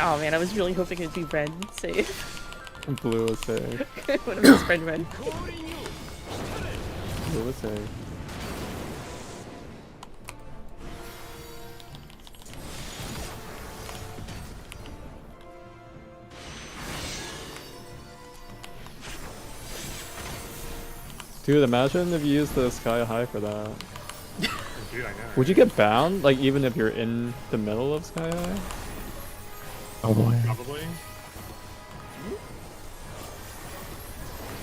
Oh man, I was really hoping it'd be red safe. Blue is safe. What if it's spread red? Blue is safe. Dude, imagine if you used the Sky High for that. Dude, I know. Would you get bound, like even if you're in the middle of Sky High? Oh boy. Probably.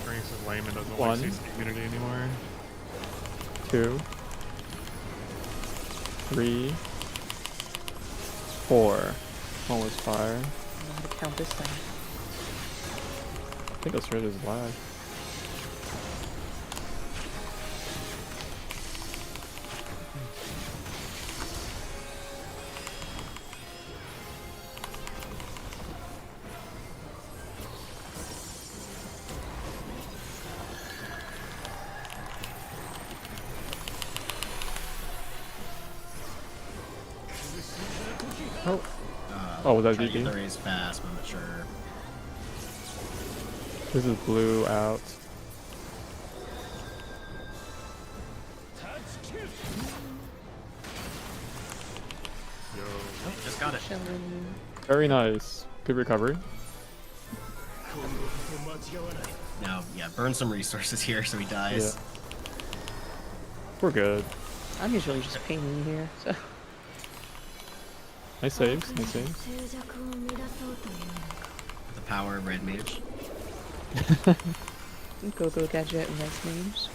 Rinks is lame and doesn't One. want to see community anymore. 2, 3, 4. One was fire. I don't know how to count this thing. I think Australia is black. Oh. Oh, was that Trying to get VP? the raise fast, but I'm not sure. This is blue out. Yo. Oh, just got it. Chilling. Very nice. Good recovery. Now, yeah, burn some resources here so he dies. We're good. I'm usually just pinging here, so. Nice saves, nice saves. The power of Red Mage. Go Gadget and nice names.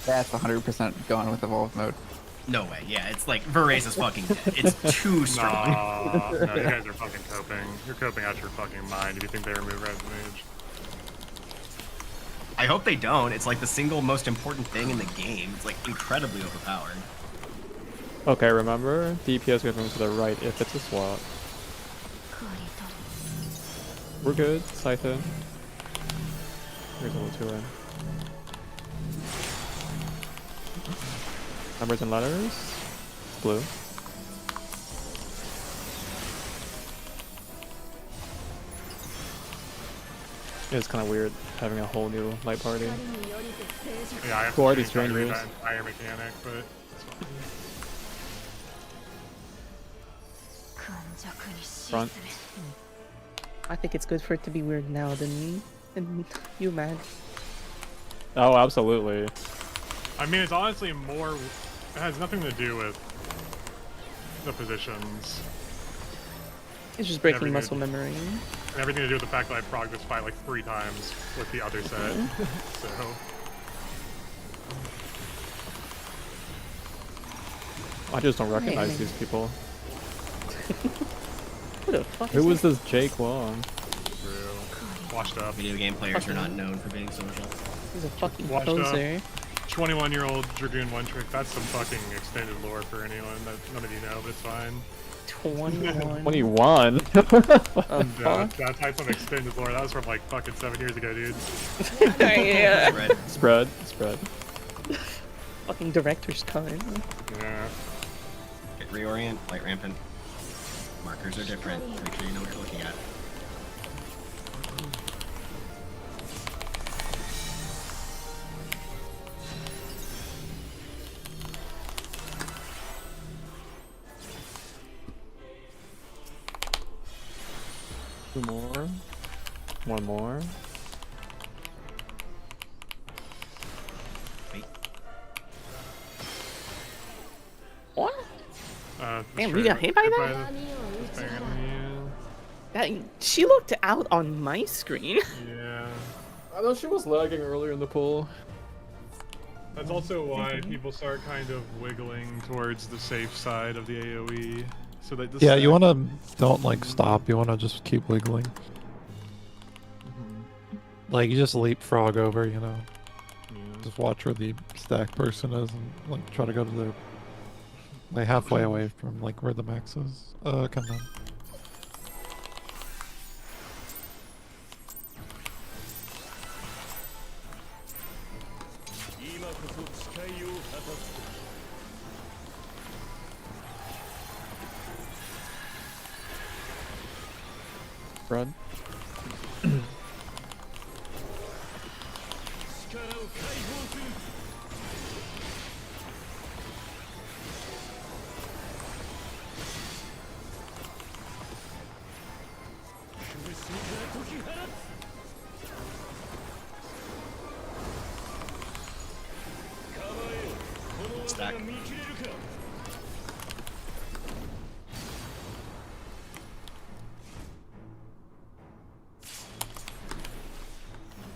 That's 100% gone with evolve mode. No way. Yeah, it's like Verace is fucking dead. It's too strong. Nah, no, you guys are fucking coping. You're coping out your fucking mind if you think they remove Red Mage. I hope they don't. It's like the single most important thing in the game. It's like incredibly overpowered. Okay, remember, DPS goes to the right if it's a swap. We're good, Scythe. Here's a little 2 in. Numbers and letters. Blue. It's kind of weird having a whole new light party. Yeah, I have Who are to these try to read strangers? that entire mechanic, but it's fine. Front. I think it's good for it to be weird now than you, man. Oh, absolutely. I mean, it's honestly more. It has nothing to do with the positions. It's just breaking Everything. muscle memory. And everything to do with the fact that I progged this fight like 3 times with the other set. So. I just don't recognize man. these people. Who the fuck Who is was this Jake Long? True. Washed up. Video game players are not known for being social. He's a fucking Washed up. poser. 21-year-old Dragoon One Trick. That's some fucking extended lore for anyone that none of you know, but it's fine. 21. 21? Yeah, that's like some extended lore. That was from like fucking 7 years ago, dude. Yeah. Spread. Spread. Fucking director's cut. Yeah. Get reorient, light rampant. Markers are different. Make sure you know what you're looking at. Two more. One more. Wait. What? Damn, we straight- got hit by hit that? this thing, That she looked out on my screen. yeah. I know she was lagging earlier in the pool. That's also why people start kind of wiggling towards the safe side of the AoE. So that the Yeah, you stack- wanna don't like stop. You wanna just keep wiggling. Like you just leapfrog over, you know. Just watch where the stack person is and like try to go to the like halfway away from like where the max is. Come down. Run. Stack.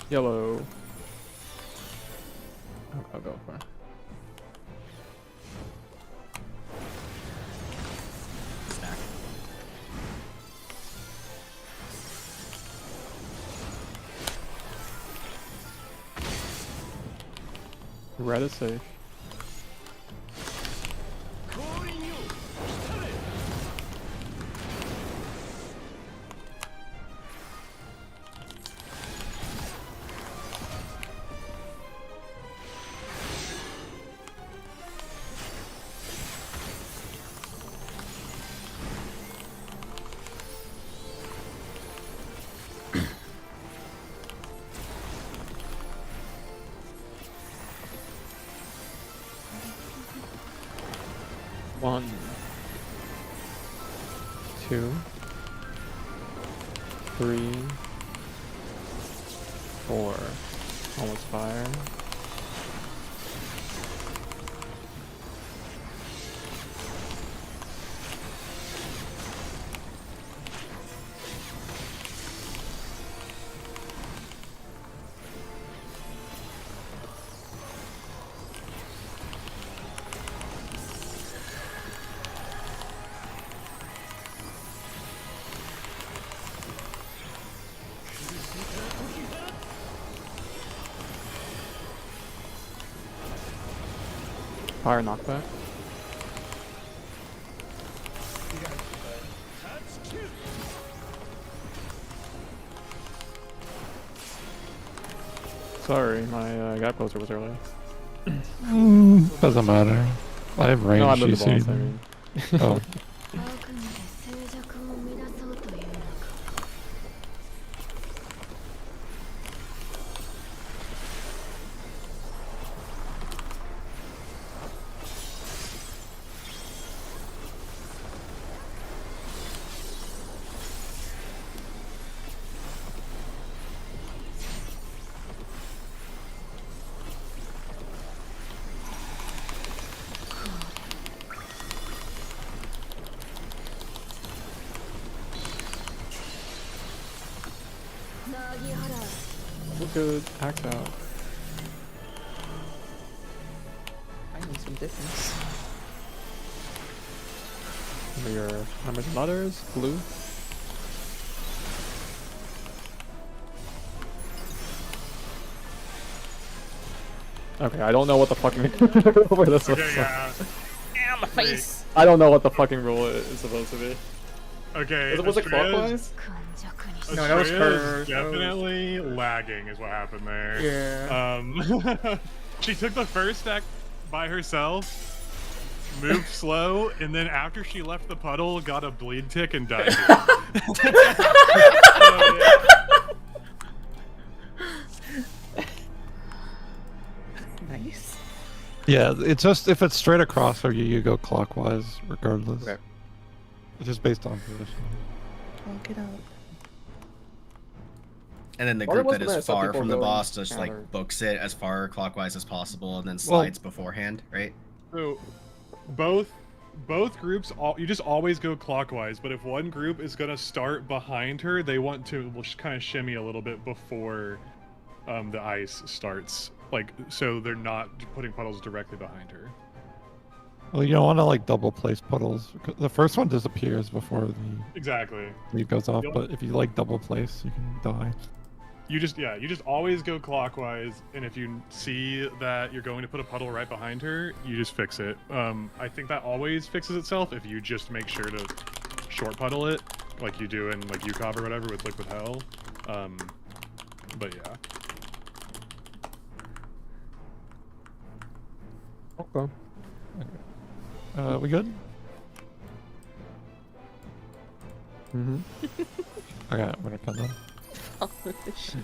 Yellow. I'll go for it. Stack. Red is safe. One, two, three, four. Almost fire. fire knockback. Sorry, my guy poster was early. Doesn't matter. I have range. No, I moved you the see balls, I them. mean. Oh. We're good. Axe out. I need some difference. Remember your numbers and letters. Blue. Okay, I don't know what the fucking where this was. Okay, yeah. Ow, my face! I don't know what the fucking rule is supposed to be. Okay. Was it Astrea's- clockwise? No, that was Astrea's her. Definitely lagging is what happened there. Yeah. She took the first stack by herself, moved slow, and then after she left the puddle, got a bleed tick and died. Nice. Yeah, it's just if it's straight across or you go clockwise regardless. Okay. It's just based on position. Walk it up. And then the Well, there group that was the is some far people from the going boss just counter. like books it as far clockwise as possible and then slides beforehand, right? So, both groups, you just always go clockwise. But if one group is gonna start behind her, they want to kind of shimmy a little bit before the ice starts. Like, so they're not putting puddles directly behind her. Well, you don't want to like double place puddles. The first one disappears before the Exactly. leaf goes off, Yep. but if you like double place, you can die. You just always go clockwise, and if you see that you're going to put a puddle right behind her, you just fix it. I think that always fixes itself if you just make sure to short puddle it, like you do in like UCOB or whatever with Liquid Hell. But yeah. Okay. We good? Mm-hmm. Okay, I'm gonna cut them. Oh, shit.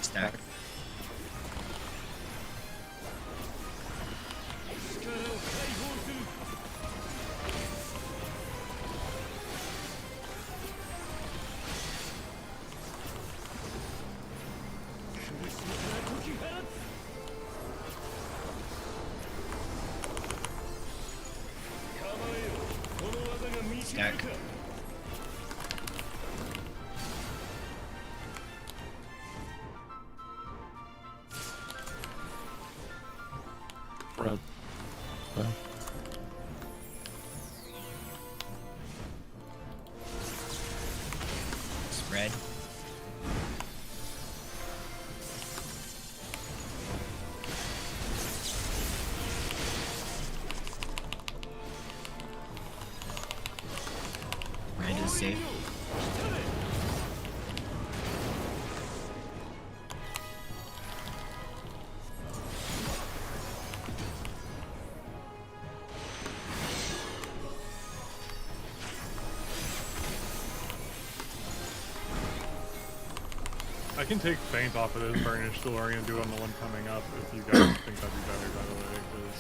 Stack. Stack. Red. Okay. Spread. Red is safe. I can take Faint off of this Burnish Delorean and do it on the one coming up if you guys think that'd be better, by the way, because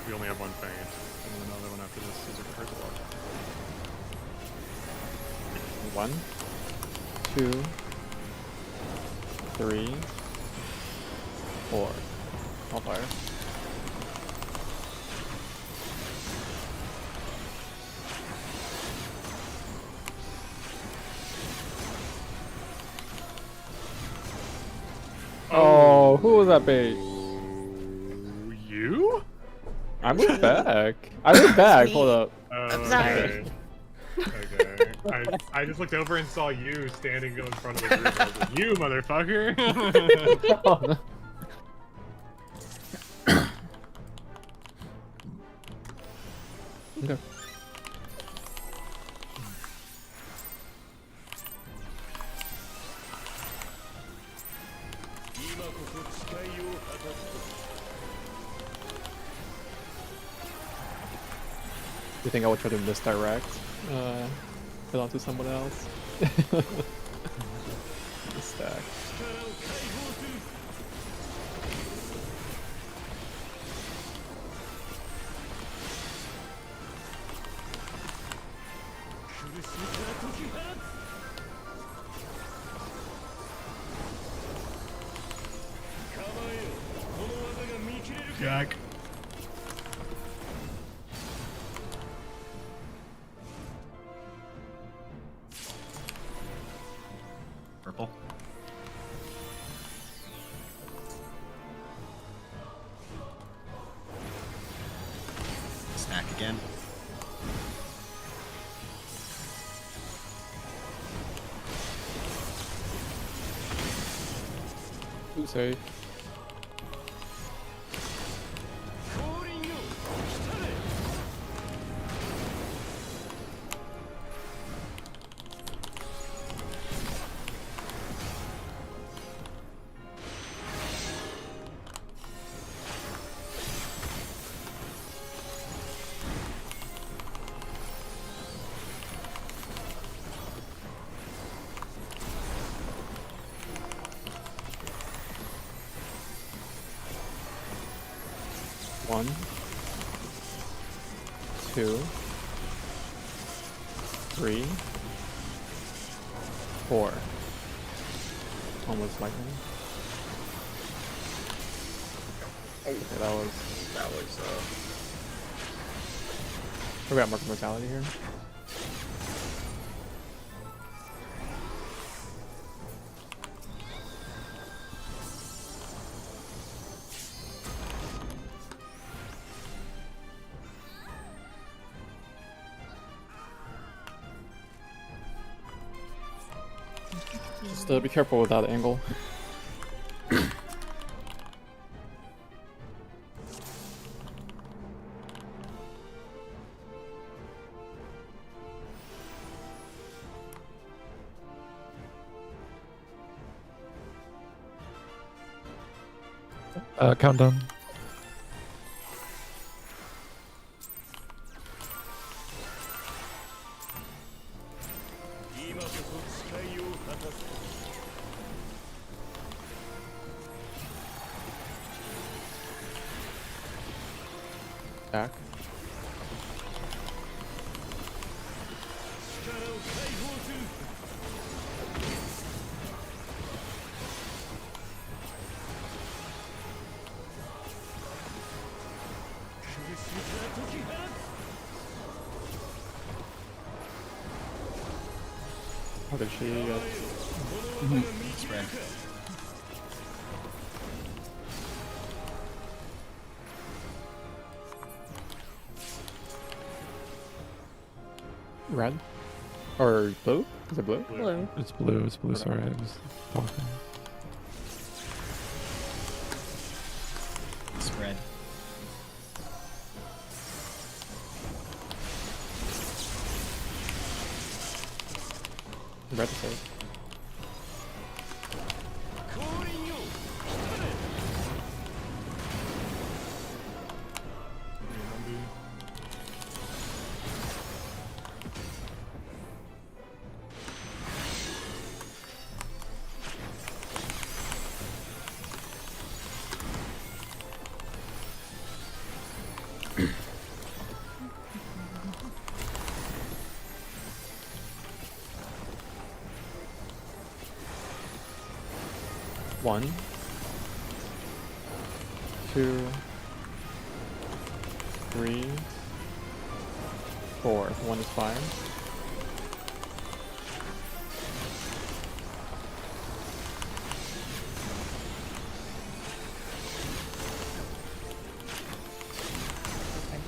we only have one Faint, and then another one after this is a first block. 1, 2, 3, 4. All fire. Oh, who was that bait? You? I moved back. I moved back. Hold up. Oh, Sorry. okay. I just looked over and saw you standing in front of the group. I was like, you motherfucker! Oh, no. Okay. You think I would try to misdirect? Put onto someone else? The stack. Jack. Purple. Stack again. Too safe. One, two, three, four. Almost lightning. Okay, that was. We got market mortality here. Just be careful with that angle. Countdown. Back. How did she get? Spread. Red? Or blue? Is it blue? Hello. It's blue. It's blue. Sorry, I was talking. Spread. Red to save. One, two, three, four. One is fire.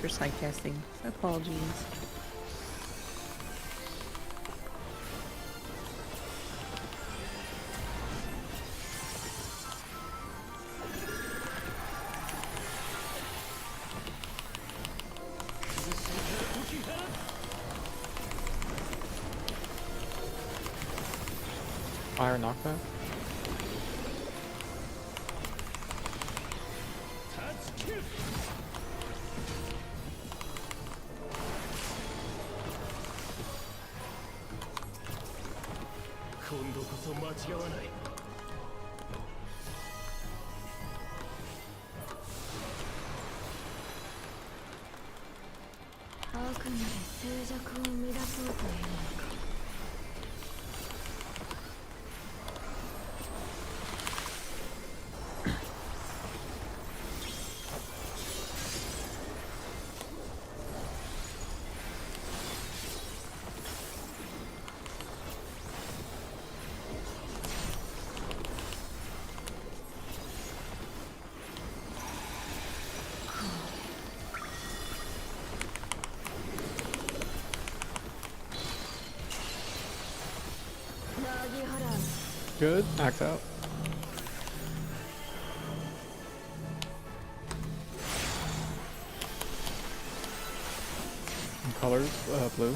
for sidecasting. Apologies. Fire knockback. Good. Axe out. And colors, blue.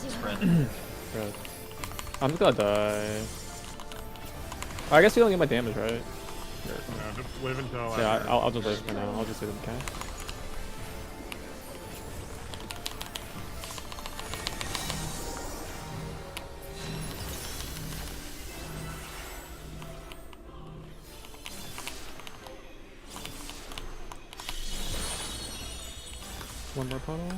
Spread. I'm just gonna die. I guess you don't get my damage, right? No, just live until. Yeah, I'll just live for now. I'll just do them can. One more puddle.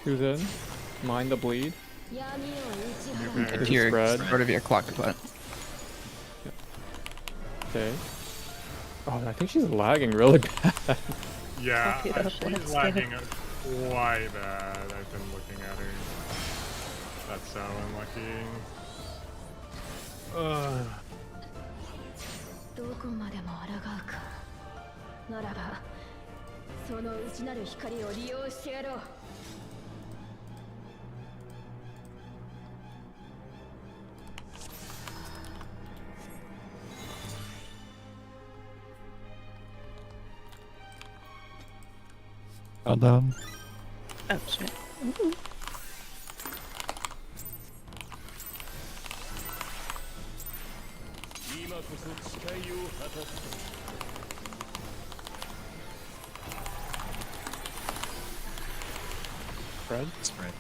Who's in? Mind the bleed. It's your sort of your clock butt. Okay. Oh, I think she's lagging really bad. Yeah, Fuck it up, she's let's lagging quite bad. I've been looking at her. That's so unlucky. どこまでも抗うか。ならば、その内なる光を利用してやろう。Well done. Oh shit. Spread? Spread.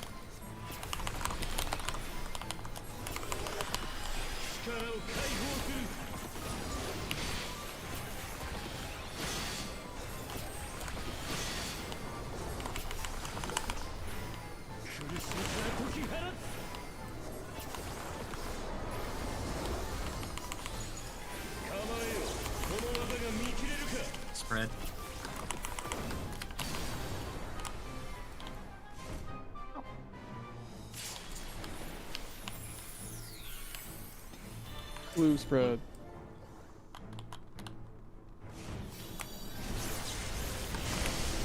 Spread. Blue spread.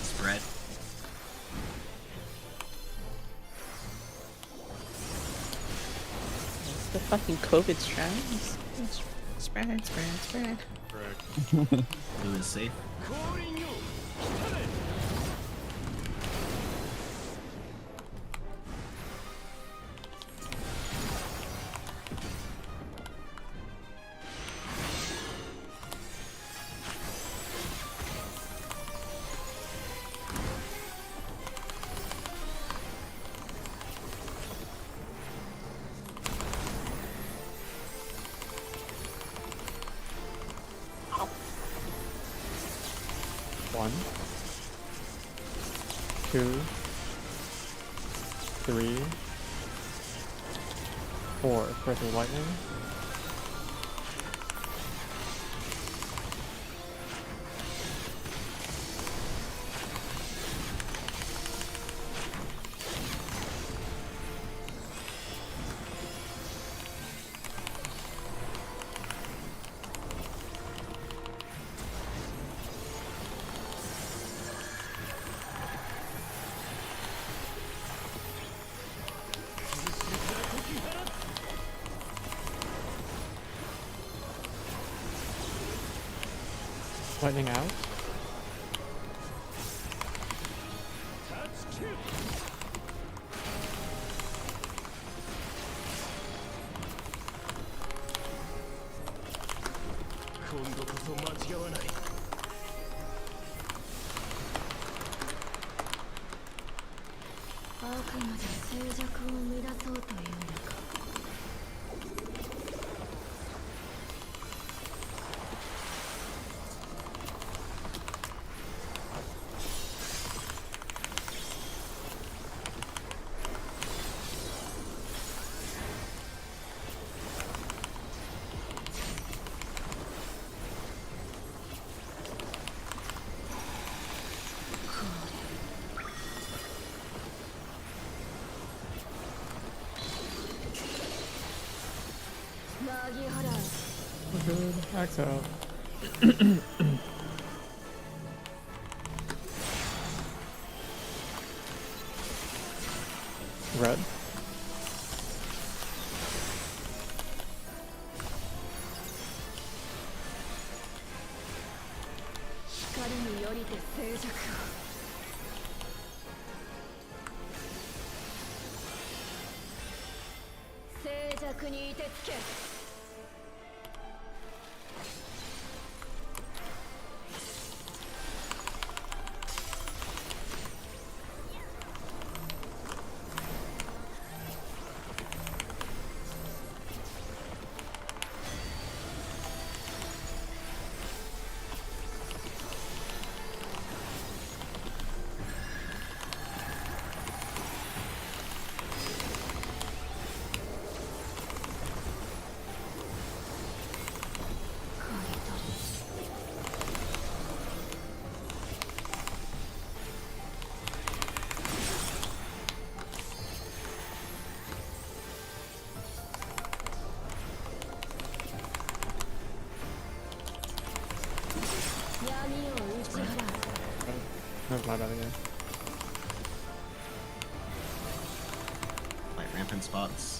Spread. fucking COVID strands. Spread. Correct. Who is safe? One, 2, 3, 4. Pressure lightning. Lightning out. We're good. Axe out. Red. That's my bad again. Like rampant spots.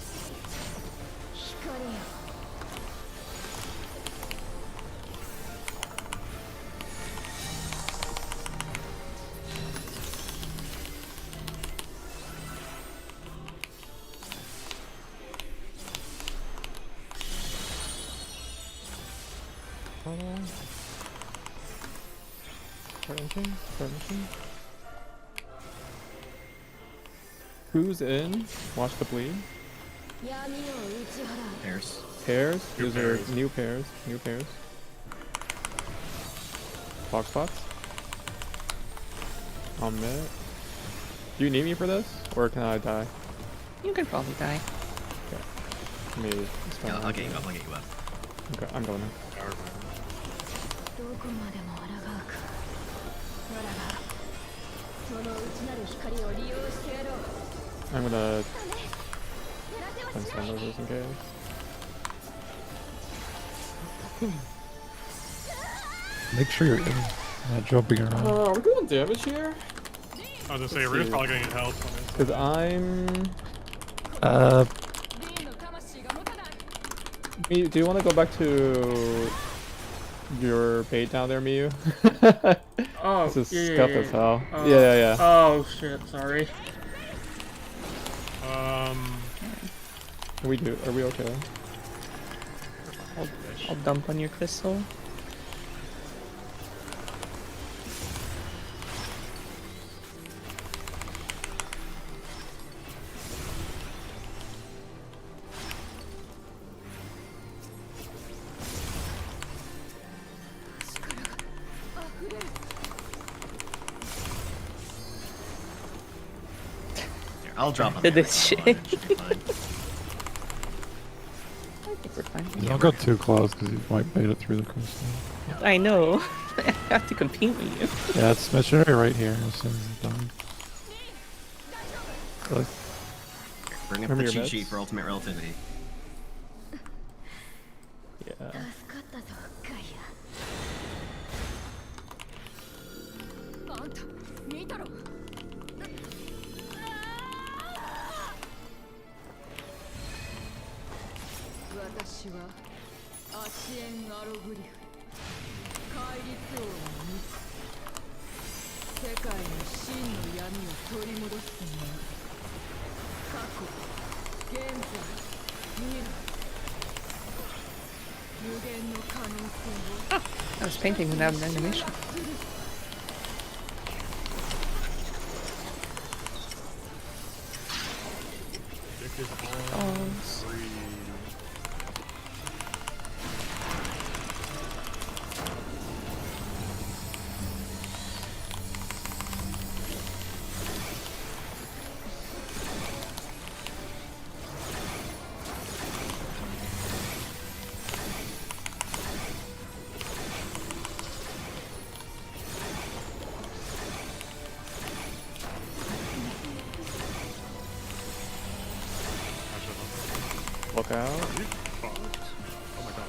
Who's in? Watch the bleed. Pairs. Pairs? New These pairs. are new pairs. New pairs. Fog spots. On mid. Do you need me for this? Or can I die? You could probably die. Me. Yeah, I'll get you up. Okay, I'm going now. I'm gonna transcend those just in case. Make sure you're in, not jumping around. Are we doing damage here? I was gonna say, Rio's probably gonna get help. Because I'm... Miyu, do you want to go back to your bait down there, Miyu? Oh, This is yeah, scuffed yeah, as hell. yeah. Yeah. Oh shit, sorry. Are we okay? I'll dump on your crystal. Here, I'll drop on Did there. this shit. Should be fine. I think we're fine. Don't go too close because you might bait it through the crystal. I know. I have to compete with you. Yeah, it's missionary right here as soon as it's done. Really? Bring up Remember the your cheat sheet meds? for ultimate relativity. Yeah. 助かったぞガイア。あんた見たろ。私はアシエン・アログリフ戒律王のミス世界の真の闇を取り戻す者過去現在未来無限の可能性を I was painting without an animation. Dick is on Oh. 3. Look out. You fucked. Oh my god.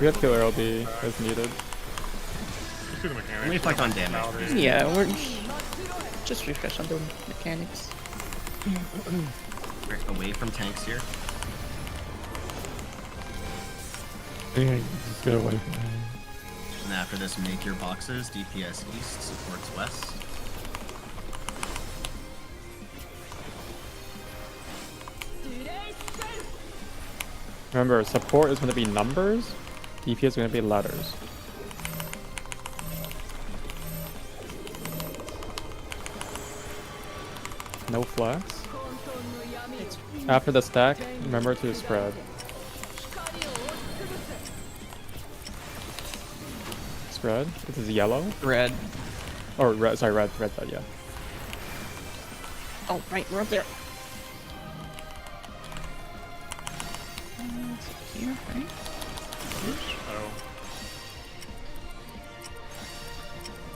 We have killer LB as needed. Let's do the mechanics. Let me reflect on damage. Nowadays. Yeah, we're just refresh on the mechanics. Right, away from tanks here. Yeah, just get away from him. And after this, make your boxes. DPS east, supports west. Remember, support is going to be numbers, DP is going to be letters. No flex. After the stack, remember to spread. Spread? This is yellow? Red. Or red, sorry, red, yeah. Oh, right, we're up there. Here, right? Oh.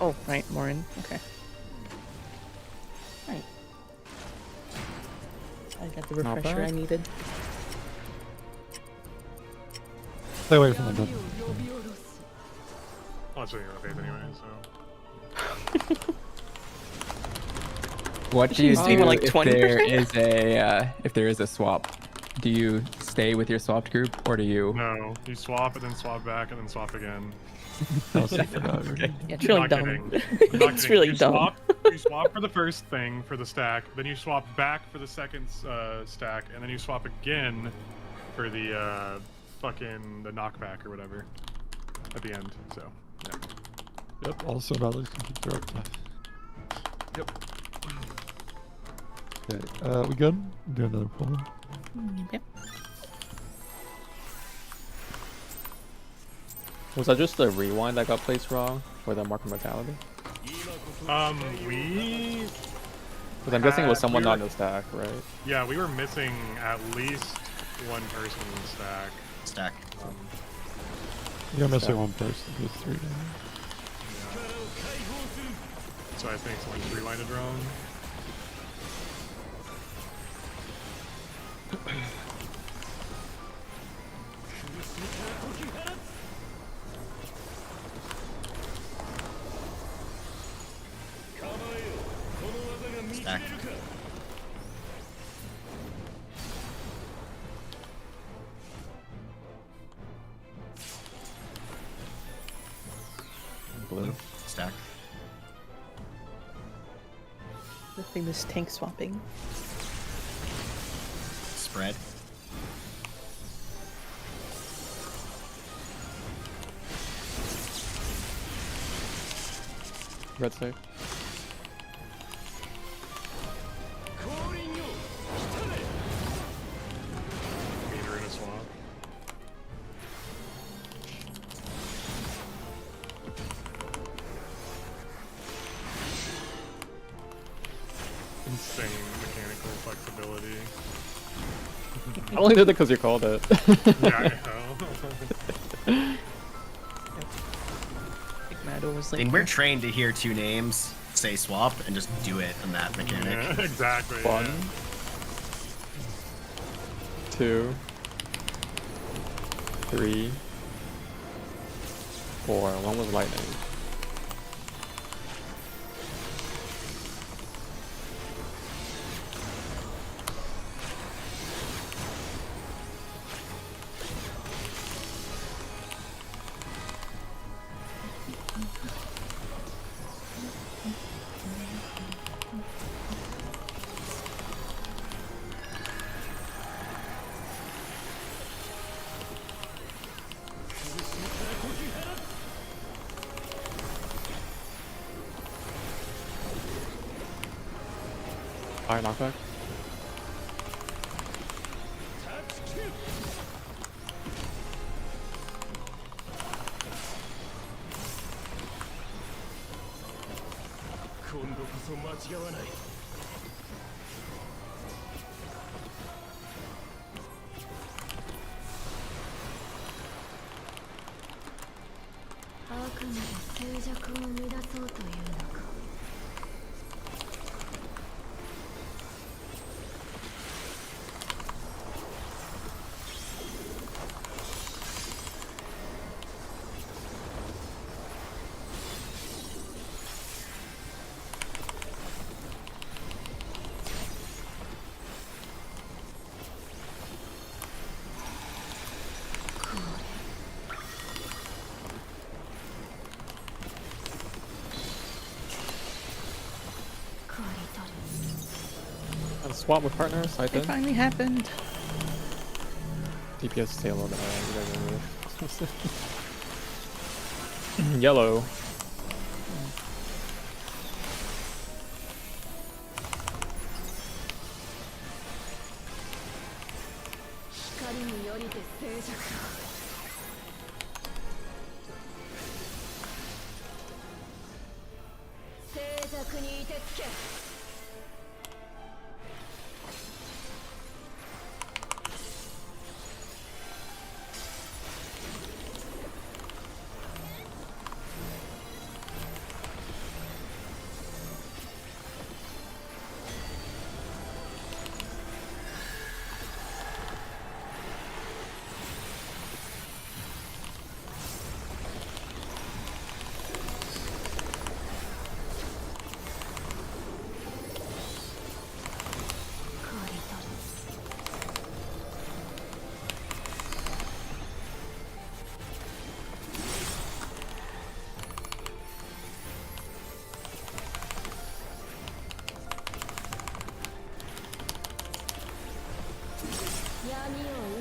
Oh, right, more in. Okay. Right. I got the Not refresher I bad. needed. Stay away from the button. Well, it's really your faith anyway, so. What do you She's do even like if 20%? there is a swap? Do you stay with your swapped group or do you? No, you swap and then swap back and then swap again. I'll see for that. Yeah, it's really Not dumb. kidding. I'm not It's kidding. really you dumb. You swap for the first thing for the stack, then you swap back for the second stack, and then you swap again for the the knockback or whatever at the end. So yeah. Yep, also Valley's can keep their up. Yep. Okay, we good? Do another pull. Yep. Was that just the rewind that got placed wrong? Or the mark of mortality? We. Because I'm guessing it was someone we were- not in the stack, right? Yeah, we were missing at least one person in the stack. Stack. You're missing one person. There's 3 damage. So I think someone just rewinded wrong. Stack. blue stack. The famous tank swapping. Spread. Red save. Meter in a swamp. Insane mechanical flexibility. I only did it because you called it. Yeah, I know. Mado was I like, mean, we're trained to hear two names, say swap, and just do it in that mechanic. Yeah, exactly. 1, 2, 3, 4. One was lightning. Fire knockback. Swap with partners, I it think. finally happened. DPS stay a little bit higher. Yellow.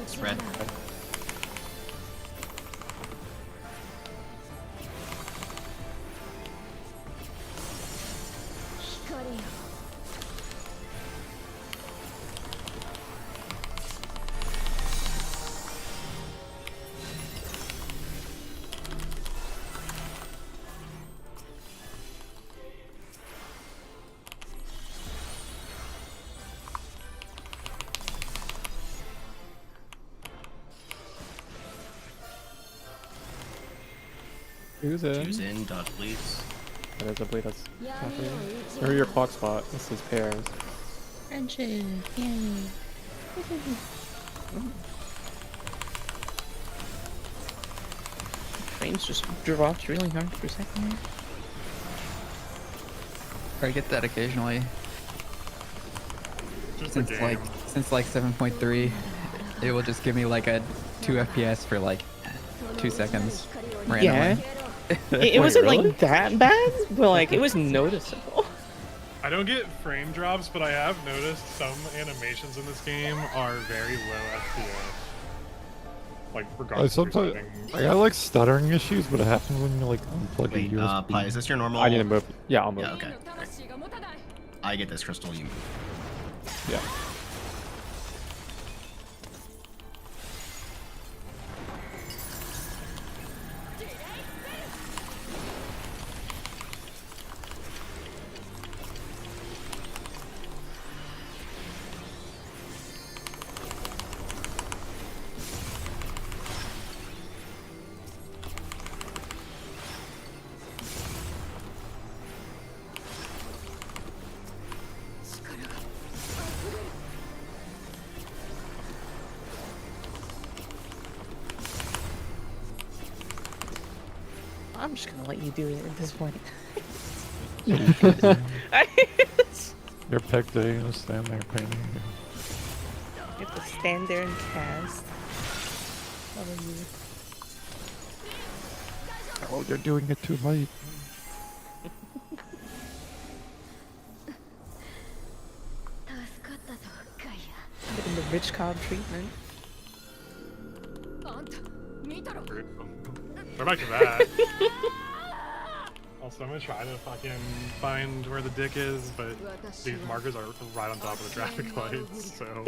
Spread. Who's in? Choose in, dot bleeds. That is a bleed. That's not for you. Or your clock spot. This is pairs. Friendship, yay. Trains just dropped really hard for a second there. I get that occasionally. Just a game. Since like 7.3, it will just give me like a 2 FPS for like 2 seconds randomly. Yeah. It wasn't like that bad, but like it was noticeable. I don't get frame drops, but I have noticed some animations in this game are very low FPS. Like I regardless of sometimes settings. I got like stuttering issues, but it happens when you like unplug Wait, a USB. Pi, is this your normal? I need to move. Yeah, I'll move. Yeah, okay. Great. I get this, Crystal. You move. Yeah. I'm just gonna let you do it at this point. Your pick day, you just stand there painting. You have to stand there and cast. How are you? Oh, you're doing it too late. Getting the rich cob treatment. We're back to that. Also, I'm gonna try to fucking find where the dick is, but these markers are right on top of the traffic lights, so.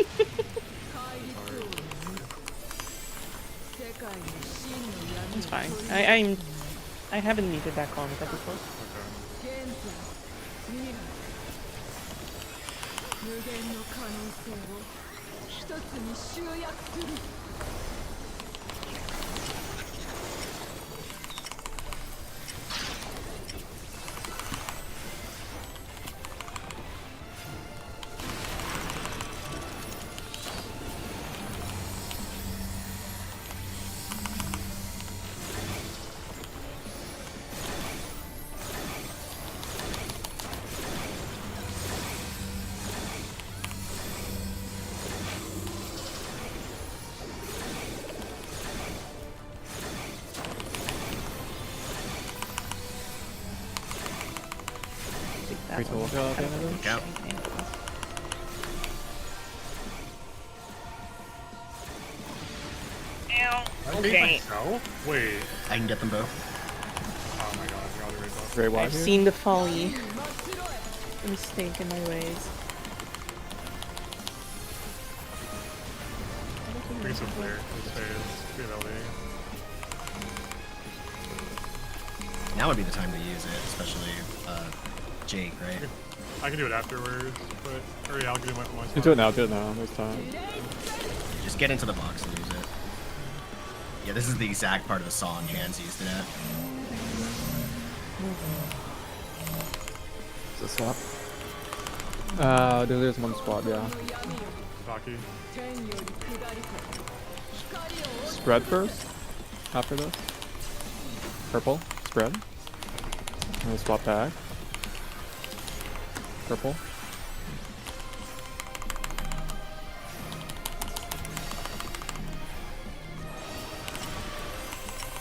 It's fine. I haven't needed that call with that before. Look out. Okay. Wait. I can get them both. Oh my god, I got it right off. Very wide I've here. seen the folly. The mistake in my ways. Bring some clear. This phase. BLE. Now would be the time to use it, especially Jake, right? I can do it afterwards, but or yeah, I'll give you my You do it now, there's time. Just get into the box and use it. Yeah, this is the exact part of the song Hans used it at. Is this swap? There's one squad, yeah. Taki. Spread first, after this. Purple, spread. And we'll swap back. Purple.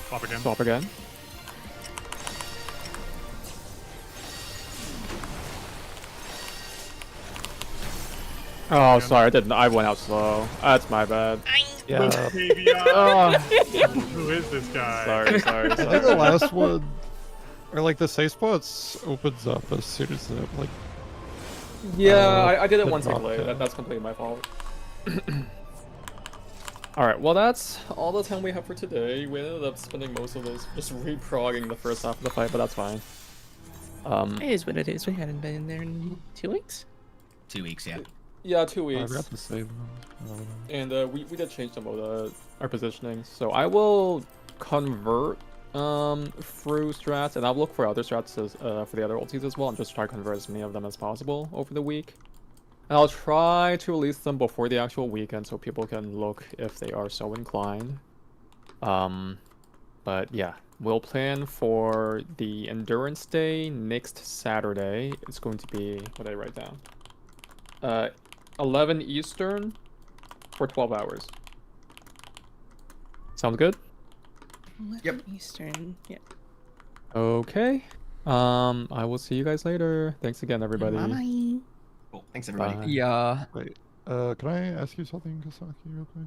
Swap again. Swap again. Oh, sorry, I went out slow. That's my bad. Yeah. Who is this guy? Sorry. I think the last one, or like the safe spots opens up as soon as the like. Yeah, I did it the once drop late. down. That's completely my fault. Alright, well that's all the time we have for today. We ended up spending most of this just reprogging the first half of the fight, but that's fine. It is what it is. We hadn't been in there in 2 weeks. 2 weeks, yeah. Yeah, 2 I weeks. forgot to save them. And we did change some of our positioning. So I will convert through strats, and I'll look for other strats for the other ultis as well, and just try to convert as many of them as possible over the week. And I'll try to release them before the actual weekend so people can look if they are so inclined. But yeah, we'll plan for the Endurance Day next Saturday. It's going to be, what did I write down? 11 Eastern for 12 hours. Sound good? Yep. Eastern. Yeah. Okay. I will see you guys later. Thanks again, everybody. Bye. Cool. Thanks everybody. Bye. Yeah. Wait, can I ask you something, Kasaki, real quick?